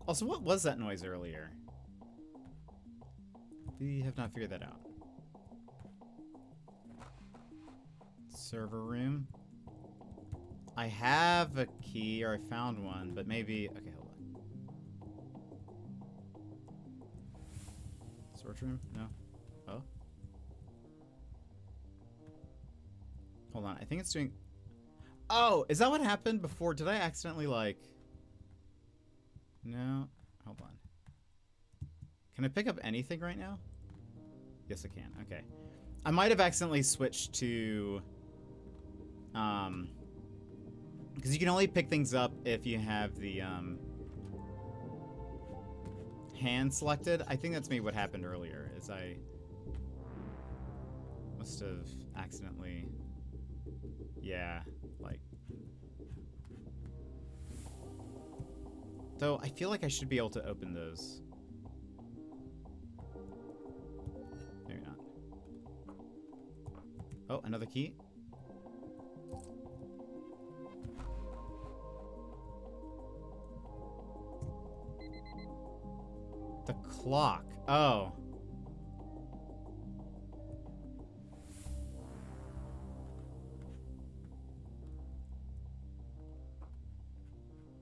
Also, what was that noise earlier? We have not figured that out. Server room. I have a key, or I found one, but maybe... Okay, hold on. Storage room? No? Oh? Hold on, I think it's doing... Oh, is that what happened before? Did I accidentally, like... No? Hold on. Can I pick up anything right now? Yes, I can. Okay. I might have accidentally switched to... Because you can only pick things up if you have the, hand selected. I think that's maybe what happened earlier, is I must have accidentally... Yeah, like... Though, I feel like I should be able to open those. Maybe not. Oh, another key? The clock. Oh.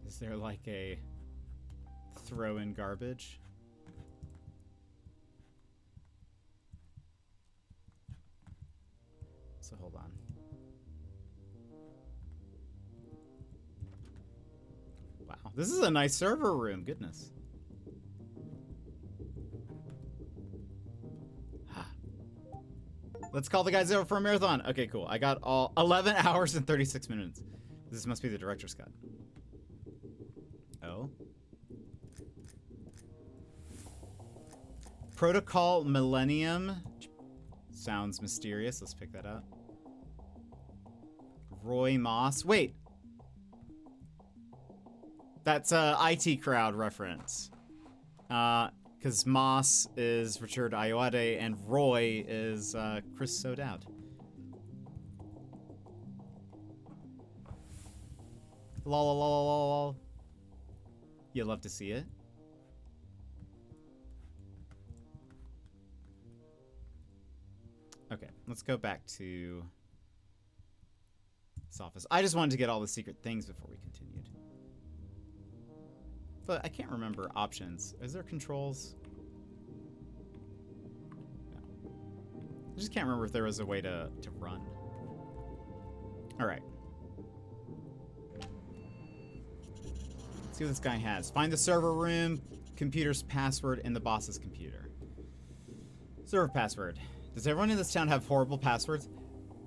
Is there like a throw in garbage? So hold on. Wow. This is a nice server room. Goodness. Let's call the guys over for a marathon. Okay, cool. I got all 11 hours and 36 minutes. This must be the director's cut. Oh. Protocol Millennium. Sounds mysterious. Let's pick that up. Roy Moss. Wait. That's a IT Crowd reference. Because Moss is Richard Ayoade and Roy is Chris Sodout. Lol. You love to see it. Okay, let's go back to this office. I just wanted to get all the secret things before we continued. But I can't remember options. Is there controls? No. I just can't remember if there was a way to run. Alright. Let's see what this guy has. Find the server room, computer's password, and the boss's computer. Server password. Does everyone in this town have horrible passwords?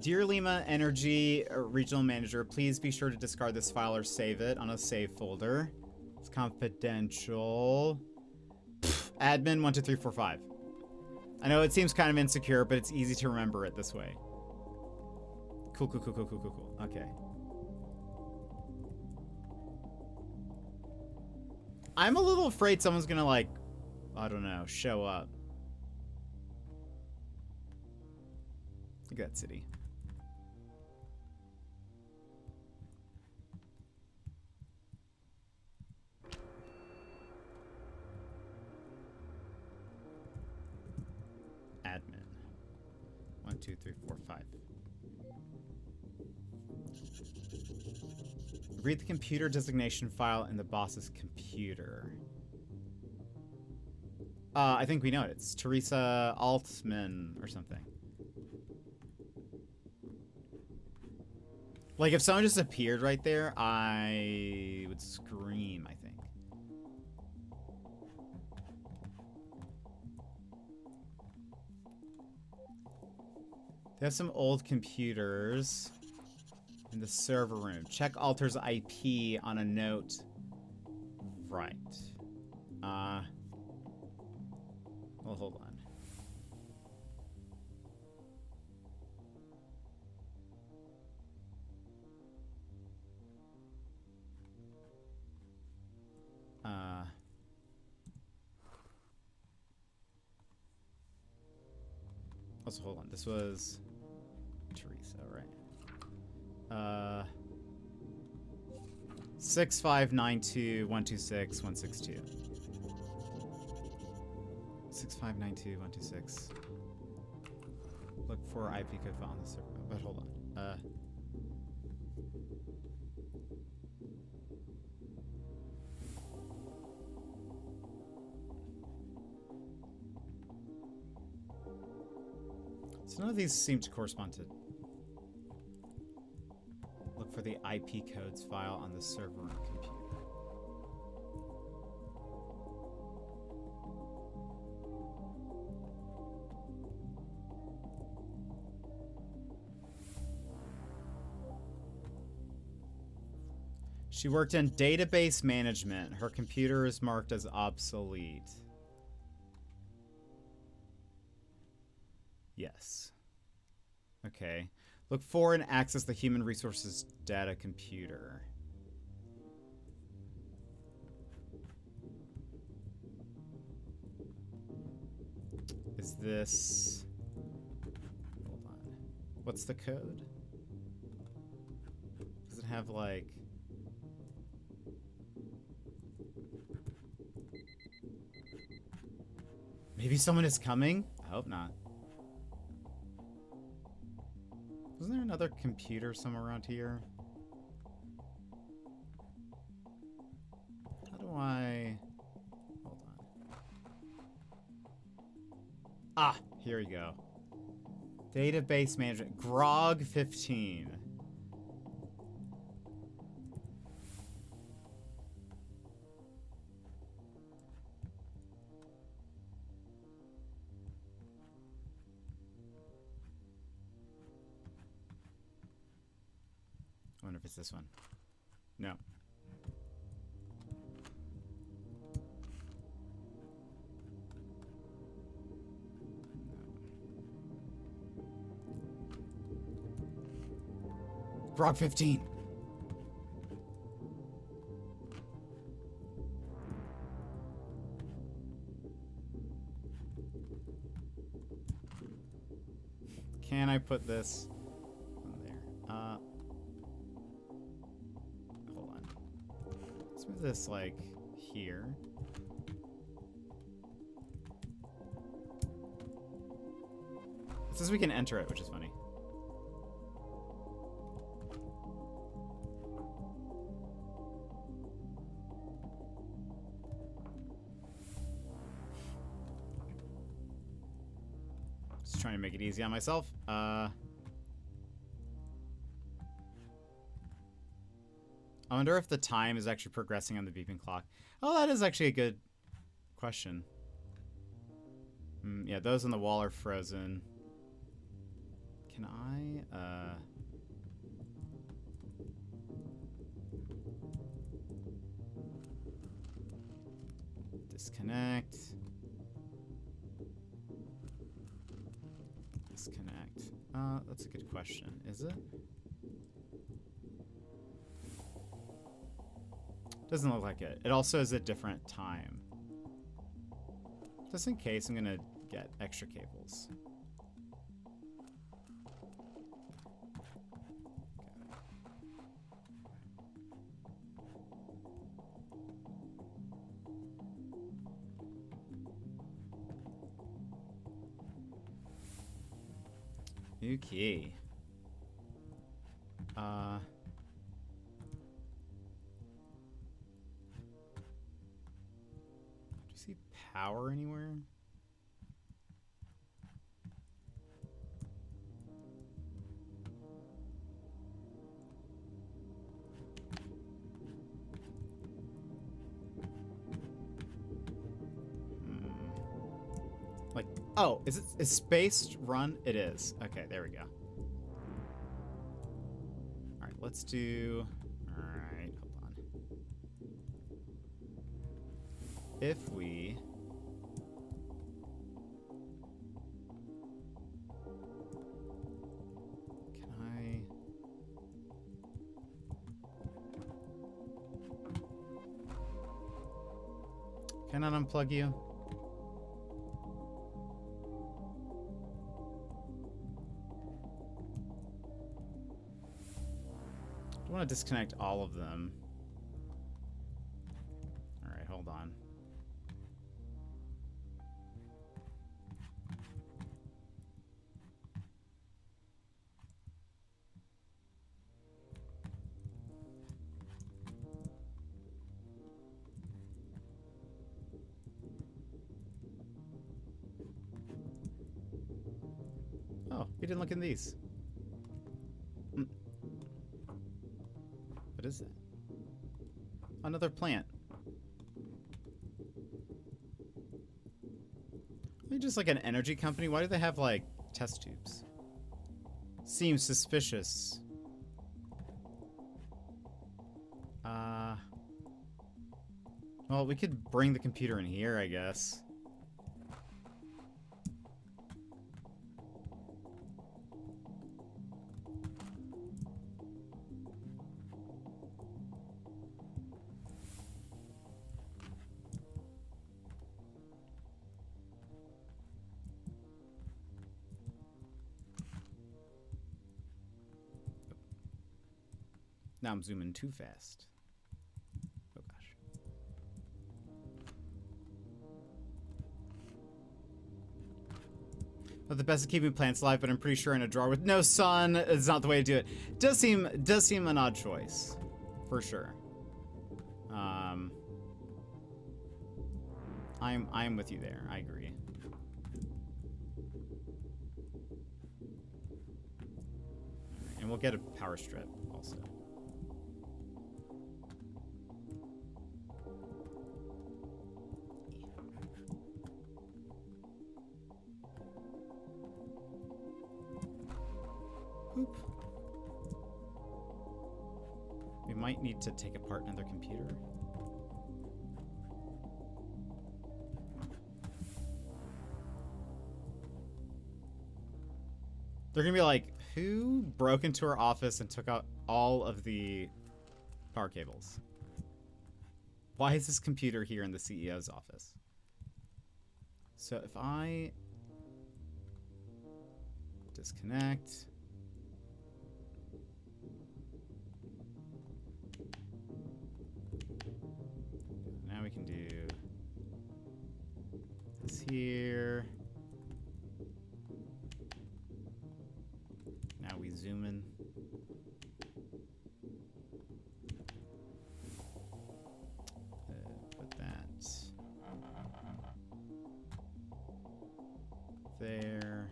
Dear Lima Energy Regional Manager, please be sure to discard this file or save it on a save folder. It's confidential. Admin 12345. I know it seems kind of insecure, but it's easy to remember it this way. Cool. Okay. I'm a little afraid someone's gonna, like, I don't know, show up. Look at that city. Admin. 1, 2, 3, 4, 5. Read the computer designation file in the boss's computer. I think we know it. It's Teresa Altman or something. Like, if someone just appeared right there, I would scream, I think. They have some old computers in the server room. Check Alter's IP on a note. Right. Well, hold on. Also, hold on. This was Teresa, right? 6592.126.162. 6592.126. Look for IP code file on the server. But hold on. So none of these seem to correspond to... Look for the IP codes file on the server room computer. She worked in database management. Her computer is marked as obsolete. Yes. Okay. Look for and access the human resources data computer. Is this... Hold on. What's the code? Does it have, like... Maybe someone is coming? I hope not. Wasn't there another computer somewhere around here? How do I... Hold on. Ah, here we go. Database management. Grog 15. I wonder if it's this one. No. Grog 15. Can I put this on there? Hold on. Let's move this like here. It says we can enter it, which is funny. Just trying to make it easy on myself. I wonder if the time is actually progressing on the beeping clock. Oh, that is actually a good question. Yeah, those on the wall are frozen. Can I, disconnect. Disconnect. That's a good question. Is it? Doesn't look like it. It also is a different time. Just in case, I'm gonna get extra cables. Okay. Do you see power anywhere? Like, oh, is space run? It is. Okay, there we go. All right, let's do. All right, hold on. If we. Can I unplug you? I want to disconnect all of them. All right, hold on. Oh. We didn't look in these. What is it? Another plant. Are they just like an energy company? Why do they have like test tubes? Seems suspicious. Well, we could bring the computer in here, I guess. Now I'm zooming too fast. Oh gosh. Not the best at keeping plants alive, but I'm pretty sure in a drawer with no sun is not the way to do it. Does seem an odd choice, for sure. I'm with you there. I agree. And we'll get a power strip also. Oop. We might need to take apart another computer. They're gonna be like, who broke into our office and took out all of the power cables? Why is this computer here in the CEO's office? So if I disconnect. Now we can do this here. Now we zoom in. Put that there.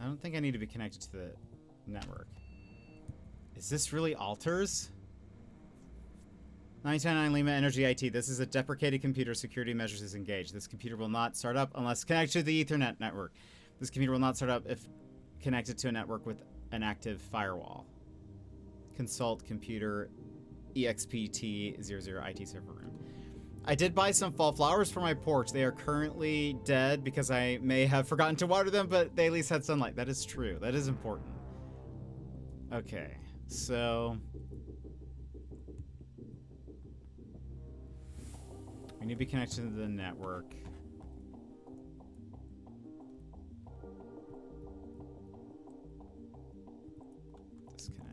I don't think I need to be connected to the network. Is this really alters? 999 Lima Energy IT. This is a deprecated computer. Security measures is engaged. This computer will not start up unless connected to the Ethernet network. This computer will not start up if connected to a network with an firewall. Consult computer EXPT00 IT server room. I did buy some fall flowers for my porch. They are currently dead because I may have forgotten to water them, but they at least had sunlight. That is true. That is important. Okay, so we need to be connected to the network. Disconnect.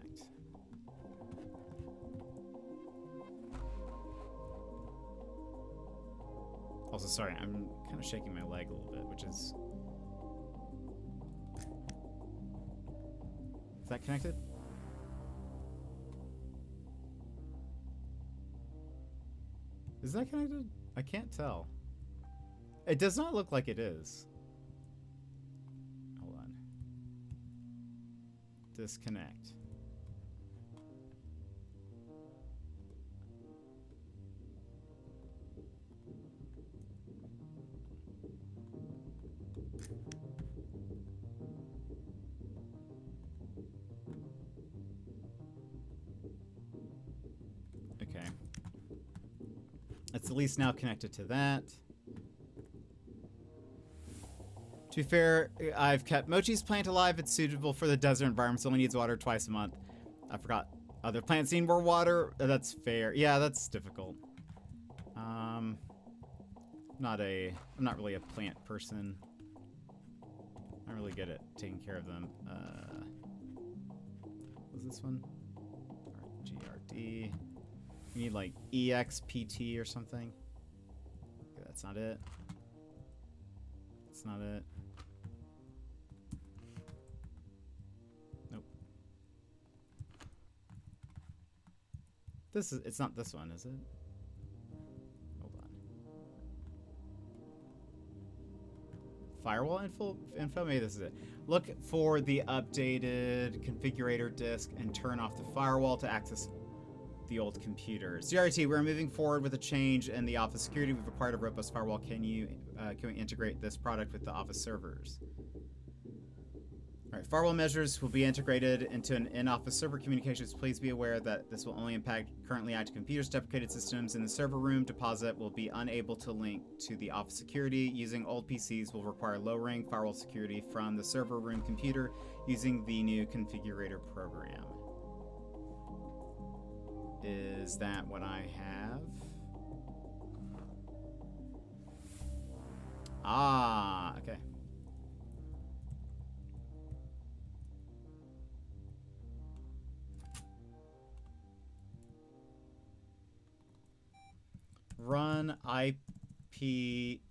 Also, sorry, I'm kind of shaking my leg a little bit, which is... Is that connected? Is that connected? I can't tell. It does not look like it is. Hold on. Disconnect. Okay. It's at least now connected to that. To be fair, I've kept Mochi's plant alive. It's suitable for the desert environment, so only needs water twice a month. I forgot. Other plants need more water. That's fair. Yeah, that's difficult. I'm not really a plant person. I'm really good at taking care of them. What's this one? GRD. You need like EXPT or something. Okay, that's not it. That's not it. It's not this one, is it? Hold on. Firewall info? Maybe this is it. Look for the updated configurator disk and turn off the firewall to access the old computers. CRT, we're moving forward with a change in the office security. We've acquired a robust firewall. Can we integrate this product with the office servers? All right, firewall measures will be integrated into an in-office server communications. Please be aware that this will only impact currently active computers. Deprecated systems in the server room deposit will be unable to link to the office security. Using old PCs will require low-rank firewall security from the server room computer using the new configurator program. Is that what I have? Ah, okay. Run IP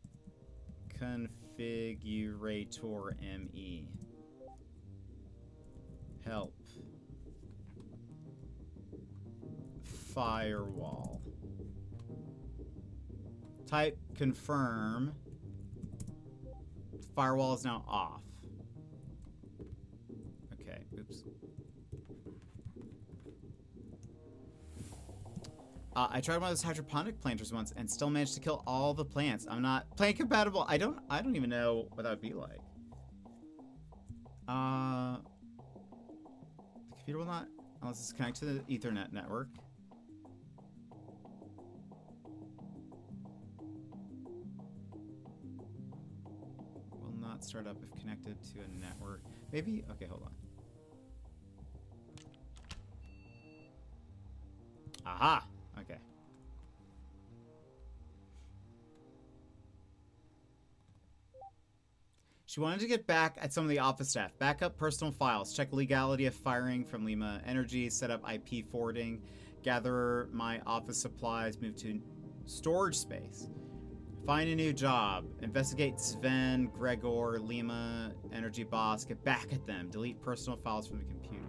configurator ME. Help. Firewall. Type confirm. Firewall is now off. Okay, oops. I tried one of those hydroponic planters once and still managed to kill all the plants. I'm not plant compatible. I don't even know what that would be like. The computer will not, unless it's connected to the Ethernet network. Will not start up if connected to a network. Maybe, okay, hold on. Aha! Okay. She wanted to get back at some of the office staff. Back up personal files. Check legality of firing from Lima Energy. Set up IP forwarding. Gather my office supplies. Move to storage space. Find a new job. Investigate Sven, Gregor, Lima Energy boss. Get back at them. Delete personal files from the computer.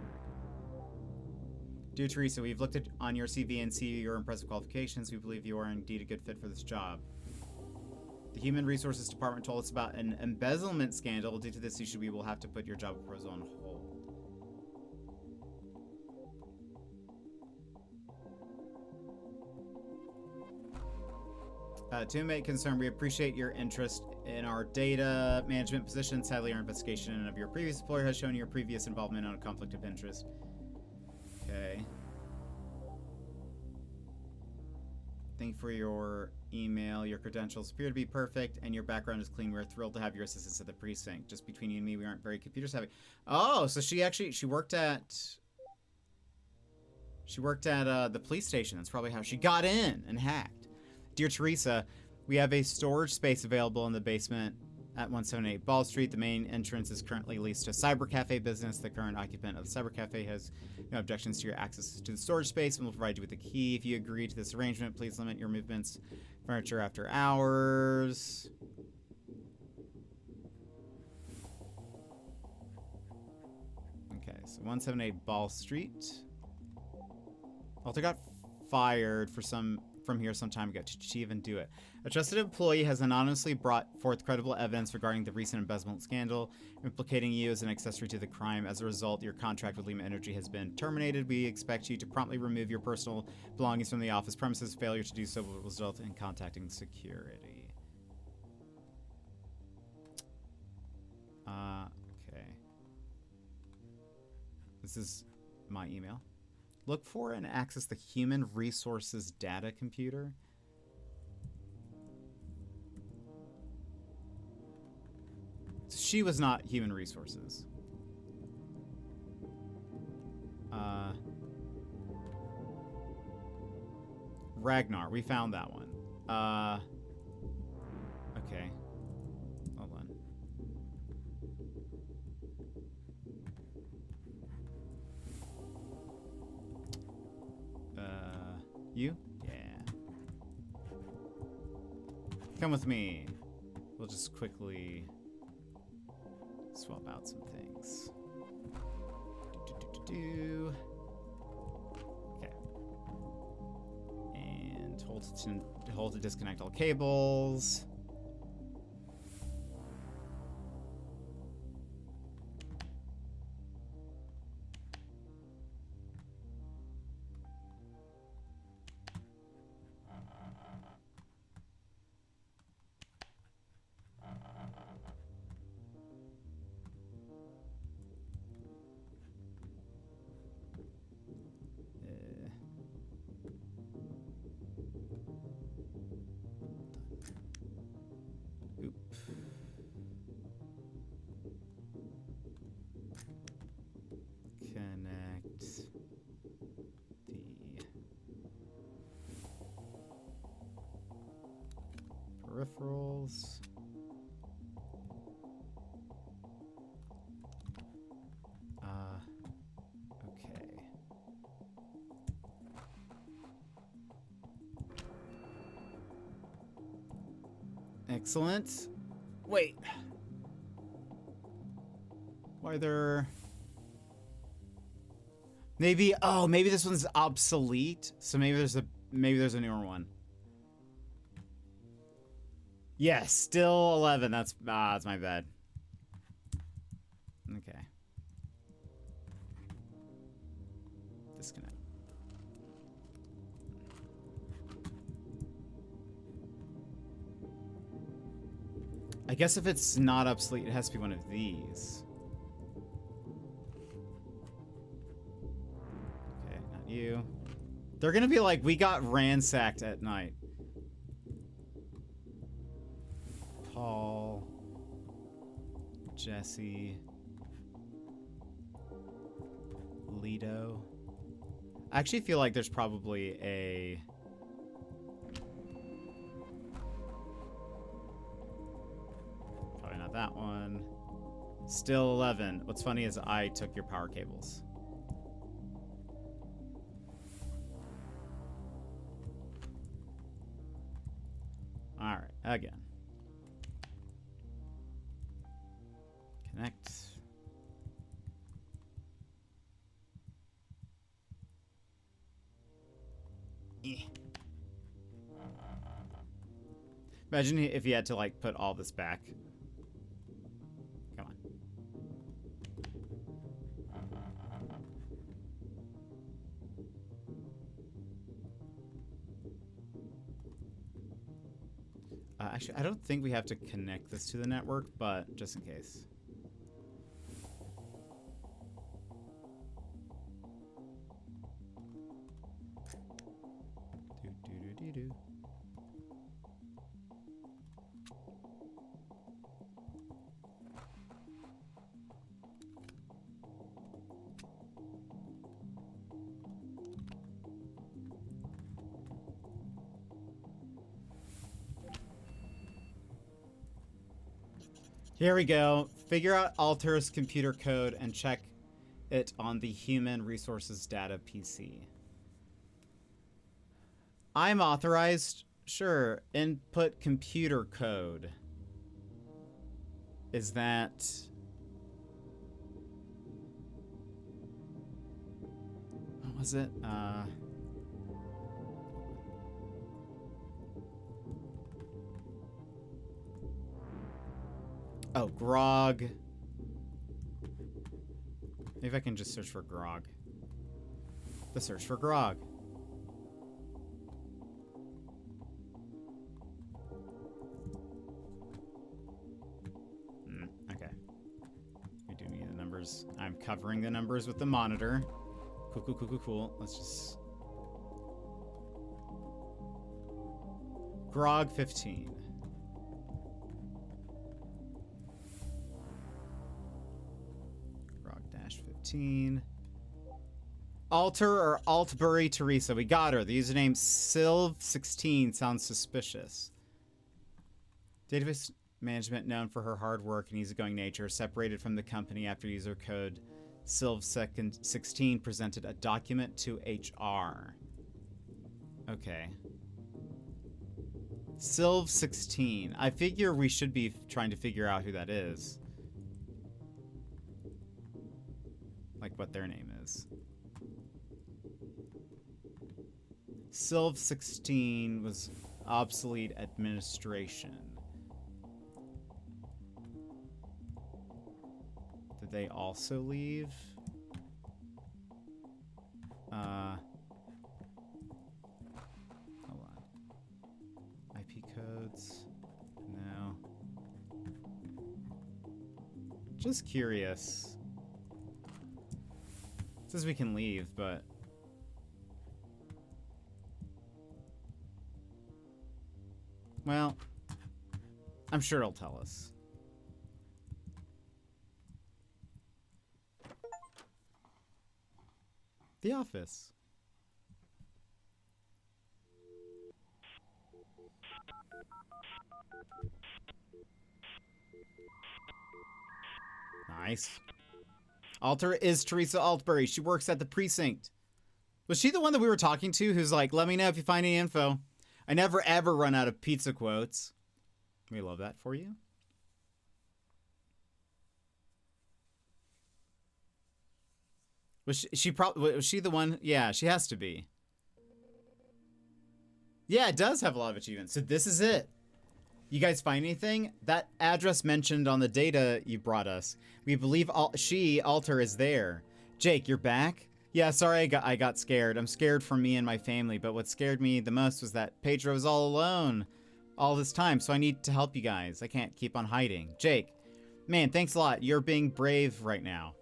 Dear Teresa, we've looked on your CV and see your impressive qualifications. We believe you are indeed a good fit for this job. The Human Resources Department told us about an embezzlement scandal. Due to this issue, we will have to put your job proposal on hold. To whom it may concern, we appreciate your interest in our data management position. Sadly, our investigation of your previous employer has shown your previous involvement on a conflict of interest. Okay. Thank you for your email. Your credentials appear to be perfect, and your background is clean. We're thrilled to have your assistance at the precinct. Just between you and me, we aren't very computer savvy. Oh, so she worked at the police station. That's probably how she got in and hacked. Dear Teresa, we have a storage space available in the basement at 178 Ball Street. The main entrance is currently leased to Cyber Cafe business. The current occupant of the Cyber Cafe has no objections to your access to the storage space and will provide you with a key. If you agree to this arrangement, please limit your movements, furniture after hours. Okay, so 178 Ball Street. Walter got fired from here some time ago. Did she even do it? A trusted employee has anonymously brought forth credible evidence regarding the recent embezzlement scandal, implicating you as an accessory to the crime. As a result, your contract with Lima Energy has been terminated. We expect you to promptly remove your personal belongings from the office premises. Failure to do so will result in contacting security. Okay. This is my email. Look for and access the Human Resources Data Computer. She was not Human Resources. Ragnar, we found that one. Okay. Hold on. You? Yeah. Come with me. We'll just quickly swap out some things. Okay. hold to disconnect all cables. Connect the peripherals. Okay. Excellent. Wait. Why are there... Maybe, oh, maybe this one's obsolete. So maybe there's a newer one. Yes, still 11. That's my bad. Okay. Disconnect. I guess if it's not obsolete, it has to be one of these. You. They're gonna be like, we got ransacked at night. Paul. Jesse. Lido. I actually feel like there's probably a... Probably not that one. Still 11. What's funny is I took your power cables. Alright, again. Connect. Imagine if you had to, like, put all this back. Come on. Actually, I don't think we have to connect this to the network, but just in case. Do. Here we go. Figure out Alter's computer code and check it on the Human Resources Data PC. I'm authorized. Sure. Input computer code. Is that... What was it? Oh, grog. Maybe I can just search for grog. The search for grog. Okay. We do need the numbers. I'm covering the numbers with the monitor. Cool. Let's just... Grog 15. Alter or Altbury Teresa. We got her. The username Sylv16 sounds suspicious. Database management known for her hard work and easygoing nature. Separated from the company after user code Sylv16 presented a document to HR. Okay. Sylv16. I figure we should be trying to figure out who that is. Like what their name is. Sylv 16 was obsolete administration. Did they also leave? Hold on. IP codes. No. Just curious. It says we can leave, but... Well, I'm sure it'll tell us. The office. Nice. Alter is Teresa Altbury. She works at the precinct. Was she the one that we were talking to who's like, let me know if you find any info? I never ever run out of pizza quotes. We love that for you. Was she the one? Yeah, she has to be. Yeah, it does have a lot of achievements. So this is it. You guys find anything? That address mentioned on the data you brought us. We believe Alter, is there. Jake, you're back? Yeah, sorry I got scared. I'm scared for me and my family, but what scared me the most was that Pedro was all alone all this time, so I need to help you guys. I can't keep on hiding. Jake, man, thanks a lot. You're being brave right now.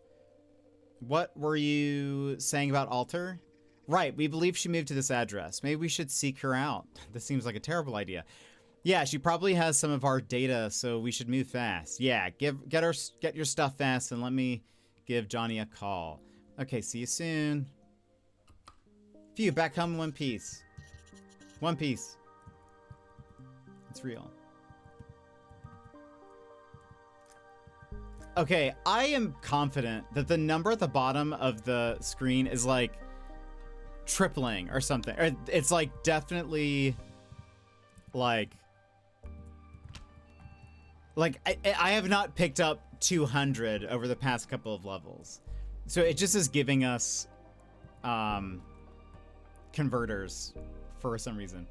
What were you saying about Alter? Right, we believe she moved to this address. Maybe we should seek her out. This seems like a terrible idea. Yeah, she probably has some of our data, so we should move fast. Yeah, get your stuff fast and let me give Johnny a call. Okay, see you soon. Phew, back home in one piece. One piece. It's real. Okay, I am confident that the number at the bottom of the screen is like tripling or something. It's like definitely like I have not picked up 200 over the past couple of levels. So it just is giving us converters for some reason.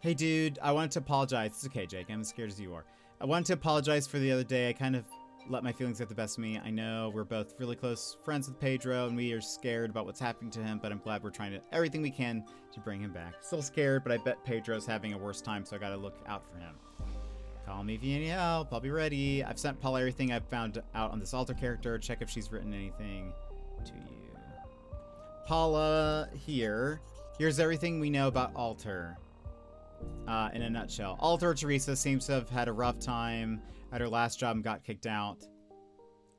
Hey dude, I wanted to apologize. It's okay, Jake, I'm as scared as you are. I wanted to apologize for the other day. I kind of let my feelings get the best of me. I know we're both really close friends with Pedro and we are scared about what's happening to him, but I'm glad we're trying to everything we can to bring him back. Still scared, but I bet Pedro's having a worse time, so I gotta look out for him. Call me if you need help. I'll be ready. I've sent Paula everything I've found out on this Alter character. Check if she's written anything to you. Paula here. Here's everything we know about Alter. In a nutshell. Alter Teresa seems to have had a rough time at her last job and got kicked out.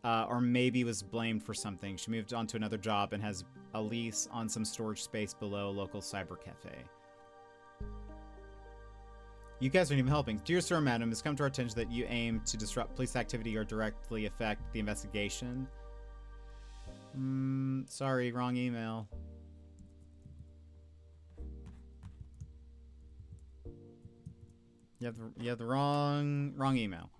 Or maybe was blamed for something. She moved on to another job and has a lease on some storage space below a local cyber cafe. You guys aren't even helping. Dear Sir, Madam, it's come to our attention that you aim to disrupt police activity or directly affect the investigation. Sorry, wrong email. You have the wrong email.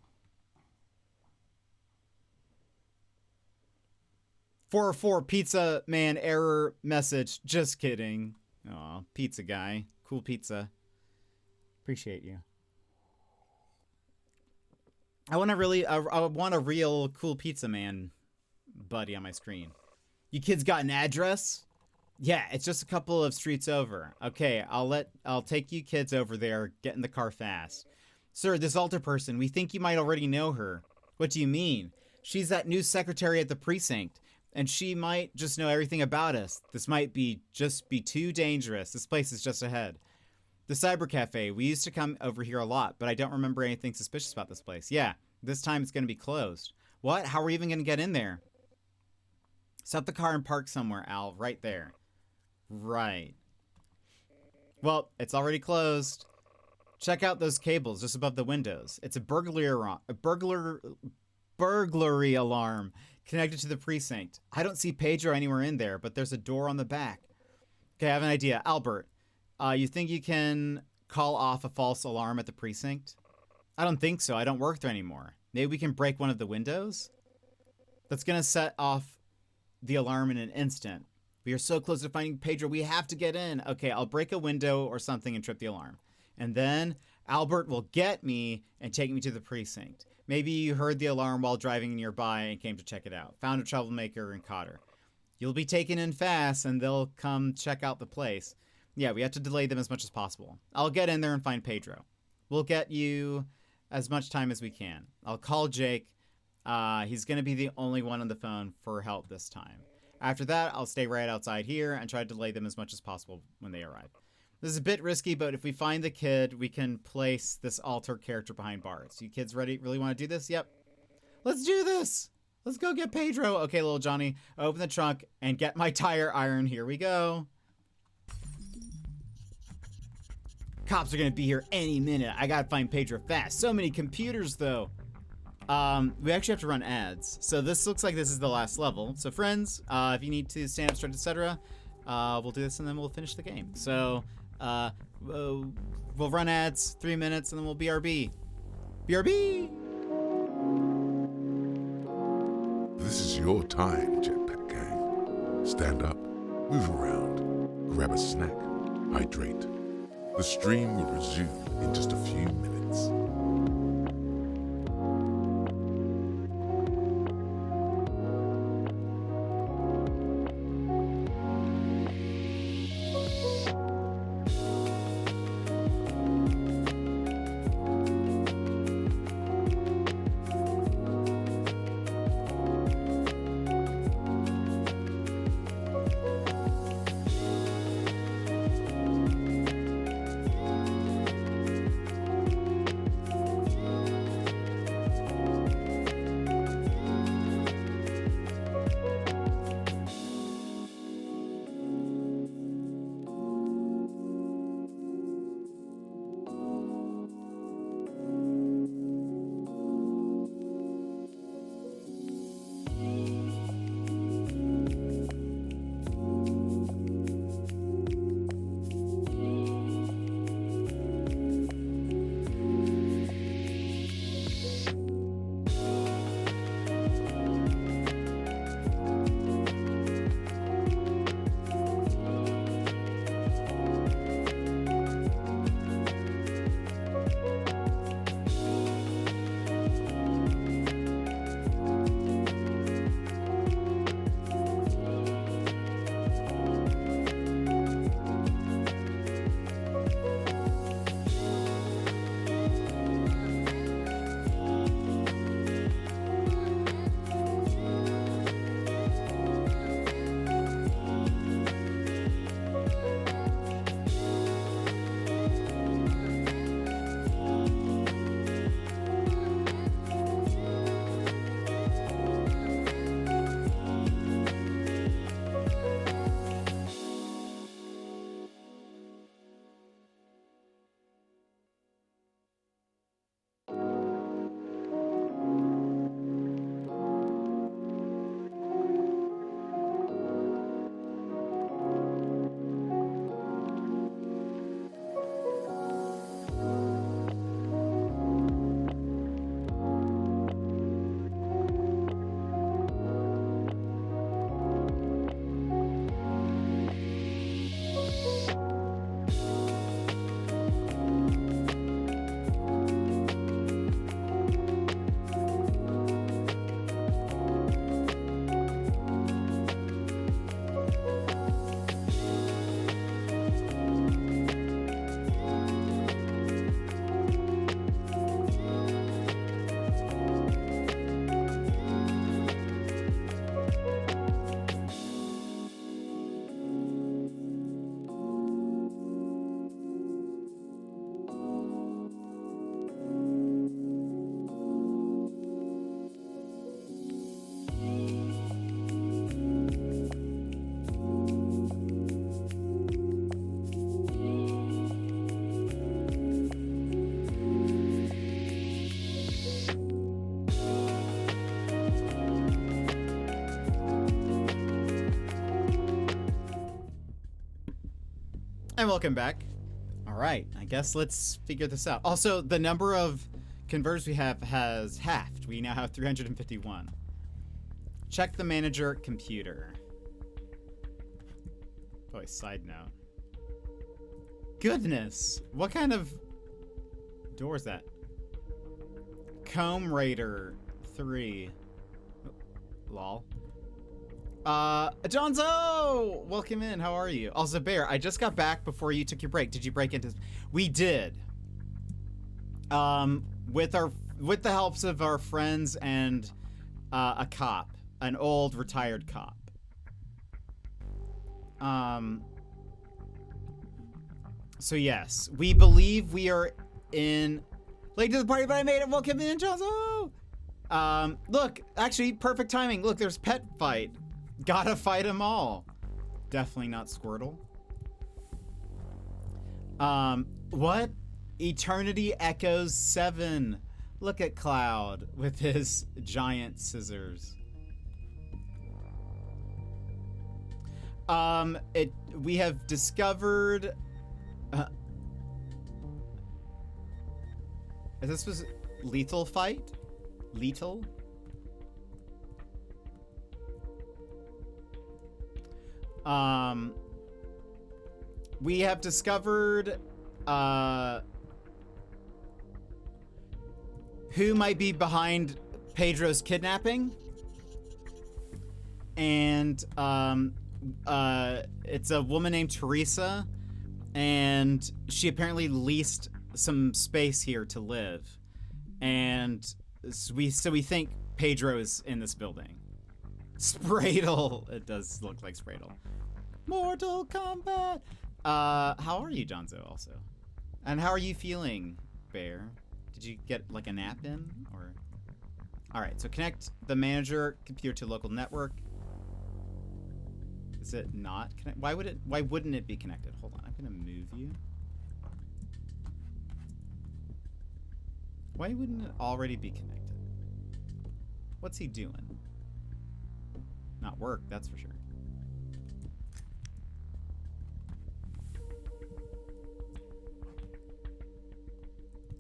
404 pizza man error message. Just kidding. Aw, pizza guy. Cool pizza. Appreciate you. I want a real cool pizza man buddy on my screen. You kids got an address? Yeah, it's just a couple of streets over. Okay, I'll take you kids over there. Get in the car fast. Sir, this Alter person, we think you might already know her. What do you mean? She's that new secretary at the precinct, and she might just know everything about us. This might just be too dangerous. This place is just ahead. The cyber cafe. We used to come over here a lot, but I don't remember anything suspicious about this place. Yeah, this time it's going to be closed. What? How are we even going to get in there? Stop the car and park somewhere, Al. Right there. Right. Well, it's already closed. Check out those cables just above the windows. It's a burglary alarm connected to the precinct. I don't see Pedro anywhere in there, but there's a door on the back. Okay, I have an idea. Albert, you think you can call off a false alarm at the precinct? I don't think so. I don't work there anymore. Maybe we can break one of the windows? That's going to set off the alarm in an instant. We are so close to finding Pedro. We have to get in. Okay, I'll break a window or something and trip the alarm. And then Albert will get me and take me to the precinct. Maybe you heard the alarm while driving nearby and came to check it out. Found a troublemaker and caught her. You'll be taken in fast and they'll come check out the place. Yeah, we have to delay them as much as possible. I'll get in there and find Pedro. We'll get you as much time as we can. I'll call Jake. He's going to be the only one on the phone for help this time. After that, I'll stay right outside here and try to delay them as much as possible when they arrive. This is a bit risky, but if we find the kid, we can place this alter character behind bars. You kids ready? Really want to do this? Yep. Let's do this! Let's go get Pedro. Okay, little Johnny, open the trunk and get my tire iron. Here we go. Cops are going to be here any minute. I got to find Pedro fast. So many computers, though. We actually have to run ads. So this looks like this is the last level. So friends, if you need to stand up, stretch, etc., we'll do this and then we'll finish the game. So we'll run ads, 3 minutes, and then we'll BRB. BRB! This is your time, Jetpack Gang. Stand up, move around, grab a snack, hydrate. The stream will resume in just a few minutes. And welcome back. All right, I guess let's figure this out. Also, the number of converters we have has halved. We now have 351. Check the manager computer. Boy, side note. Goodness, what kind of door is that? Comb Raider 3. Lol. Jonzo! Welcome in, how are you? Also, Bear, I just got back before you took your break. Did you break into... We did. With the helps of our friends and a cop. An old retired cop. So yes, we believe we are in... Late to the party, but I made it. Welcome in, Jonzo! Look, actually, perfect timing. Look, there's pet fight. Gotta fight them all. Definitely not Squirtle. What? Eternity Echoes 7. Look at Cloud with his giant scissors. We have discovered... this was lethal fight? Lethal? We have discovered who might be behind Pedro's kidnapping. And it's a woman named Teresa, and she apparently leased some space here to live. And so we think Pedro is in this building. Spriddle. It does look like Spriddle. Mortal Kombat. How are you, Jonzo, also? And how are you feeling, Bear? Did you get like a nap in, or? All right, so connect the manager computer to local network. Is it not connect? Why wouldn't it be connected? Hold on, I'm gonna move you. Why wouldn't it already be connected? What's he doing? Not work, that's for sure.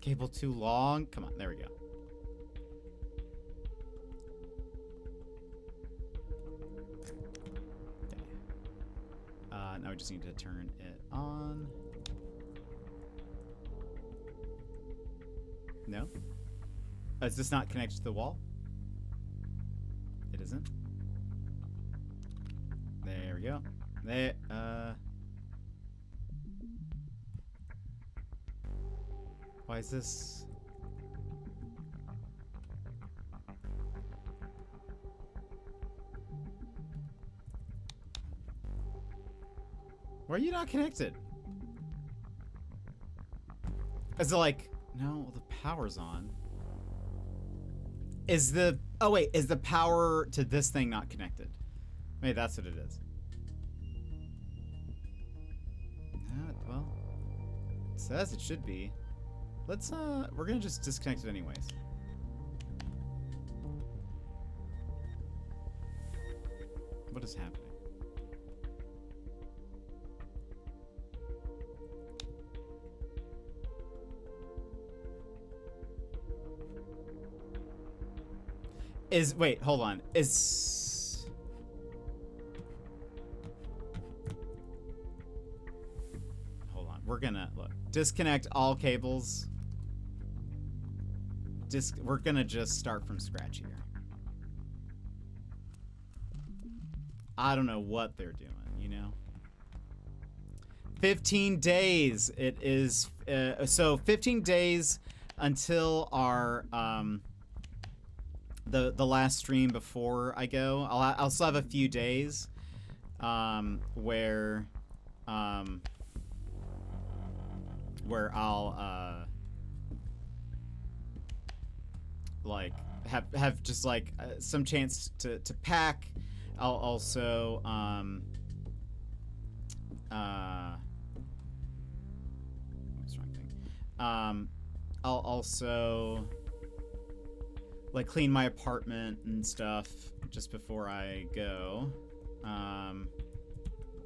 Cable too long? Come on, there we go. Okay. Now we just need to turn it on. No? Is this not connected to the wall? It isn't? There we go. There, why is this? Why are you not connected? Is it like, no, the power's on. Is the, oh wait, is the power to this thing not connected? Maybe that's what it is. Well, it says it should be. Let's, we're gonna just disconnect it anyways. What is happening? Wait, hold on. Hold on, we're gonna, look, disconnect all cables. We're gonna just start from scratch here. I don't know what they're doing, you know? 15 days it is, so 15 days until our, the last stream before I go. I'll still have a few days, where I'll, like have just like some chance to pack. I'll also I'm trying to think. I'll also like clean my apartment and stuff just before I go.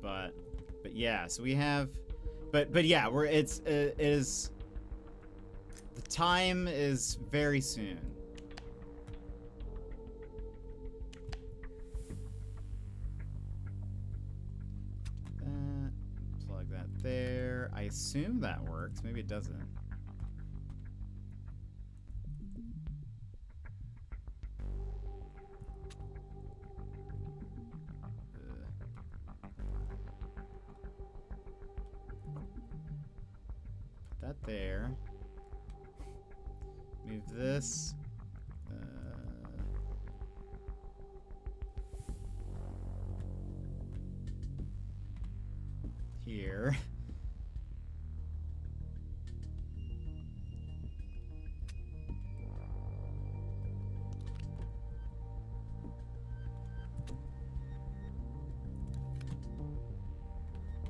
But yeah, so we have, but yeah, it is, the time is very soon. there. I assume that works. Maybe it doesn't. Put that there. Move this. Here.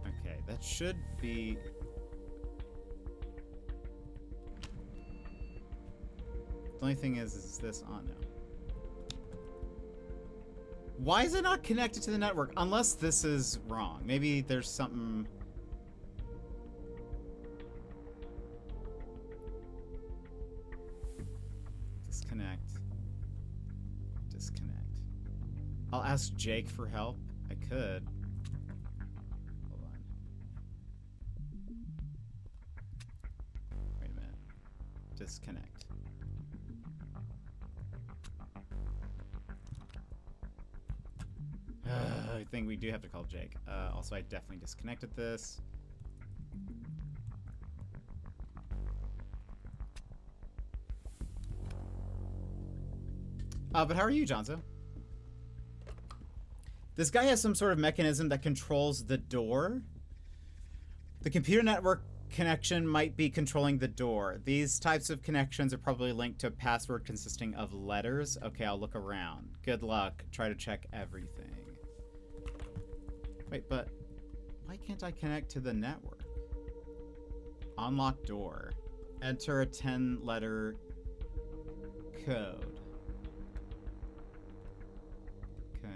Okay, that should be... The only thing is this on now. Why is it not connected to the network? Unless this is wrong. Maybe there's something... Disconnect. Disconnect. I'll ask Jake for help. I could. Hold on. Wait a minute. Disconnect. I think we do have to call Jake. Also, I definitely disconnected this. But how are you, Jonzo? This guy has some sort of mechanism that controls the door. The computer network connection might be controlling the door. These types of connections are probably linked to a password consisting of letters. Okay, I'll look around. Good luck. Try to check everything. Wait, but why can't I connect to the network? Unlock door. Enter a 10-letter code. Okay.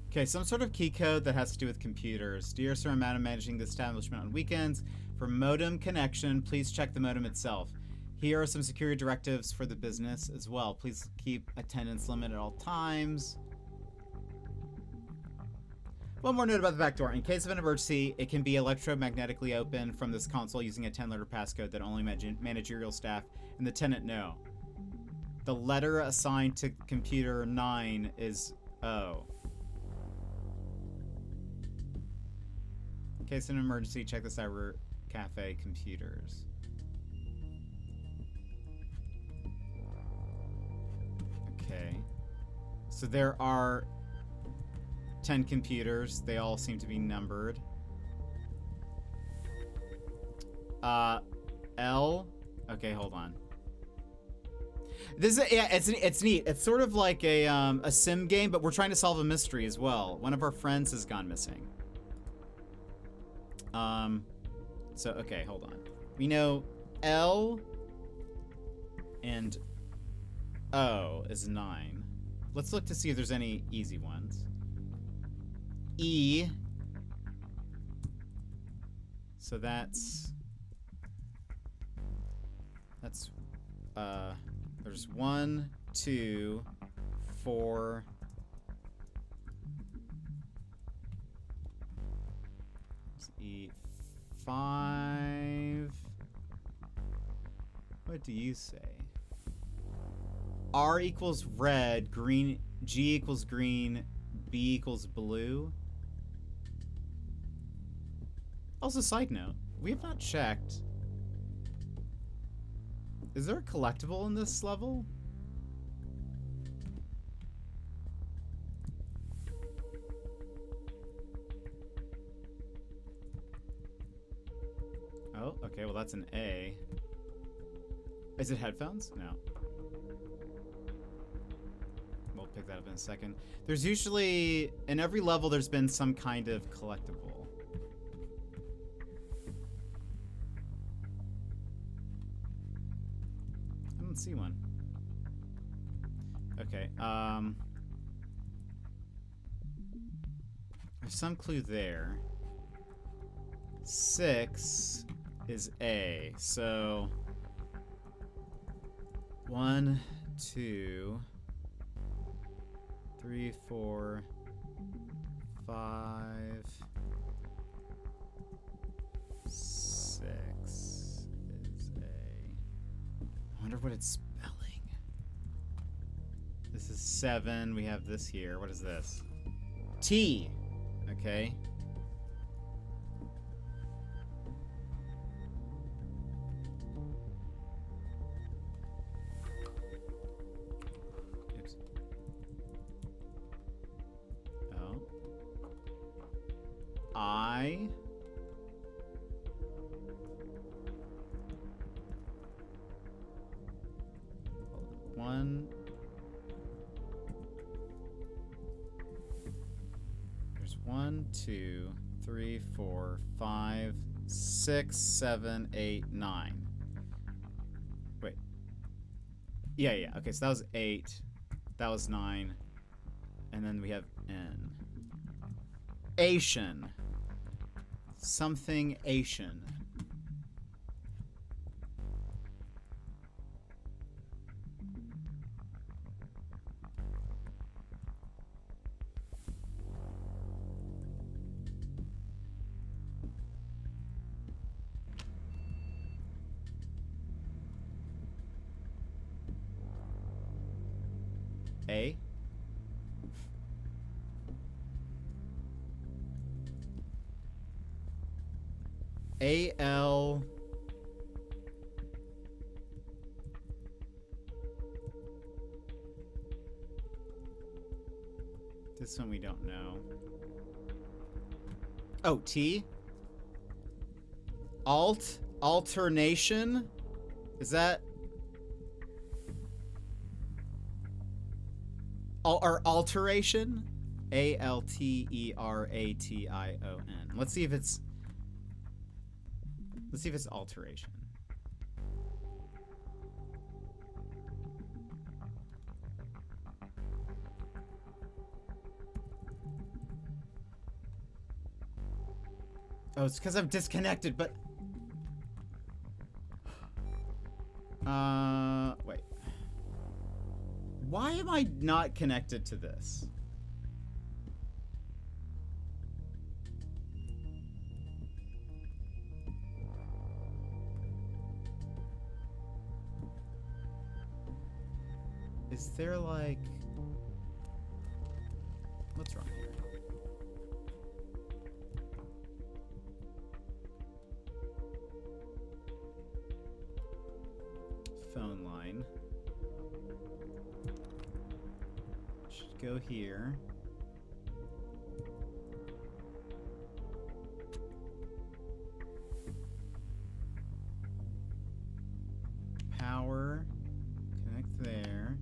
Okay, some sort of key code that has to do with computers. Dear Sir, I'm managing the establishment on weekends. For modem connection, please check the modem itself. Here are some security directives for the business as well. Please keep attendance limit at all times. One more note about the back door. In case of an emergency, it can be electromagnetically opened from this console using a 10-letter passcode that only managerial staff and the tenant know. The letter assigned to computer 9 is O. In case of an emergency, check the cyber cafe computers. Okay. So there are 10 computers. They all seem to be numbered. L. Okay, hold on. This is yeah, it's neat. It's sort of like a sim game, but we're trying to solve a mystery as well. One of our friends has gone missing. So okay, hold on. We know L and O is 9. Let's look to see if there's any easy ones. E. So that's there's 1, 2, 4. E. 5. What do you say? R equals red, green, G equals green, B equals blue. Also, side note, we have not checked. Is there a collectible in this level? Oh, okay, well that's an A. Is it headphones? No. We'll pick that up in a second. There's usually, in every level, there's been some kind of collectible. I don't see one. Okay, there's some clue there. 6 is A, so 1, 2, 3, 4, 5, 6 is a... I wonder what it's spelling. This is 7. We have this here. What is this? T. Okay. Oops. Oh. I. One. There's 1, 2, 3, 4, 5, 6, 7, 8, 9. Wait. Yeah. Okay, so that was 8. That was 9. And then we have N. Asian. Something Asian. A. A-L. This one we don't know. Oh, T? Alt? Alternation? Is that... Or alteration? A-L-T-E-R-A-T-I-O-N. Let's see if it's alteration. Oh, it's because I'm disconnected, but... Wait. Why am I not connected to this? Is there like... What's wrong here? Phone line. Should go here. Power. Connect there.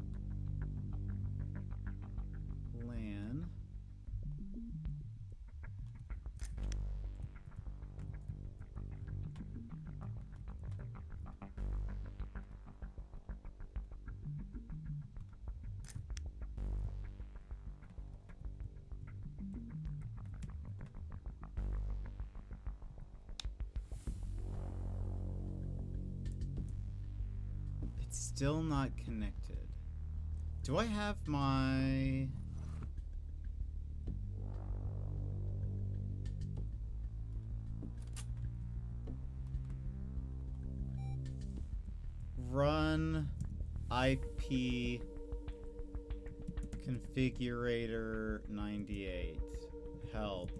LAN. It's still not connected. Do I have my... Run IP configurator 98. Help.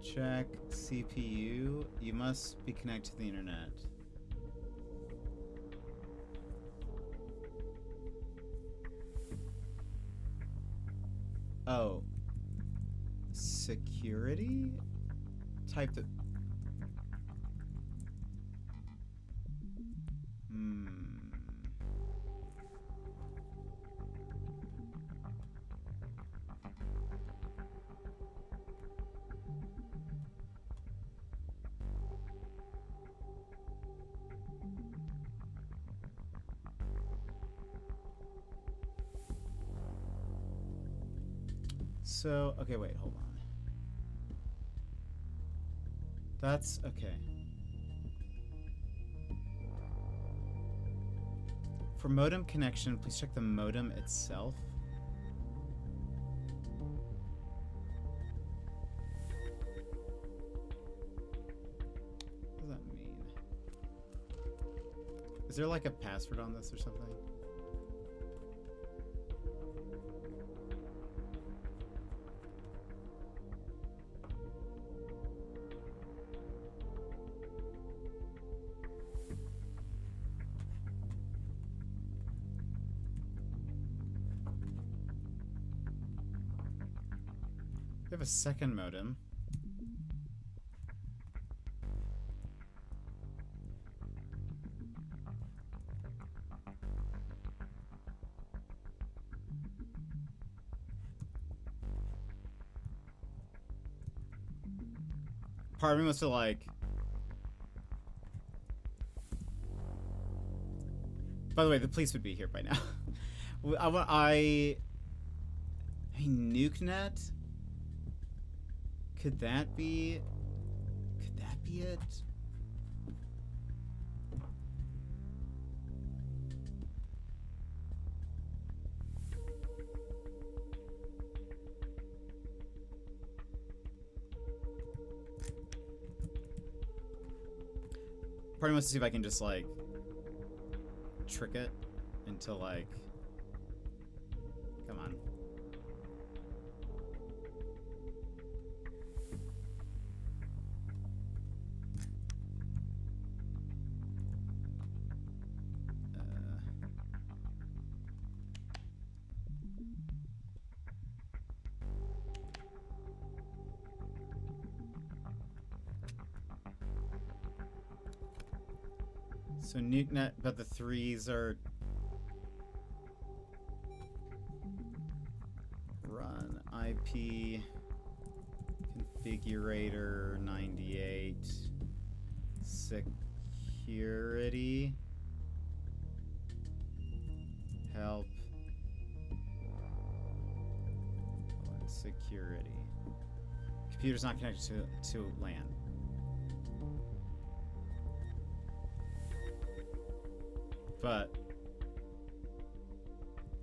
Check CPU. You must be connected to the internet. Oh. Security? Type the... So, okay, wait, hold on. That's, okay. For modem connection, please check the modem itself. What does that mean? Is there like a password on this or something? We have a second modem. Part of me wants to like... By the way, the police would be here by now. I mean, NukeNet? Could that be it? Part of me wants to see if I can just like trick it into like, come on. So NukeNet, but the 3s are run IP configurator 98 security help security. Computer's not connected to LAN. But,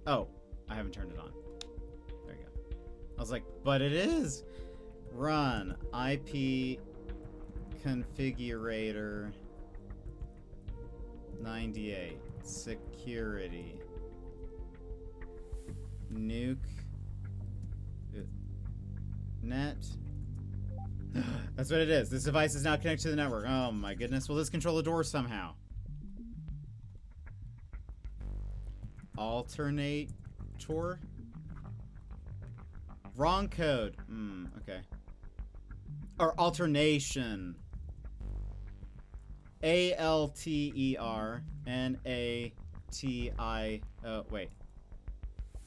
oh, I haven't turned it on. There you go. I was like, but it is. Run IP configurator 98 security nuke net. That's what it is. This device is now connected to the network. Oh my goodness. Will this control the door somehow? Alternator? Wrong code. Okay. Or alternation. ALTERNATIO. Wait.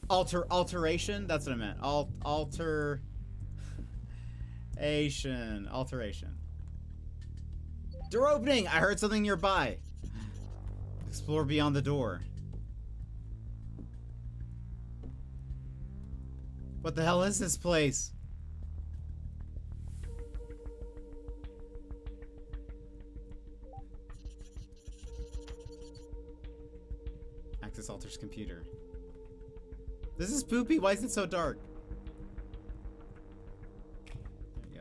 Alteration? That's what I meant. Alteration. Door opening! I heard something nearby. Explore beyond the door. What the hell is this place? Access alters computer. This is poopy. Why is it so dark? There you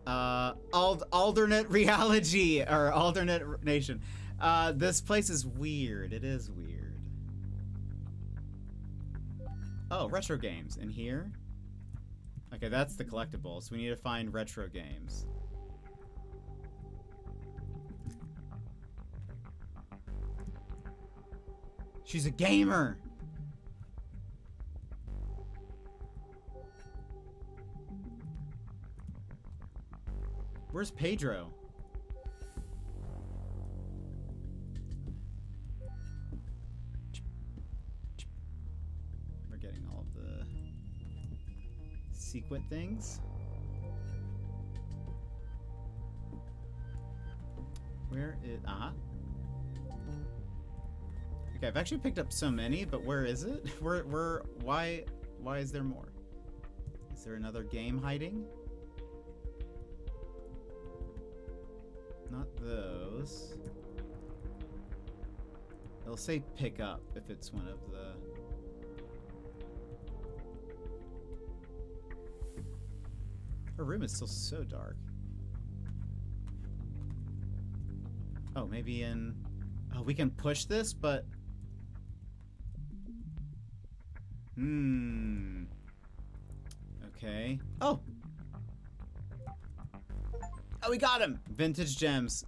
go. Alternate reality or alternate nation. This place is weird. It is weird. Oh, retro games. In here? Okay, that's the collectibles. We need to find retro games. She's a gamer! Where's Pedro? Sequent things. Where is okay, I've actually picked up so many, but where is it? Why is there more? Is there another game hiding? Not those. It'll say pick up if it's one of the... Her room is still so dark. Oh, maybe in... Oh, we can push this, but... Okay. Oh! Oh, we got him! Vintage gems.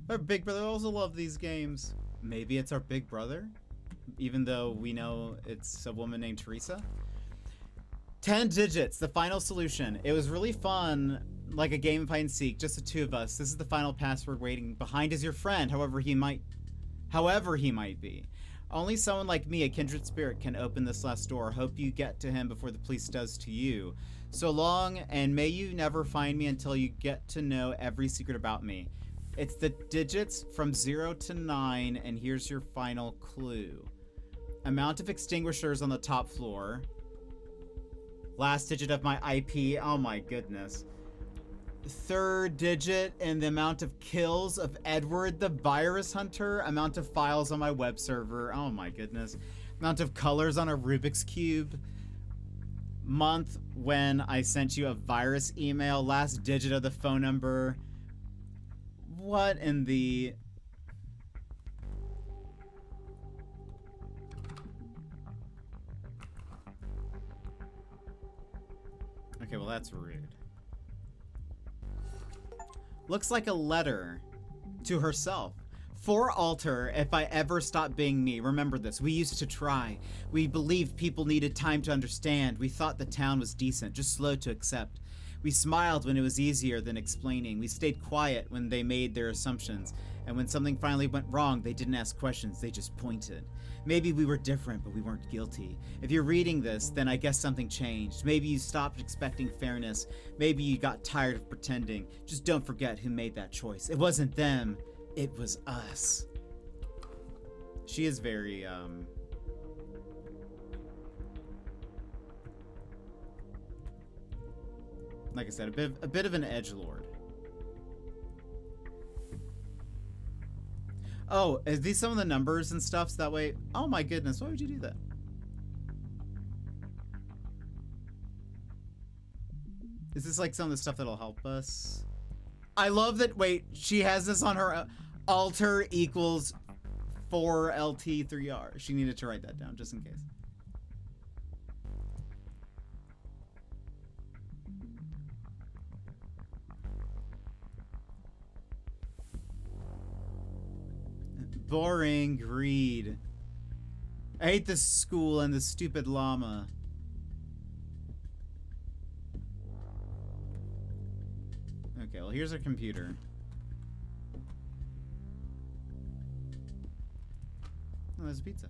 Our big brother also loved these games. Maybe it's our big brother? Even though we know it's a woman named Teresa? 10 digits, the final solution. It was really fun, like a game of hide and seek, just the two of us. This is the final password. Waiting behind is your friend, however he might be. Only someone like me, a kindred spirit, can open this last door. Hope you get to him before the police does to you. So long, and may you never find me until you get to know every secret about me. It's the digits from 0 to 9, and here's your final clue. Amount of extinguishers on the top floor. Last digit of my IP. Oh my goodness. Third digit in the amount of kills of Edward the virus hunter. Amount of files on my web server. Oh my goodness. Amount of colors on a Rubik's Cube. Month when I sent you a virus email. Last digit of the phone number. What in the... Okay, well that's rude. Looks like a letter to herself. For Alter, if I ever stop being me, remember this. We used to try. We believed people needed time to understand. We thought the town was decent, just slow to accept. We smiled when it was easier than explaining. We stayed quiet when they made their assumptions. And when something finally went wrong, they didn't ask questions, they just pointed. Maybe we were different, but we weren't guilty. If you're reading this, then I guess something changed. Maybe you stopped expecting fairness. Maybe you got tired of pretending. Just don't forget who made that choice. It wasn't them, it was us. She is very, like I said, a bit of an edgelord. Oh, is these some of the numbers and stuff so that way? Oh my goodness, why would you do that? Is this like some of the stuff that'll help us? I love that, wait, she has this on her alter equals 4LT3R. She needed to write that down just in case. Boring greed. I hate this school and this stupid llama. Okay, well here's our computer. Oh, there's a pizza.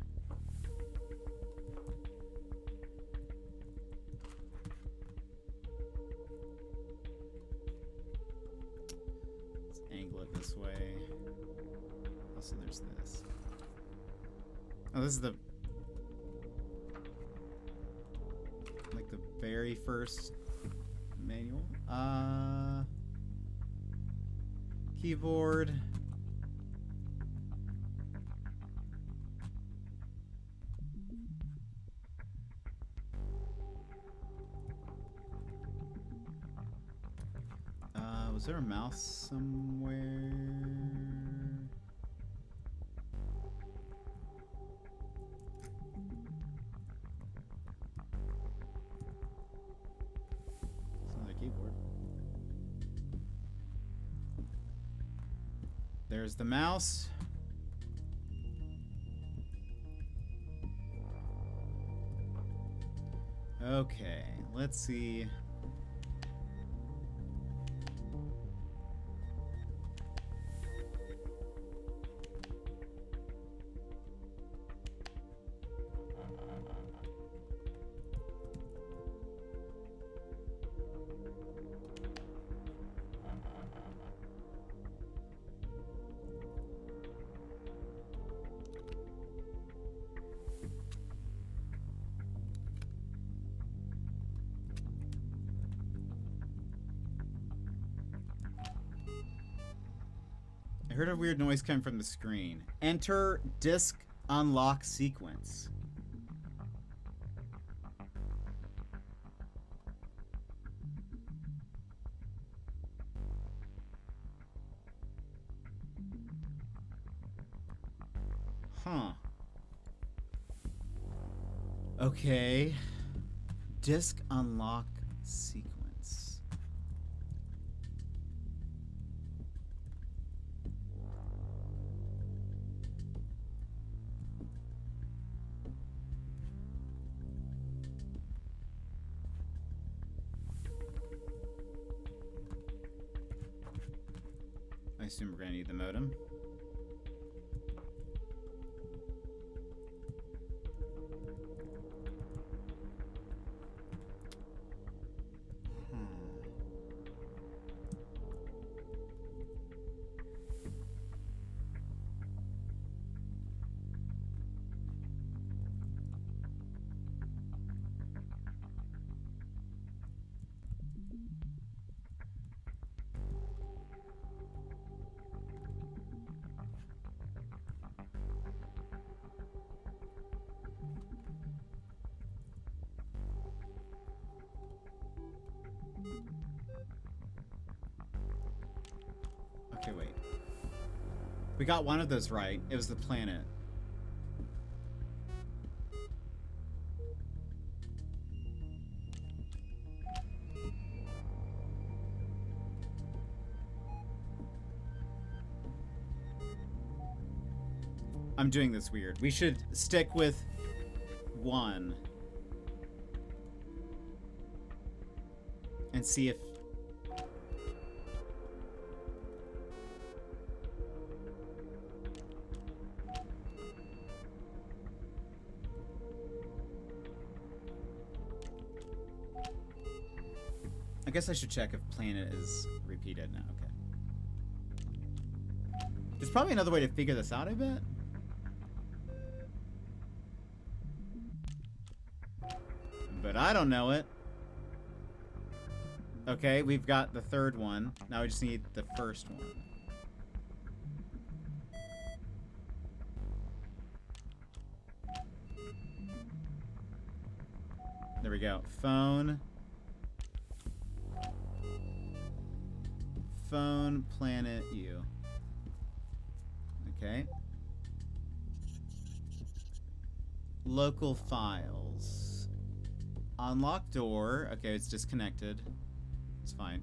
Let's angle it this way. Also, there's this. Oh, this is the... like the very first manual. Keyboard. Was there a mouse somewhere? Keyboard. There's the mouse. Okay, let's see. heard a weird noise coming from the screen. Enter disk unlock sequence. Huh. Okay. Disk unlock sequence. I assume we're gonna need the modem. Okay, wait. We got one of those right. It was the planet. I'm doing this weird. We should stick with one. And see if... I guess I should check if planet is repeated now. Okay. There's probably another way to figure this out, I bet. But I don't know it. Okay, we've got the third one. Now we just need the first one. There we go. Phone. Phone, planet, U. Okay. Local files. Unlock door. Okay, it's disconnected. It's fine.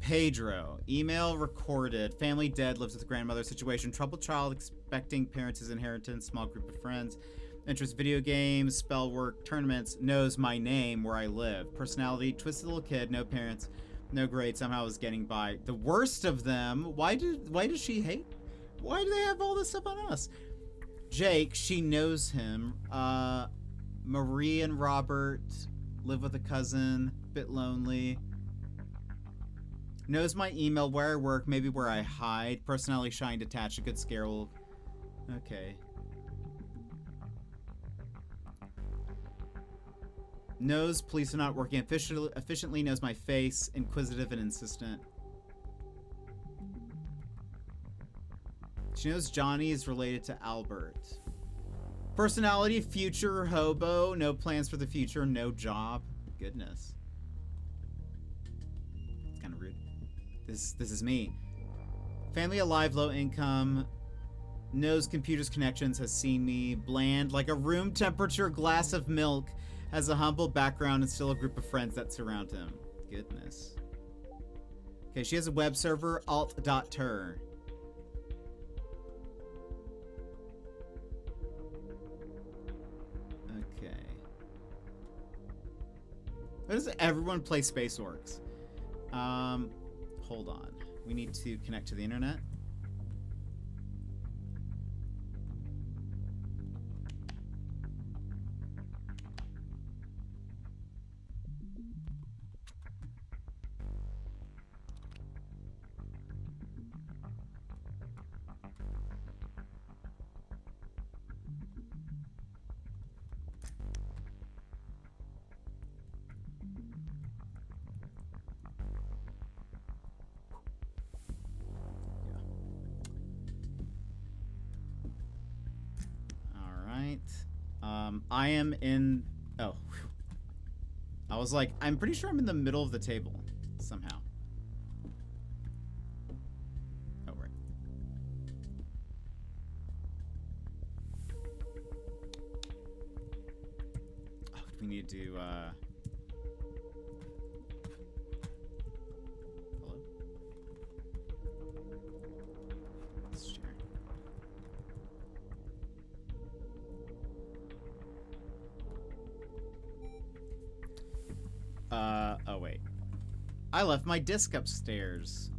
Pedro. Email recorded. Family dead. Lives with grandmother. Situation. Troubled child expecting parents' inheritance. Small group of friends. Interest video games. Spell work. Tournaments. Knows my name. Where I live. Personality. Twisted little kid. No parents. No grade. Somehow is getting by. The worst of them. Why does she hate? Why do they have all this stuff on us? Jake. She knows him. Marie and Robert. Live with a cousin. Bit lonely. Knows my email, where I work, maybe where I hide. Personality shy and detached. A good scare will... Okay. Knows police are not working efficiently. Knows my face. Inquisitive and insistent. She knows Johnny is related to Albert. Personality, future hobo. No plans for the future. No job. Goodness. It's kind of rude. This is me. Family alive, low income. Knows computers connections. Has seen me. Bland, like a room temperature glass of milk. Has a humble background and still a group of friends that surround him. Goodness. Okay, she has a web server. alt.ter. Okay. Why does everyone play Space Orcs? Hold on. We need to connect to the internet. right. I am in... Oh. I was like, I'm pretty sure I'm in the middle of the table. Somehow. Oh, right. Oh, do we need to, Hello? Let's share. Oh wait. I left my disc upstairs.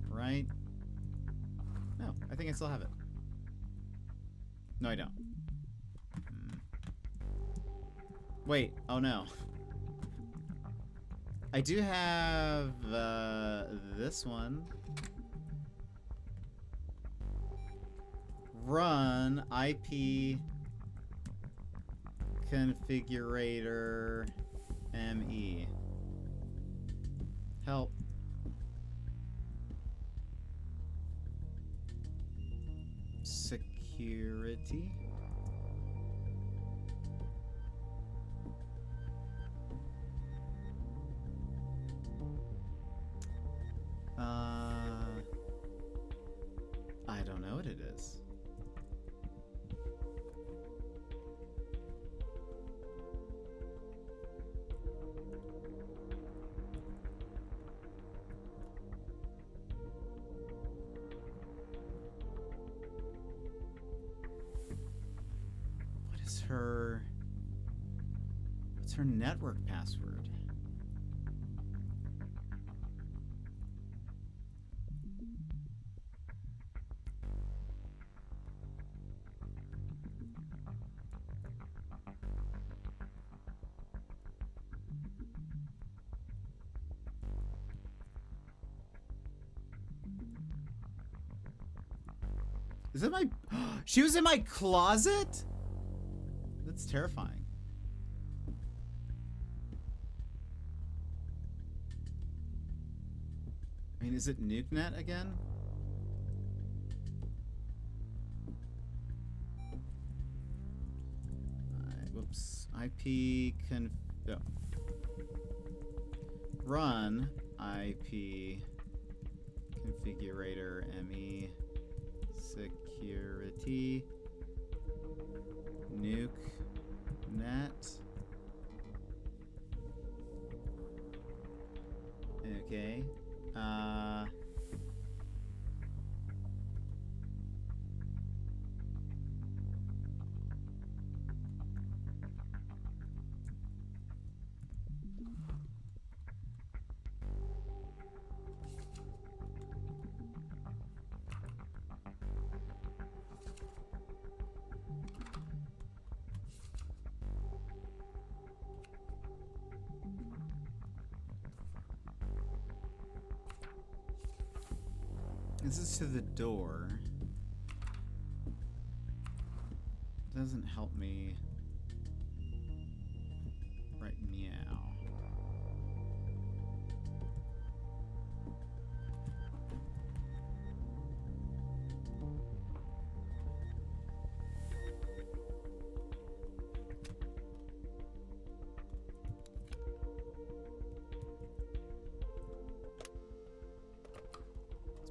Right? No, I think I still have it. No, I don't. Wait, oh no. I do have, this one. Run IP configurator ME. Help. Security. I don't know what it is. What's her network password? Is it my... She was in my closet? That's terrifying. I mean, is it NukeNet again? Alright, whoops. IP oh. Run IP configurator ME security nuke net. Okay. This is to the door. Doesn't help me right meow.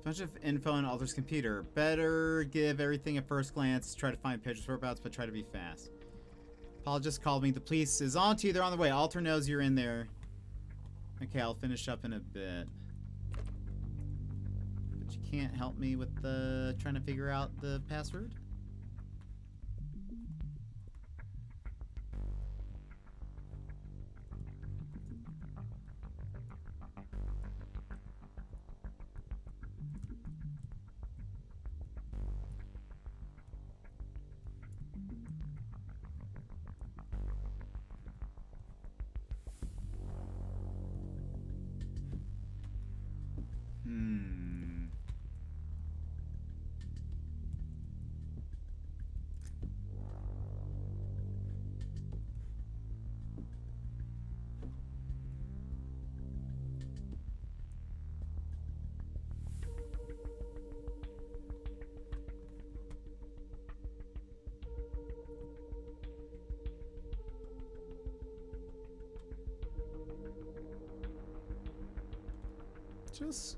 Bunch of info on Alder's computer. Better give everything a first glance. Try to find Pedro's whereabouts, but try to be fast. Paul just called me. The police is on to you. They're on the way. Alter knows you're in there. Okay, I'll finish up in a bit. But you can't help me with the trying to figure out the password? Just...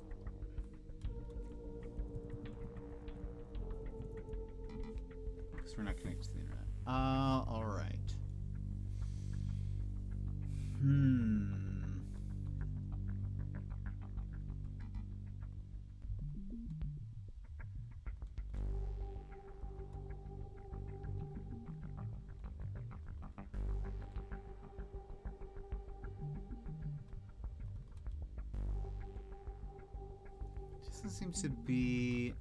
Because we're not connected to the internet. Alright. Doesn't seem to be...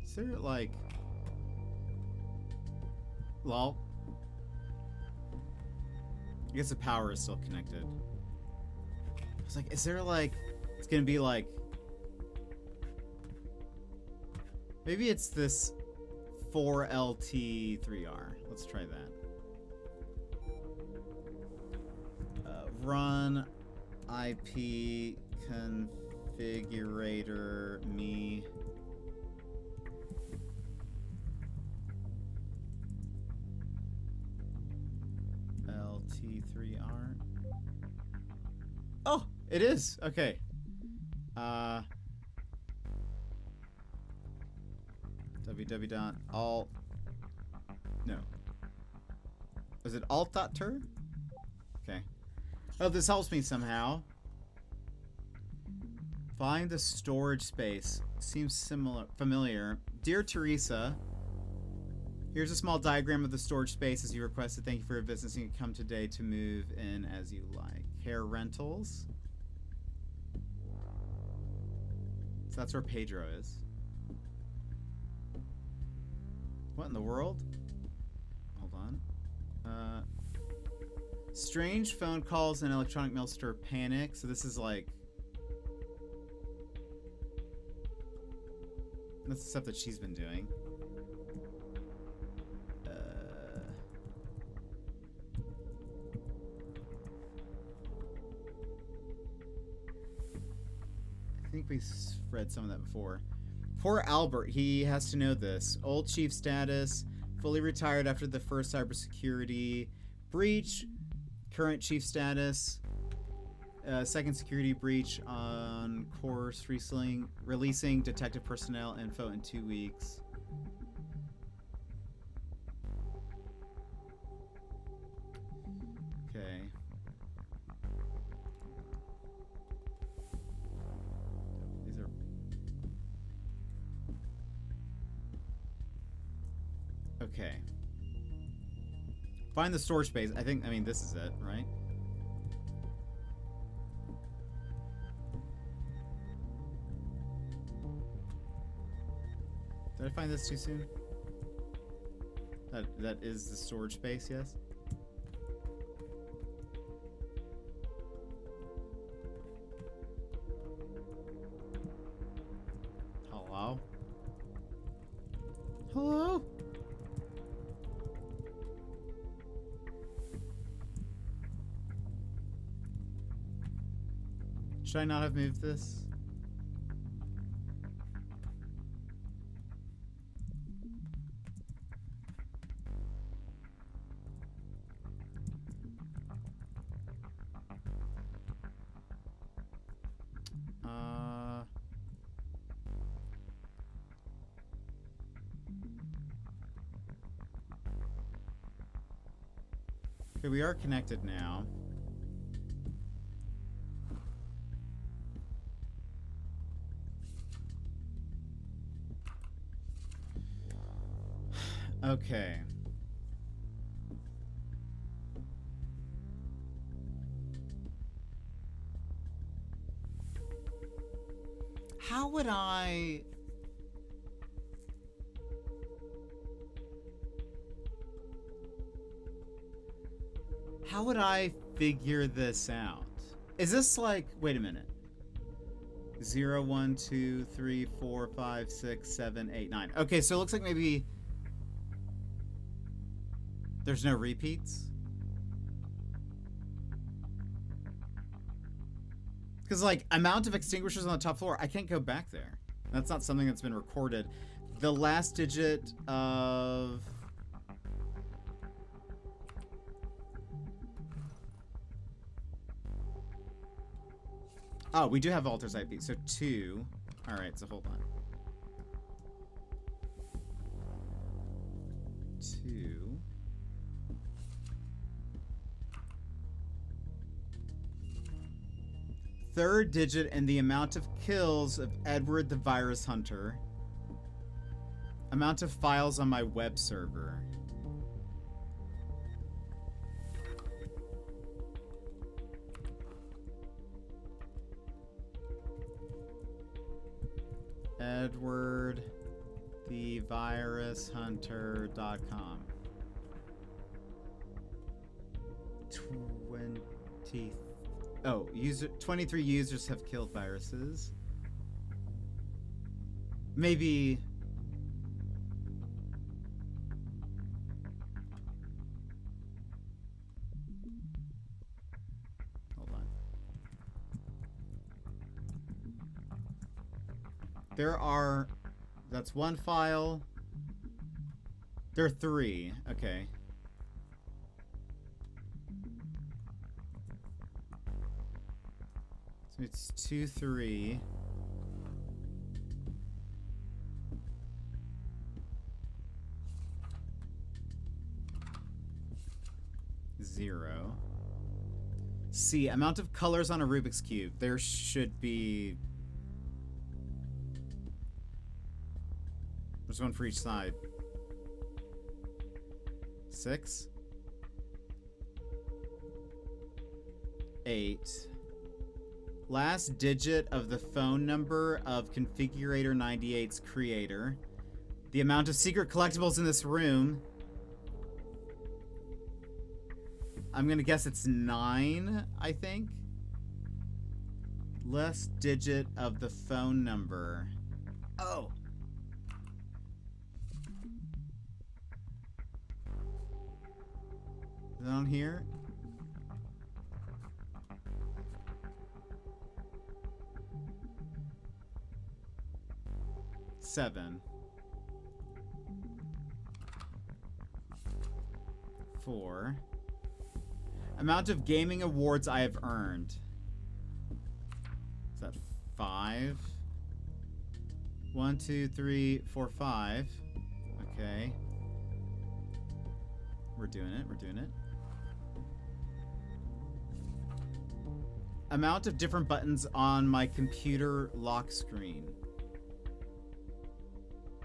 Is there, like... Lol. I guess the power is still connected. I was like, is there, like... It's gonna be, like... Maybe it's this 4LT3R. Let's try that. Run IP configurator me. LT3R. Oh, it is. Okay. www.alt. No. Is it alt.tur? Okay. Oh, this helps me somehow. Find the storage space. Seems familiar. Dear Teresa, here's a small diagram of the storage space as you requested. Thank you for your business. You can come today to move in as you like. Hair rentals. So that's where Pedro is. What in the world? Hold on. Strange phone calls and electronic mail stir panic. So this is like... That's the stuff that she's been doing. I think we read some of that before. Poor Albert, he has to know this. Old chief status, fully retired after the first cybersecurity breach. Current chief status, second security breach on course, releasing detective personnel info in 2 weeks. Okay. These are... Okay. Find the storage space. I mean, this is it, right? Did I find this too soon? That is the storage space, yes? Hello? Hello? Should I not have moved this? Okay, we are connected now. Okay. How would I... How would I figure this out? Is this like... Wait a minute. 0, 1, 2, 3, 4, 5, 6, 7, 8, 9. Okay, so it looks like maybe... There's no repeats? Because, like, amount of extinguishers on the top floor, I can't go back there. That's not something that's been recorded. The last digit of... Oh, we do have Alter's IP. So 2. Alright, so hold on. 2. Third digit and the amount of kills of Edward the Virus Hunter. Amount of files on my web server. Edward the Virus Hunter.com. 23 users have killed viruses. Maybe hold on. There are, that's one file. There are 3. Okay. So it's 2, 3. Zero. C, amount of colors on a Rubik's Cube. There should be... There's one for each side. 6. 8. Last digit of the phone number of Configurator 98's creator. The amount of secret collectibles in this room. I'm gonna guess it's 9, I think. Last digit of the phone number. Oh. Is it on here? Seven. 4. Amount of gaming awards I have earned. Is that 5? 1, 2, 3, 4, 5. Okay. We're doing it. We're doing it. Amount of different buttons on my computer lock screen.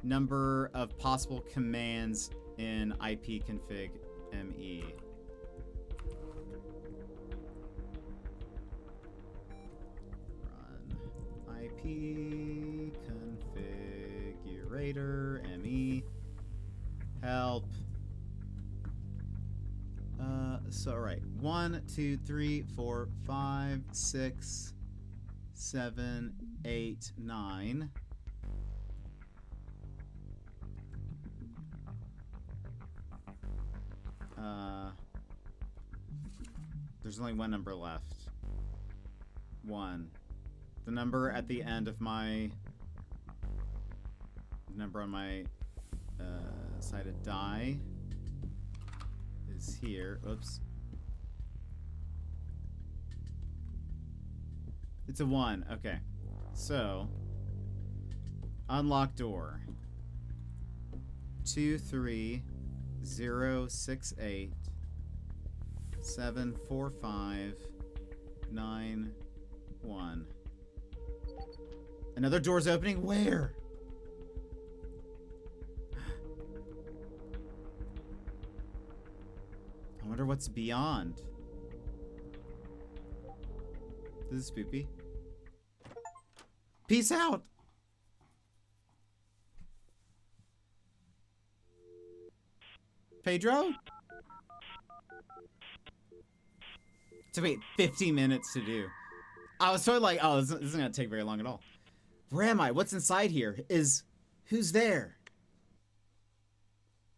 Number of possible commands in ipconfig me. Run ip configurator me. Help. So all right. 1, 2, 3, 4, 5, 6, 7, 8, 9. There's only one number left. 1. The number at the end of my number on my sided die is here. Oops. It's a 1. Okay. So unlock door. 23068 74591. Another door's opening. Where? I wonder what's beyond. This is spoopy. Peace out. Pedro? To wait 50 minutes to do. I was totally like, oh, this isn't gonna take very long at all. Where am I? What's inside here? Who's there?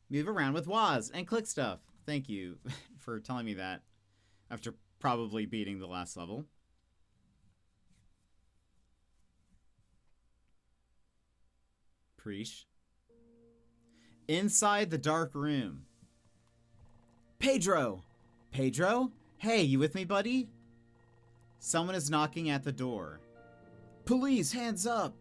Move around with Waz and click stuff. Thank you for telling me that after probably beating the last level. Preach. Inside the dark room. Pedro! Pedro? Hey, you with me, buddy? Someone is knocking at the door. Police, hands up!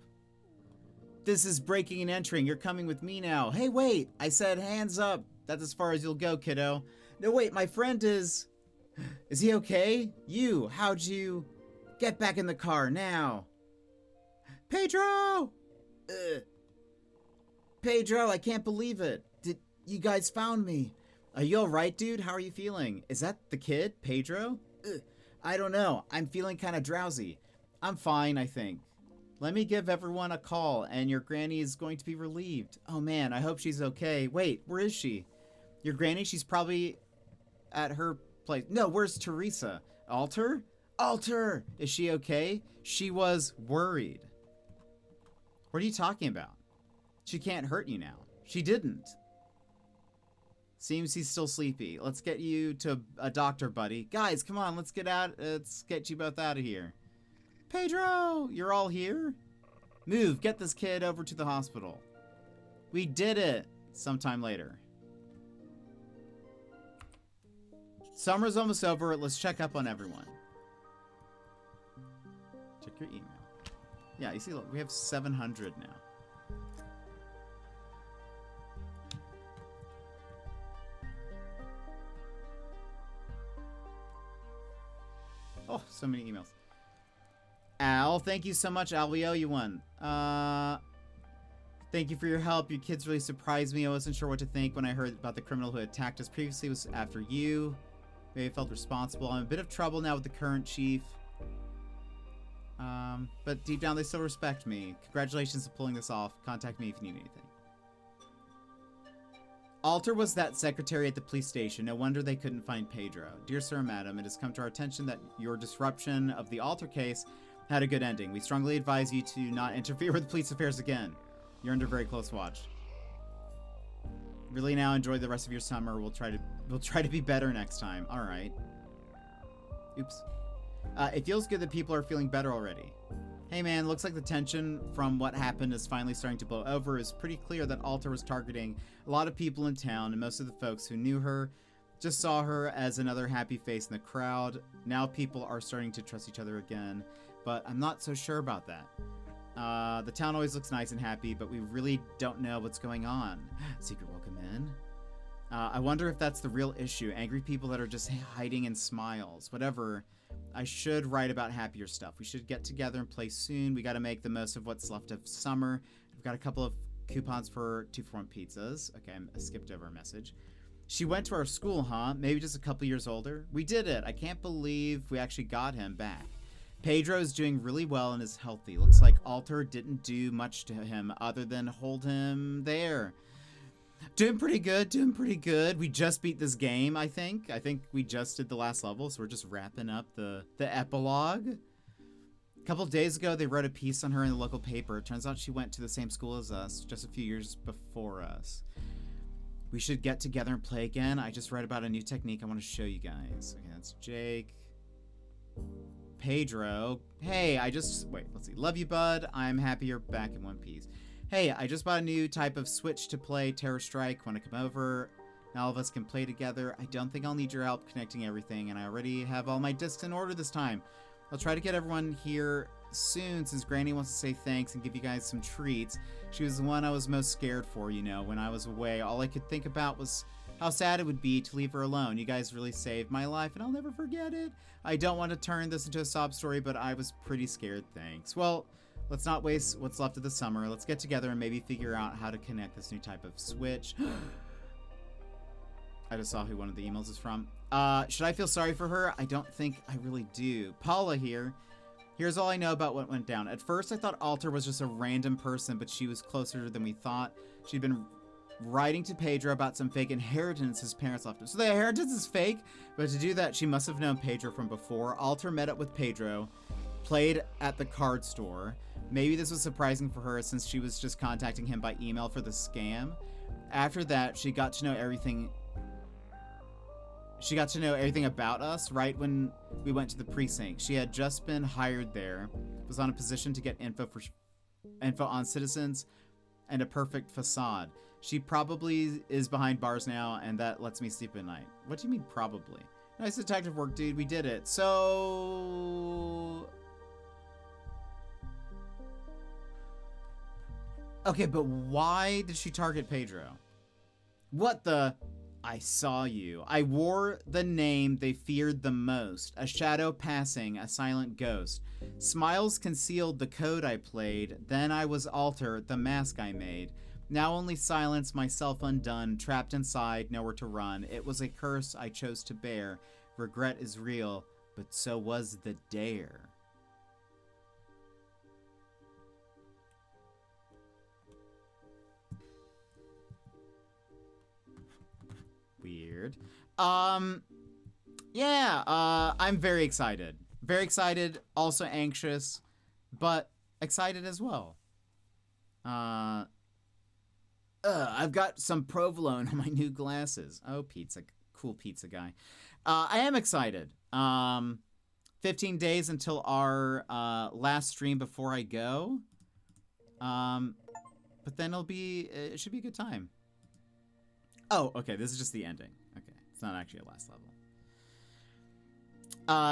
This is breaking and entering. You're coming with me now. Hey, wait! I said hands up. That's as far as you'll go, kiddo. No, wait, my friend is... Is he okay? You, how'd you... Get back in the car, now! Pedro! Pedro, I can't believe it. You guys found me. Are you alright, dude? How are you feeling? Is that the kid, Pedro? I don't know. I'm feeling kind of drowsy. I'm fine, I think. Let me give everyone a call, and your granny is going to be relieved. Oh man, I hope she's okay. Wait, where is she? Your granny? She's probably at her place. No, where's Teresa? Alter? Alter! Is she okay? She was worried. What are you talking about? She can't hurt you now. She didn't. Seems he's still sleepy. Let's get you to a doctor, buddy. Guys, come on, let's get you both out of here. Pedro, you're all here? Move, get this kid over to the hospital. We did it. Sometime later. Summer's almost over. Let's check up on everyone. Check your email. Yeah, you see, look, we have 700 now. Oh, so many emails. Al, thank you so much, Al. We owe you one. Thank you for your help. Your kids really surprised me. I wasn't sure what to think when I heard about the criminal who attacked us previously. It was after you. Maybe I felt responsible. I'm in a bit of trouble now with the current chief. But deep down, they still respect me. Congratulations on pulling this off. Contact me if you need anything. Alter was that secretary at the police station. No wonder they couldn't find Pedro. Dear sir and madam, it has come to our attention that your disruption of the Alter case had a good ending. We strongly advise you to not interfere with police affairs again. You're under very close watch. Really now enjoy the rest of your summer. We'll try to be better next time. All right. Oops. It feels good that people are feeling better already. Hey man, looks like the tension from what happened is finally starting to blow over. It's pretty clear that Alter was targeting a lot of people in town, and most of the folks who knew her just saw her as another happy face in the crowd. Now people are starting to trust each other again, but I'm not so sure about that. The town always looks nice and happy, but we really don't know what's going on. Secret welcome in. I wonder if that's the real issue. Angry people that are just hiding in smiles. Whatever. I should write about happier stuff. We should get together and play soon. We got to make the most of what's left of summer. We've got a couple of coupons for 2-for-1 pizzas. Okay, I skipped over a message. She went to our school, huh? Maybe just a couple years older? We did it. I can't believe we actually got him back. Pedro is doing really well and is healthy. Looks like Alter didn't do much to him other than hold him there. Doing pretty good. We just beat this game, I think. I think we just did the last level, so we're just wrapping up the epilogue. A couple of days ago, they wrote a piece on her in the local paper. It turns out she went to the same school as us, just a few years before us. We should get together and play again. I just read about a new technique I want to show you guys. Okay, that's Jake. Pedro. Hey, wait, let's see. Love you, bud. I'm happy you're back in one piece. Hey, I just bought a new type of Switch to play Terror Strike. Want to come over? Now all of us can play together. I don't think I'll need your help connecting everything, and I already have all my discs in order this time. I'll try to get everyone here soon since Granny wants to say thanks and give you guys some treats. She was the one I was most scared for, you know, when I was away. All I could think about was how sad it would be to leave her alone. You guys really saved my life, and I'll never forget it. I don't want to turn this into a sob story, but I was pretty scared, thanks. Well, let's not waste what's left of the summer. Let's get together and maybe figure out how to connect this new type of Switch. I just saw who one of the emails is from. Should I feel sorry for her? I don't think I really do. Paula here. Here's all I know about what went down. At first, I thought Alter was just a random person, but she was closer than we thought. She'd been writing to Pedro about some fake inheritance his parents left him. So the inheritance is fake? But to do that, she must have known Pedro from before. Alter met up with Pedro, played at the card store. Maybe this was surprising for her since she was just contacting him by email for the scam. After that, she got to know everything about us right when we went to the precinct. She had just been hired there, was on a position to get info on citizens, and a perfect facade. She probably is behind bars now, and that lets me sleep at night. What do you mean, probably? Nice detective work, dude. We did it. So... Okay, but why did she target Pedro? What the... I saw you. I wore the name they feared the most. A shadow passing, a silent ghost. Smiles concealed the code I played. Then I was Alter, the mask I made. Now only silence, myself undone, trapped inside, nowhere to run. It was a curse I chose to bear. Regret is real, but so was the dare. Weird. Yeah, I'm very excited. Very excited, also anxious, but excited as well. I've got some provolone on my new glasses. Oh, pizza. Cool pizza guy. I am excited. 15 days until our last stream before I go. But then it should be a good time. Oh, okay, this is just the ending. Okay, it's not actually a last level.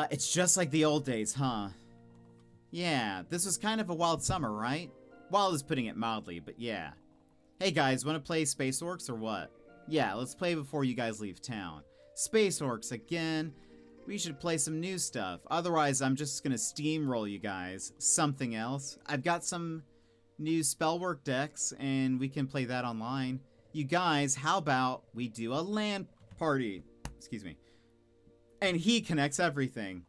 It's just like the old days, huh? Yeah, this was kind of a wild summer, right? Wild is putting it mildly, but yeah. Hey guys, wanna play Space Orcs or what? Yeah, let's play before you guys leave town. Space Orcs again. We should play some new stuff. Otherwise, I'm just gonna steamroll you guys. Something else. I've got some new spellwork decks, and we can play that online. You guys, how about we do a LAN party? Excuse me. And he connects everything.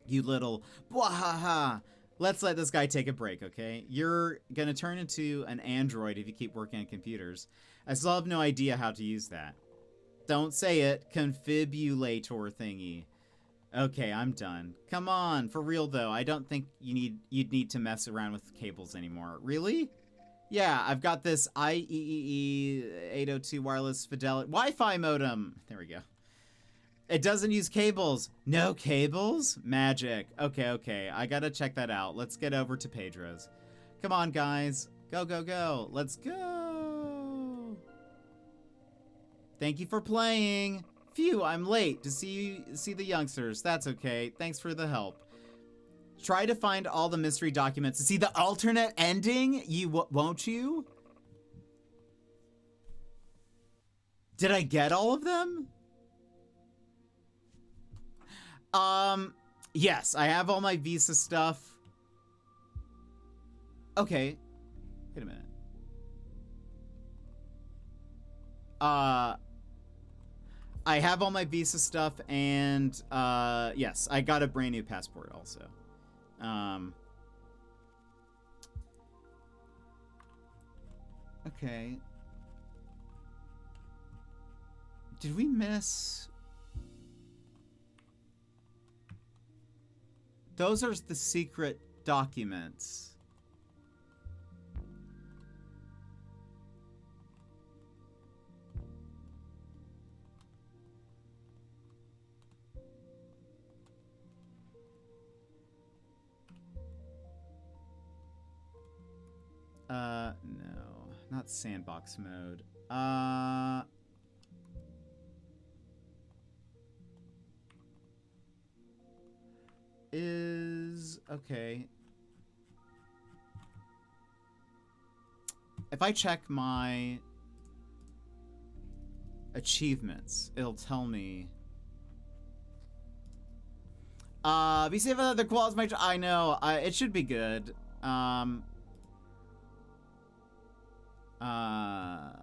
You little bwahaha. Let's let this guy take a break, okay? You're gonna turn into an android if you keep working on computers. I still have no idea how to use that. Don't say it. Confibulator thingy. Okay, I'm done. Come on, for real though. I don't think you'd need to mess around with cables anymore. Really? Yeah, I've got this IEEE 802 wireless fidelity Wi-Fi modem. There we go. It doesn't use cables. No cables? Magic. Okay. I gotta check that out. Let's get over to Pedro's. Come on, guys. Go, go, go. Let's go. Thank you for playing. Phew, I'm late to see the youngsters. That's okay. Thanks for the help. Try to find all the mystery documents to see the alternate ending. Won't you? Did I get all of them? Yes, I have all my visa stuff. Okay. Wait a minute. I have all my visa stuff, and yes, I got a brand new passport also. Okay. Did we miss? Those are the secret documents. No, not sandbox mode. Okay. If I check my achievements, it'll tell me. Be safe with other quals, I know. It should be good. Where are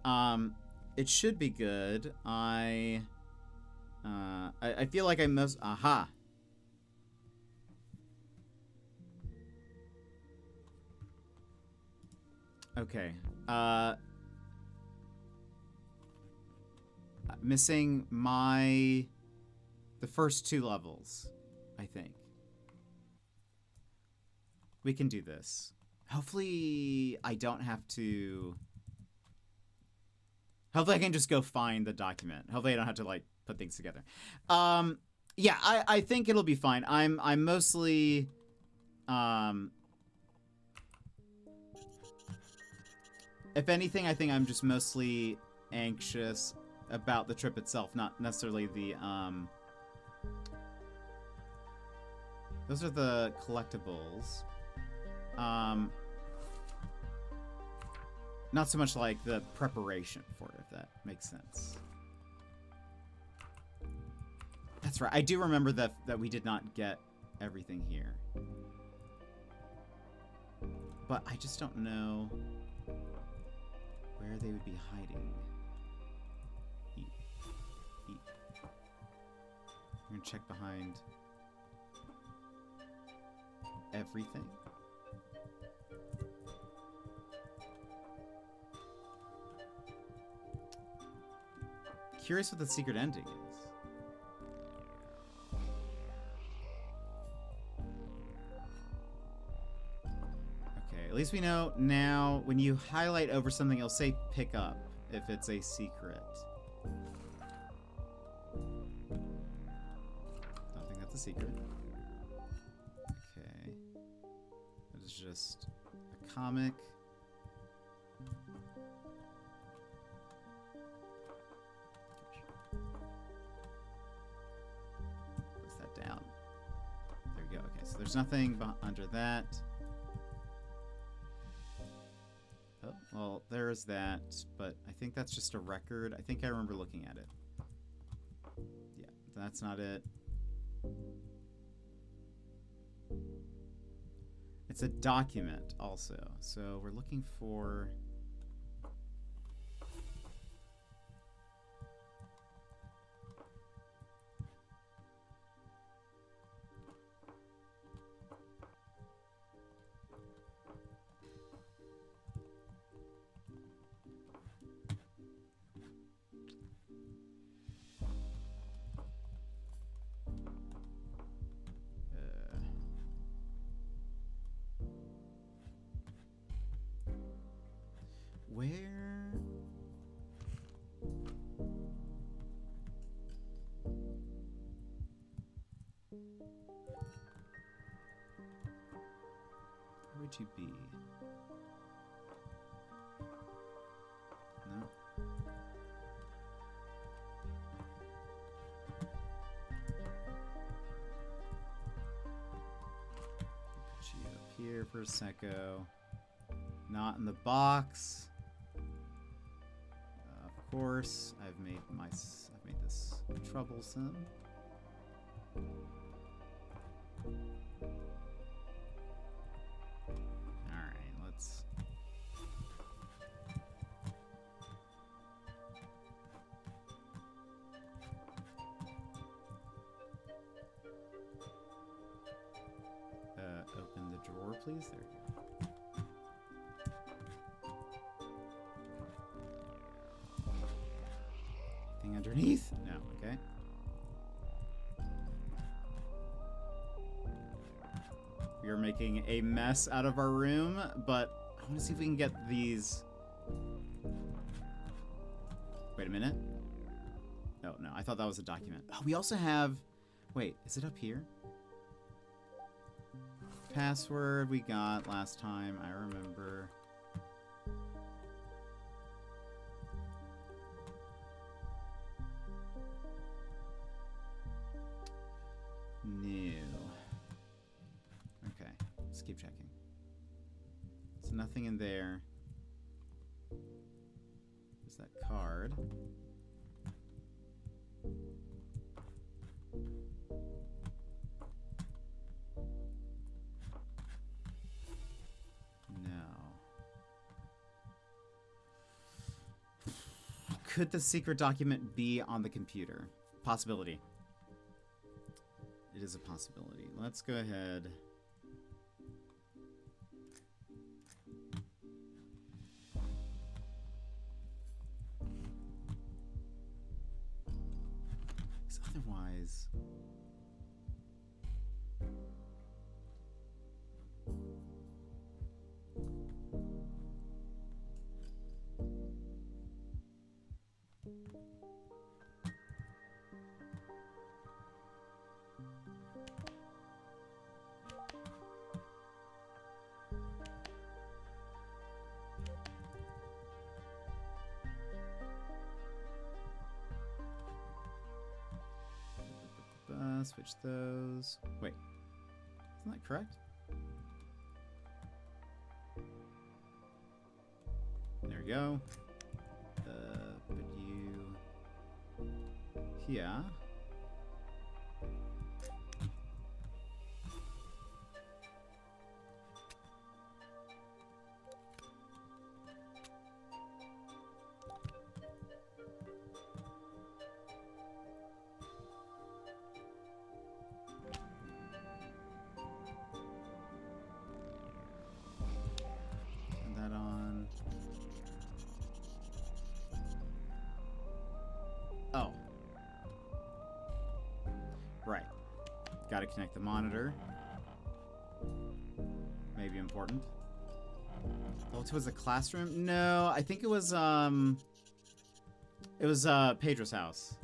you? It should be good. I feel like I most. Aha. Okay. Missing the first 2 levels, I think. We can do this. Hopefully I don't have to. Hopefully I can just go find the document. Hopefully I don't have to like put things together. Yeah, I think it'll be fine. I'm mostly If anything, I think I'm just mostly anxious about the trip itself, not necessarily the, those are the collectibles. Not so much like the preparation for it, if that makes sense. That's right. I do remember that we did not get everything here. But I just don't know where they would be hiding. Eat. I'm gonna check behind everything. Curious what the secret ending is. Okay, at least we know now when you highlight over something, it'll say pick up if it's a secret. Don't think that's a secret. Okay. That is just a comic. Down. There we go. Okay, so there's nothing under that. Oh, well, there's that, but I think that's just a record. I think I remember looking at it. Yeah, that's not it. It's a document also. So we're looking for... Where? Where would you be? No? Put you up here for a secco. Not in the box. Of course, I've made this troublesome. All right, let's. Open the drawer, please. There you go. Underneath? No, okay. We are making a mess out of our room, but I want to see if we can get these. Wait a minute. Oh, no, I thought that was a document. Oh, we also have... Wait, is it up here? Password we got last time, I remember. New. Okay, let's keep checking. So nothing in there. There's that card. No. Could the secret document be on the computer? Possibility. It is a possibility. Let's go ahead. Because otherwise... Switch those. Wait, isn't that correct? There we go. Put you here. Oh. Right. Gotta connect the monitor. Maybe important. Oh, it was a classroom? No, I think it was Pedro's house.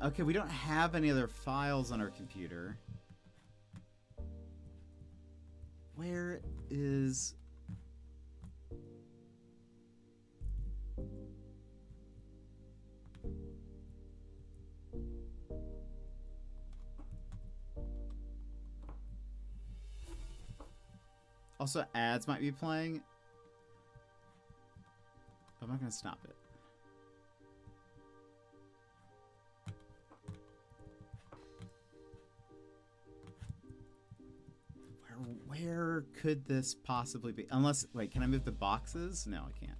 Okay, we don't have any other files on our computer. Where is... Also, ads might be playing. I'm not going to stop it. Where could this possibly be? Unless, wait, can I move the boxes? No, I can't.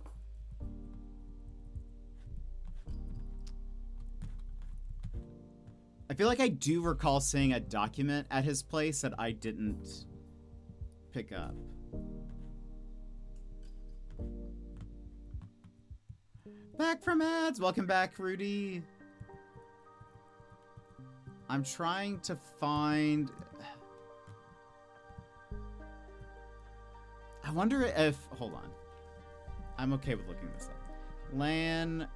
I feel like I do recall seeing a document at his place that I didn't pick up. Back from ads. Welcome back, Rudy. I'm trying to find... I wonder if... Hold on. I'm okay with looking this up. LAN...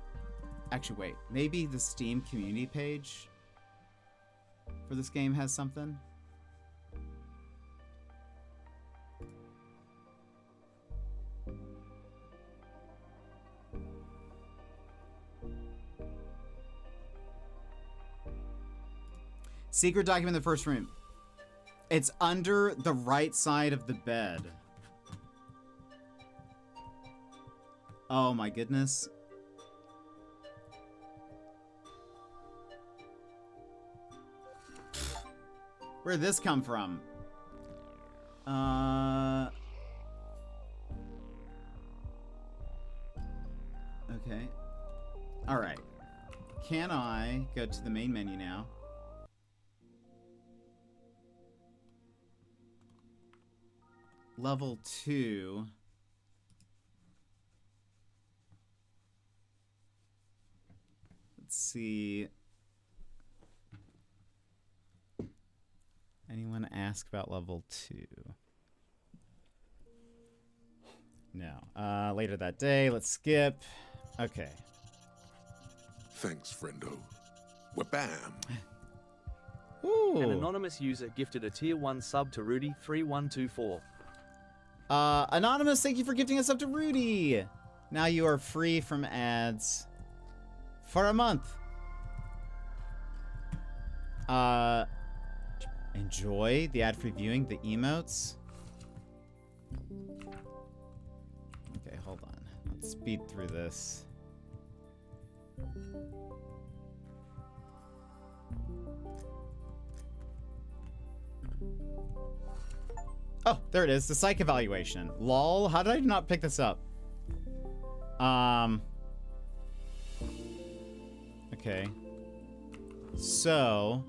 Actually, wait. Maybe the Steam community page for this game has something? Secret document in the first room. It's under the right side of the bed. Oh my goodness. Where'd this come from? Okay. Alright. Can I go to the main menu now? Level 2. Let's see. Anyone ask about level 2? No. Later that day. Let's skip. Okay. Thanks, friendo. Wabam! An anonymous user gifted a tier 1 sub to Rudy3124. Anonymous, thank you for gifting a sub to Rudy. Now you are free from ads for a month. Enjoy the ad-free viewing, the emotes. Okay, hold on. Let's speed through this. Oh, there it is. The psych evaluation. Lol, how did I not pick this up? Okay. So...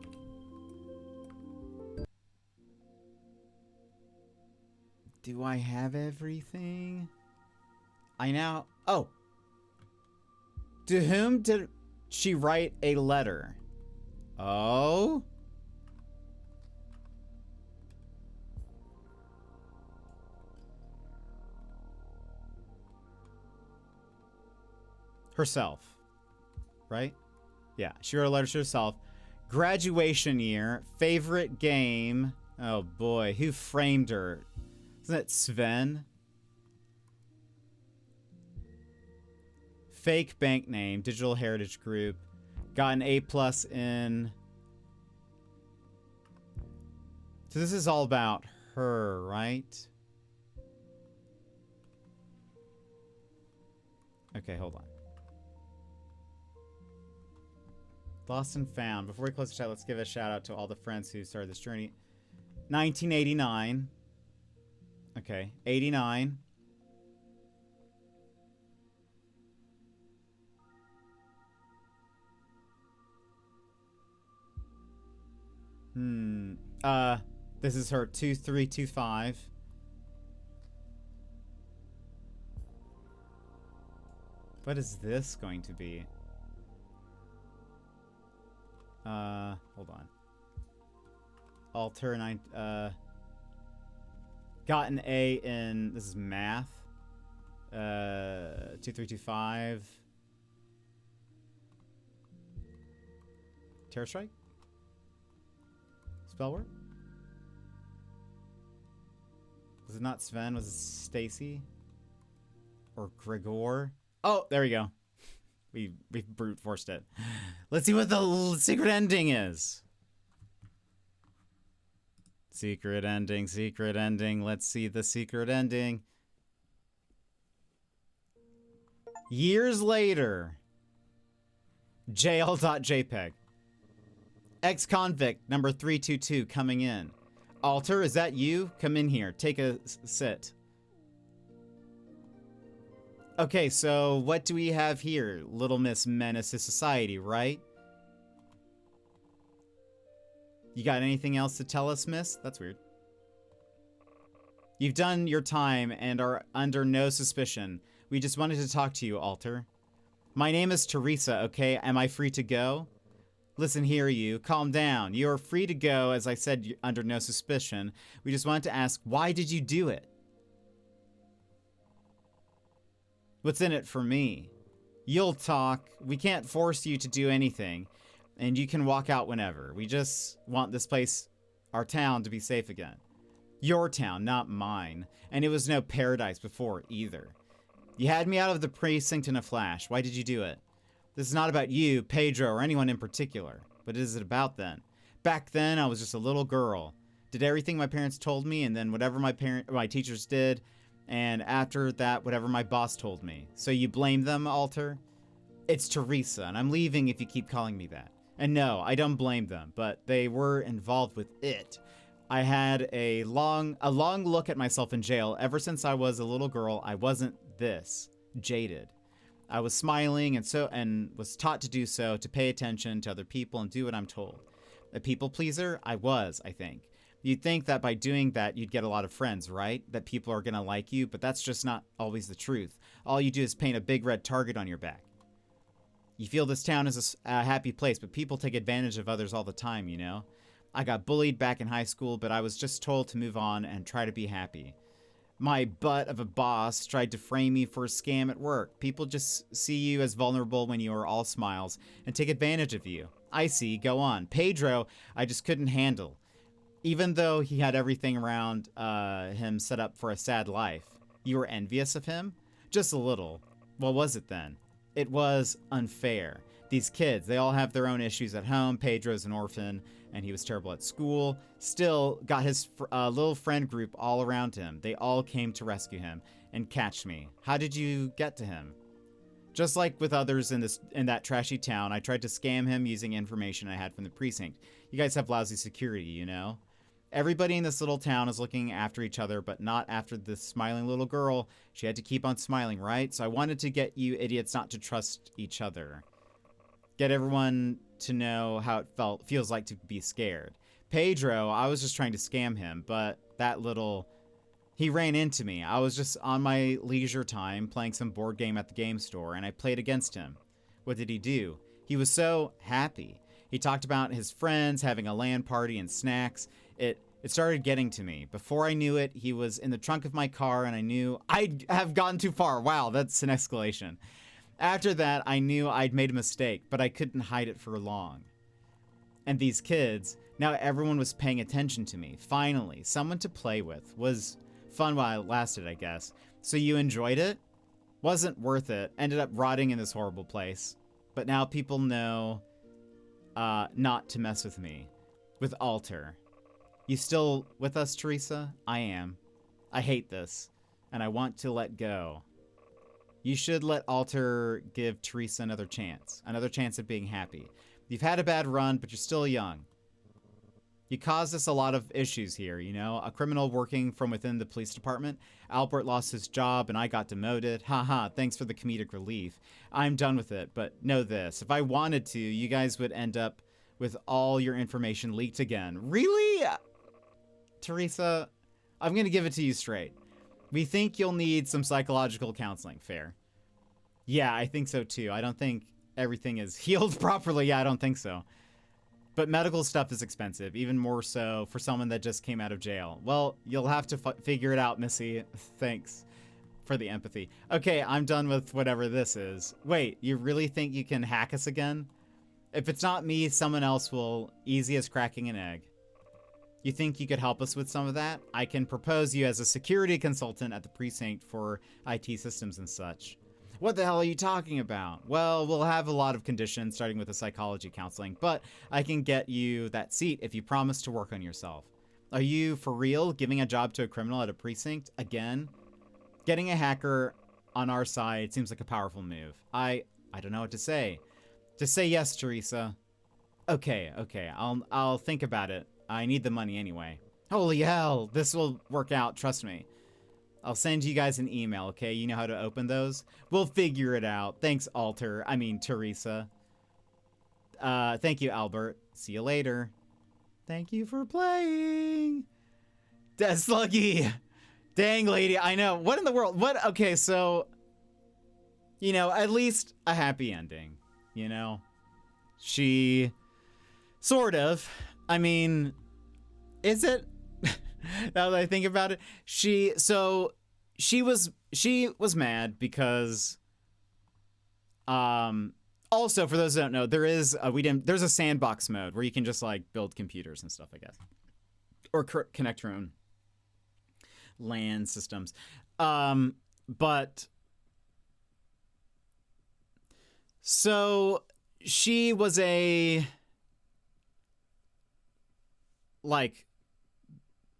do I have everything? I now... Oh! To whom did she write a letter? Oh? Herself. Right? Yeah, she wrote a letter to herself. Graduation year. Favorite game. Oh boy, who framed her? Isn't that Sven? Fake bank name, Digital Heritage Group. Got an A+ in... So this is all about her, right? Okay, hold on. Lost and found. Before we close the chat, let's give a shout out to all the friends who started this journey. 1989. Okay, 89. This is her 2325. What is this going to be? Hold on. Alter 9, got an A in, this is math. 2325. Terror Strike? Spell word? Was it not Sven? Was it Stacy? Or Gregor? Oh, there we go. We brute forced it. Let's see what the secret ending is. Secret ending, secret ending. Let's see the secret ending. Years later. Jail.jpg. Ex-convict number 322 coming in. Alter, is that you? Come in here. Take a sit. Okay, so what do we have here? Little Miss Menace to Society, right? You got anything else to tell us, miss? That's weird. You've done your time and are under no suspicion. We just wanted to talk to you, Alter. My name is Teresa, okay? Am I free to go? Listen here, you. Calm down. You are free to go, as I said, under no suspicion. We just wanted to ask, why did you do it? What's in it for me? You'll talk. We can't force you to do anything. And you can walk out whenever. We just want this place, our town, to be safe again. Your town, not mine. And it was no paradise before, either. You had me out of the precinct in a flash. Why did you do it? This is not about you, Pedro, or anyone in particular. What is it about then? Back then, I was just a little girl. Did everything my parents told me, and then whatever my teachers did, and after that, whatever my boss told me. So you blame them, Alter? It's Teresa, and I'm leaving if you keep calling me that. And no, I don't blame them, but they were involved with it. I had a long look at myself in jail. Ever since I was a little girl, I wasn't this, jaded. I was smiling and was taught to do so, to pay attention to other people and do what I'm told. A people pleaser? I was, I think. You'd think that by doing that, you'd get a lot of friends, right? That people are going to like you, but that's just not always the truth. All you do is paint a big red target on your back. You feel this town is a happy place, but people take advantage of others all the time, you know? I got bullied back in high school, but I was just told to move on and try to be happy. My butt of a boss tried to frame me for a scam at work. People just see you as vulnerable when you are all smiles and take advantage of you. I see, go on. Pedro, I just couldn't handle. Even though he had everything around him set up for a sad life. You were envious of him? Just a little. What was it then? It was unfair. These kids, they all have their own issues at home. Pedro's an orphan, and he was terrible at school. Still got his little friend group all around him. They all came to rescue him and catch me. How did you get to him? Just like with others in that trashy town, I tried to scam him using information I had from the precinct. You guys have lousy security, you know? Everybody in this little town is looking after each other, but not after this smiling little girl. She had to keep on smiling, right? So I wanted to get you idiots not to trust each other. Get everyone to know how it feels like to be scared. Pedro, I was just trying to scam him, but he ran into me. I was just on my leisure time playing some board game at the game store, and I played against him. What did he do? He was so happy. He talked about his friends having a LAN party and snacks. It started getting to me. Before I knew it, he was in the trunk of my car, and I knew I'd have gotten too far. Wow, that's an escalation. After that, I knew I'd made a mistake, but I couldn't hide it for long. And these kids, Now everyone was paying attention to me. Finally, someone to play with. Was fun while it lasted, I guess. So you enjoyed it? Wasn't worth it. Ended up rotting in this horrible place. But now people know not to mess with me. With Alter. You still with us, Teresa? I am. I hate this. And I want to let go. You should let Alter give Teresa another chance. Another chance at being happy. You've had a bad run, but you're still young. You caused us a lot of issues here, you know? A criminal working from within the police department. Albert lost his job and I got demoted. Haha, thanks for the comedic relief. I'm done with it, but know this. If I wanted to, you guys would end up with all your information leaked again. Really? Teresa, I'm gonna give it to you straight. We think you'll need some psychological counseling. Fair. Yeah, I think so too. I don't think everything is healed properly. Yeah, I don't think so. But medical stuff is expensive, even more so for someone that just came out of jail. Well, you'll have to figure it out, Missy. Thanks for the empathy. Okay, I'm done with whatever this is. Wait, you really think you can hack us again? If it's not me, someone else will. Easy as cracking an egg. You think you could help us with some of that? I can propose you as a security consultant at the precinct for IT systems and such. What the hell are you talking about? Well, we'll have a lot of conditions, starting with the psychology counseling, but I can get you that seat if you promise to work on yourself. Are you for real giving a job to a criminal at a precinct? Again? Getting a hacker on our side seems like a powerful move. I don't know what to say. Just say yes, Teresa. Okay, I'll think about it. I need the money anyway. Holy hell, this will work out, trust me. I'll send you guys an email, okay? You know how to open those? We'll figure it out. Thanks, Teresa. Thank you, Albert. See you later. Thank you for playing. That's Sluggy. Dang, lady. I know. What in the world? What? Okay, so, you know, at least a happy ending, you know? She, sort of. I mean, is it? Now that I think about it, she was mad because, also for those who don't know, there's a sandbox mode where you can just like build computers and stuff, I guess, or connect your own LAN systems. But so she was a like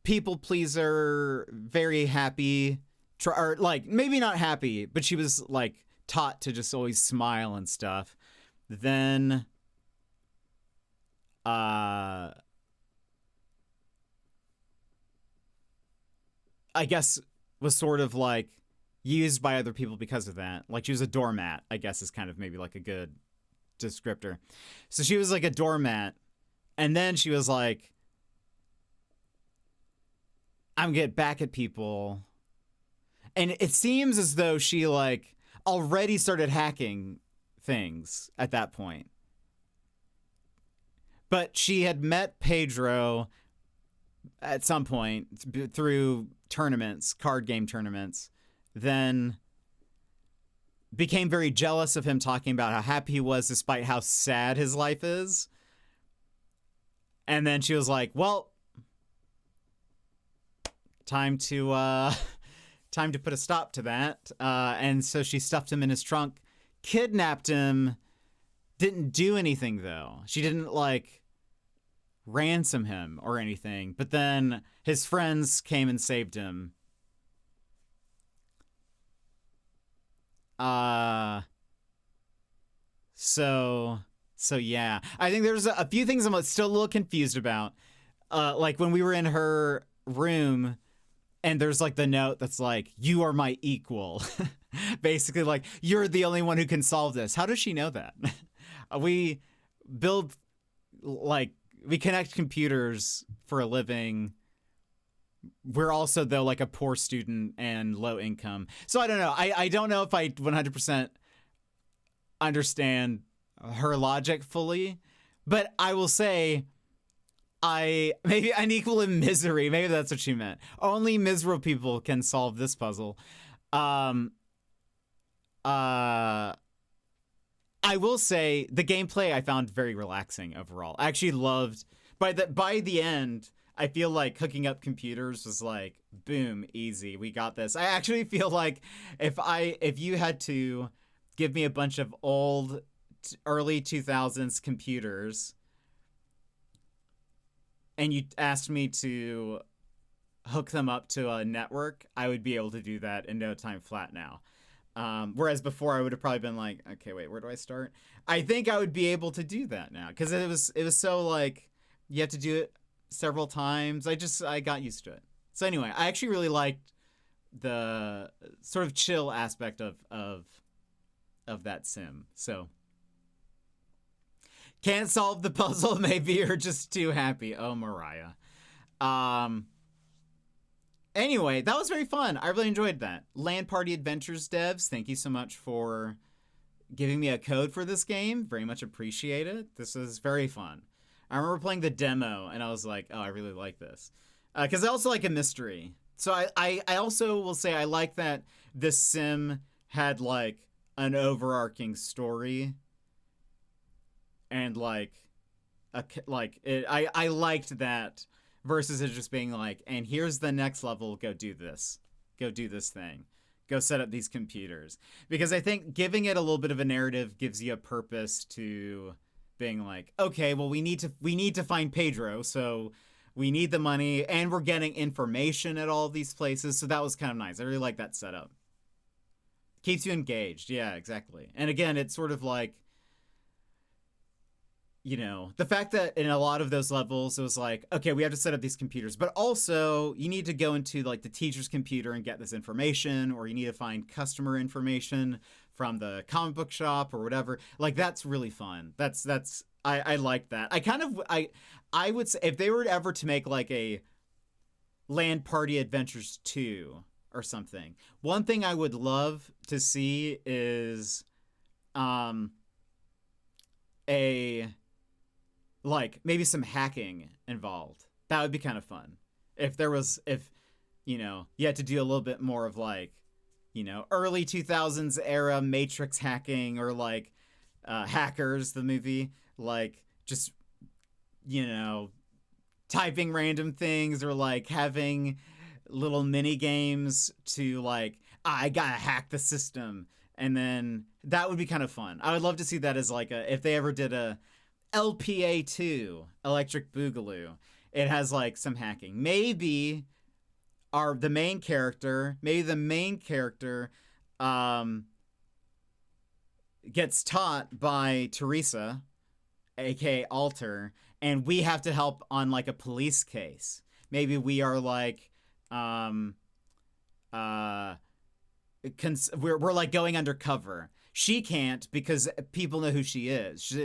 people pleaser, very happy, or like maybe not happy, but she was like taught to just always smile and stuff. Then I guess was sort of like used by other people because of that. Like she was a doormat, I guess is kind of maybe like a good descriptor. So she was like a doormat, and then she was like, I'm gonna get back at people. And it seems as though she like already started hacking things at that point. But she had met Pedro at some point through tournaments, card game tournaments, then became very jealous of him talking about how happy he was despite how sad his life is. And then she was like, well, time to put a stop to that. And so she stuffed him in his trunk, kidnapped him, didn't do anything though. She didn't like ransom him or anything, but then his friends came and saved him. So yeah, I think there's a few things I'm still a little confused about. Like when we were in her room, and there's like the note that's like, you are my equal. Basically like, you're the only one who can solve this. How does she know that? We build, like, we connect computers for a living. We're also, though, like a poor student and low income. So I don't know. I don't know if I 100% understand her logic fully. But I will say, maybe an equal in misery. Maybe that's what she meant. Only miserable people can solve this puzzle. I will say the gameplay I found very relaxing overall. I actually loved by the end, I feel like hooking up computers was like, boom, easy. We got this. I actually feel like if you had to give me a bunch of old early 2000s computers and you asked me to hook them up to a network, I would be able to do that in no time flat now. Whereas before I would have probably been like, okay, wait, where do I start? I think I would be able to do that now because it was so like you have to do it several times. I got used to it. So anyway, I actually really liked the sort of chill aspect of that sim. So can't solve the puzzle, maybe you're just too happy. Oh, Mariah. Anyway, that was very fun. I really enjoyed that. LAN Party Adventures devs, thank you so much for giving me a code for this game. Very much appreciate it. This is very fun. I remember playing the demo, and I was like, oh, I really like this. Because I also like a mystery. So I also will say I like that this sim had, like, an overarching story. And, like, I liked that versus it just being like, and here's the next level, go do this. Go do this thing. Go set up these computers. Because I think giving it a little bit of a narrative gives you a purpose to being like, okay, well, we need to find Pedro, so we need the money, and we're getting information at all these places, so that was kind of nice. I really like that setup. Keeps you engaged. Yeah, exactly. And again, it's sort of like, you know, the fact that in a lot of those levels, it was like, okay, we have to set up these computers, but also you need to go into like the teacher's computer and get this information, or you need to find customer information from the comic book shop or whatever. Like, that's really fun. I like that. I would say if they were ever to make like a LAN Party Adventures 2 or something, one thing I would love to see is, like maybe some hacking involved. That would be kind of fun. If you know, you had to do a little bit more of like, you know, early 2000s era Matrix hacking, or like Hackers, the movie, like just, you know, typing random things, or like having little mini games to like, I gotta hack the system. And then that would be kind of fun. I would love to see that as like if they ever did a LPA 2, Electric Boogaloo, it has like some hacking. Maybe the main character gets taught by Teresa, aka Alter, and we have to help on like a police case. Maybe we are like we're like going undercover. She can't because people know who she is.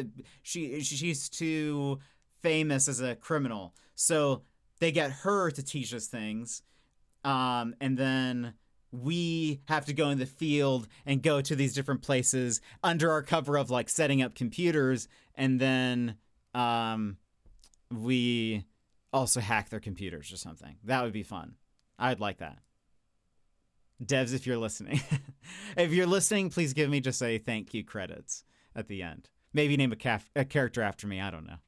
She's too famous as a criminal. So they get her to teach us things. And then we have to go in the field and go to these different places under our cover of like setting up computers. And then we also hack their computers or something. That would be fun. I'd like that. Devs, if you're listening, please give me just a thank you credits at the end. Maybe name a character after me. I don't know.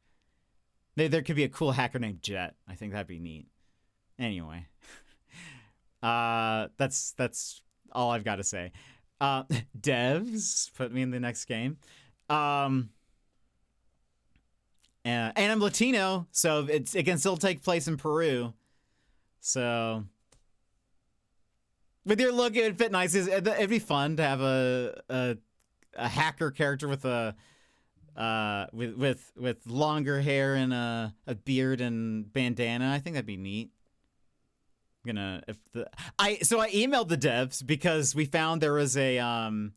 There could be a cool hacker named Jet. I think that'd be neat. Anyway, that's all I've got to say. Devs, put me in the next game. And I'm Latino, so it can still take place in Peru. So with your look, it would fit nice. It'd be fun to have a hacker character with with longer hair and a beard and bandana. I think that'd be neat. I emailed the devs because we found there was an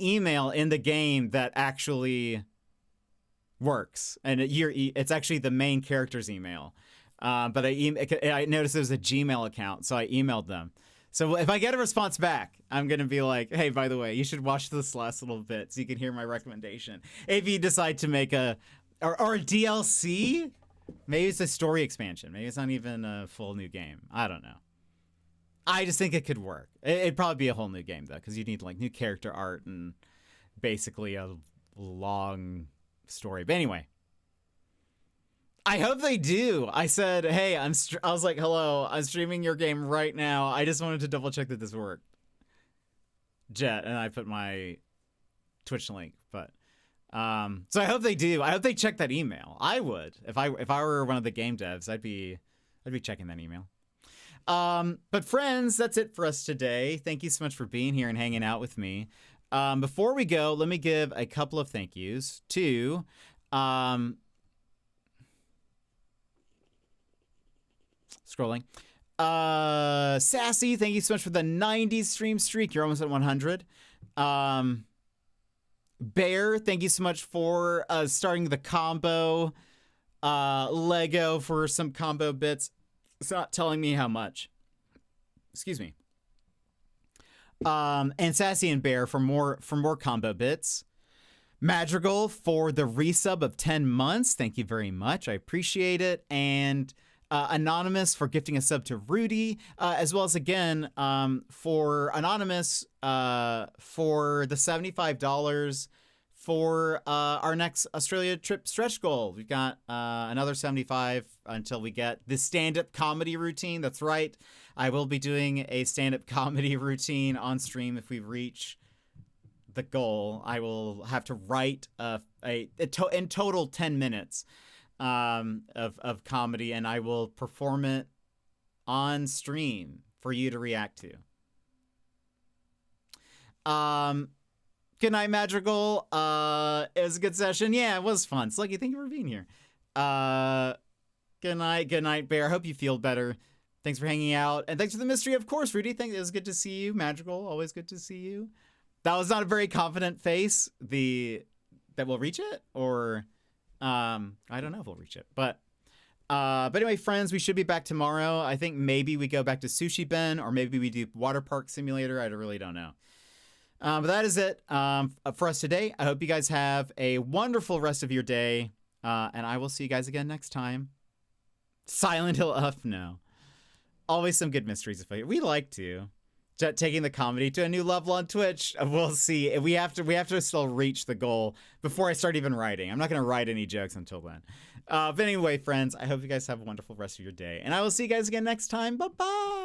email in the game that actually works, and it's actually the main character's email. But I noticed there was a Gmail account, so I emailed them. So if I get a response back, I'm going to be like, hey, by the way, you should watch this last little bit so you can hear my recommendation. If you decide to make or a DLC, maybe it's a story expansion. Maybe it's not even a full new game. I don't know. I just think it could work. It'd probably be a whole new game, though, because you need like new character art and basically a long story. But anyway, I hope they do. I said, hey, I was like, hello, I'm streaming your game right now. I just wanted to double check that this worked. Jet, and I put my Twitch link, but so I hope they do. I hope they check that email. I would. If I were one of the game devs, I'd be checking that email. But friends, that's it for us today. Thank you so much for being here and hanging out with me. Before we go, let me give a couple of thank yous to scrolling. Sassy, thank you so much for the 90s stream streak. You're almost at 100. Bear, thank you so much for starting the combo. Lego for some combo bits. It's not telling me how much. Excuse me. And Sassy and Bear for more combo bits. Madrigal for the resub of 10 months. Thank you very much. I appreciate it. And Anonymous for gifting a sub to Rudy, as well as again for Anonymous for the $75 for our next Australia trip stretch goal. We've got another 75 until we get the stand-up comedy routine. That's right. I will be doing a stand-up comedy routine on stream if we reach the goal. I will have to write in total 10 minutes of comedy, and I will perform it on stream for you to react to. Good night, Madrigal. It was a good session. Yeah, it was fun. Sluggy, thank you for being here. Good night, Bear. I hope you feel better. Thanks for hanging out, and thanks for the mystery, of course, Rudy. It was good to see you. Madrigal, always good to see you. That was not a very confident face. That we'll reach it, or I don't know if we'll reach it, but anyway, friends, we should be back tomorrow. I think maybe we go back to Sushi Ben, or maybe we do Water Park Simulator. I really don't know. But that is it for us today. I hope you guys have a wonderful rest of your day, and I will see you guys again next time. Silent Hill Up, no. Always some good mysteries. We like to. Taking the comedy to a new level on Twitch. We'll see. We have to still reach the goal before I start even writing. I'm not going to write any jokes until then. But anyway, friends, I hope you guys have a wonderful rest of your day. And I will see you guys again next time. Bye-bye.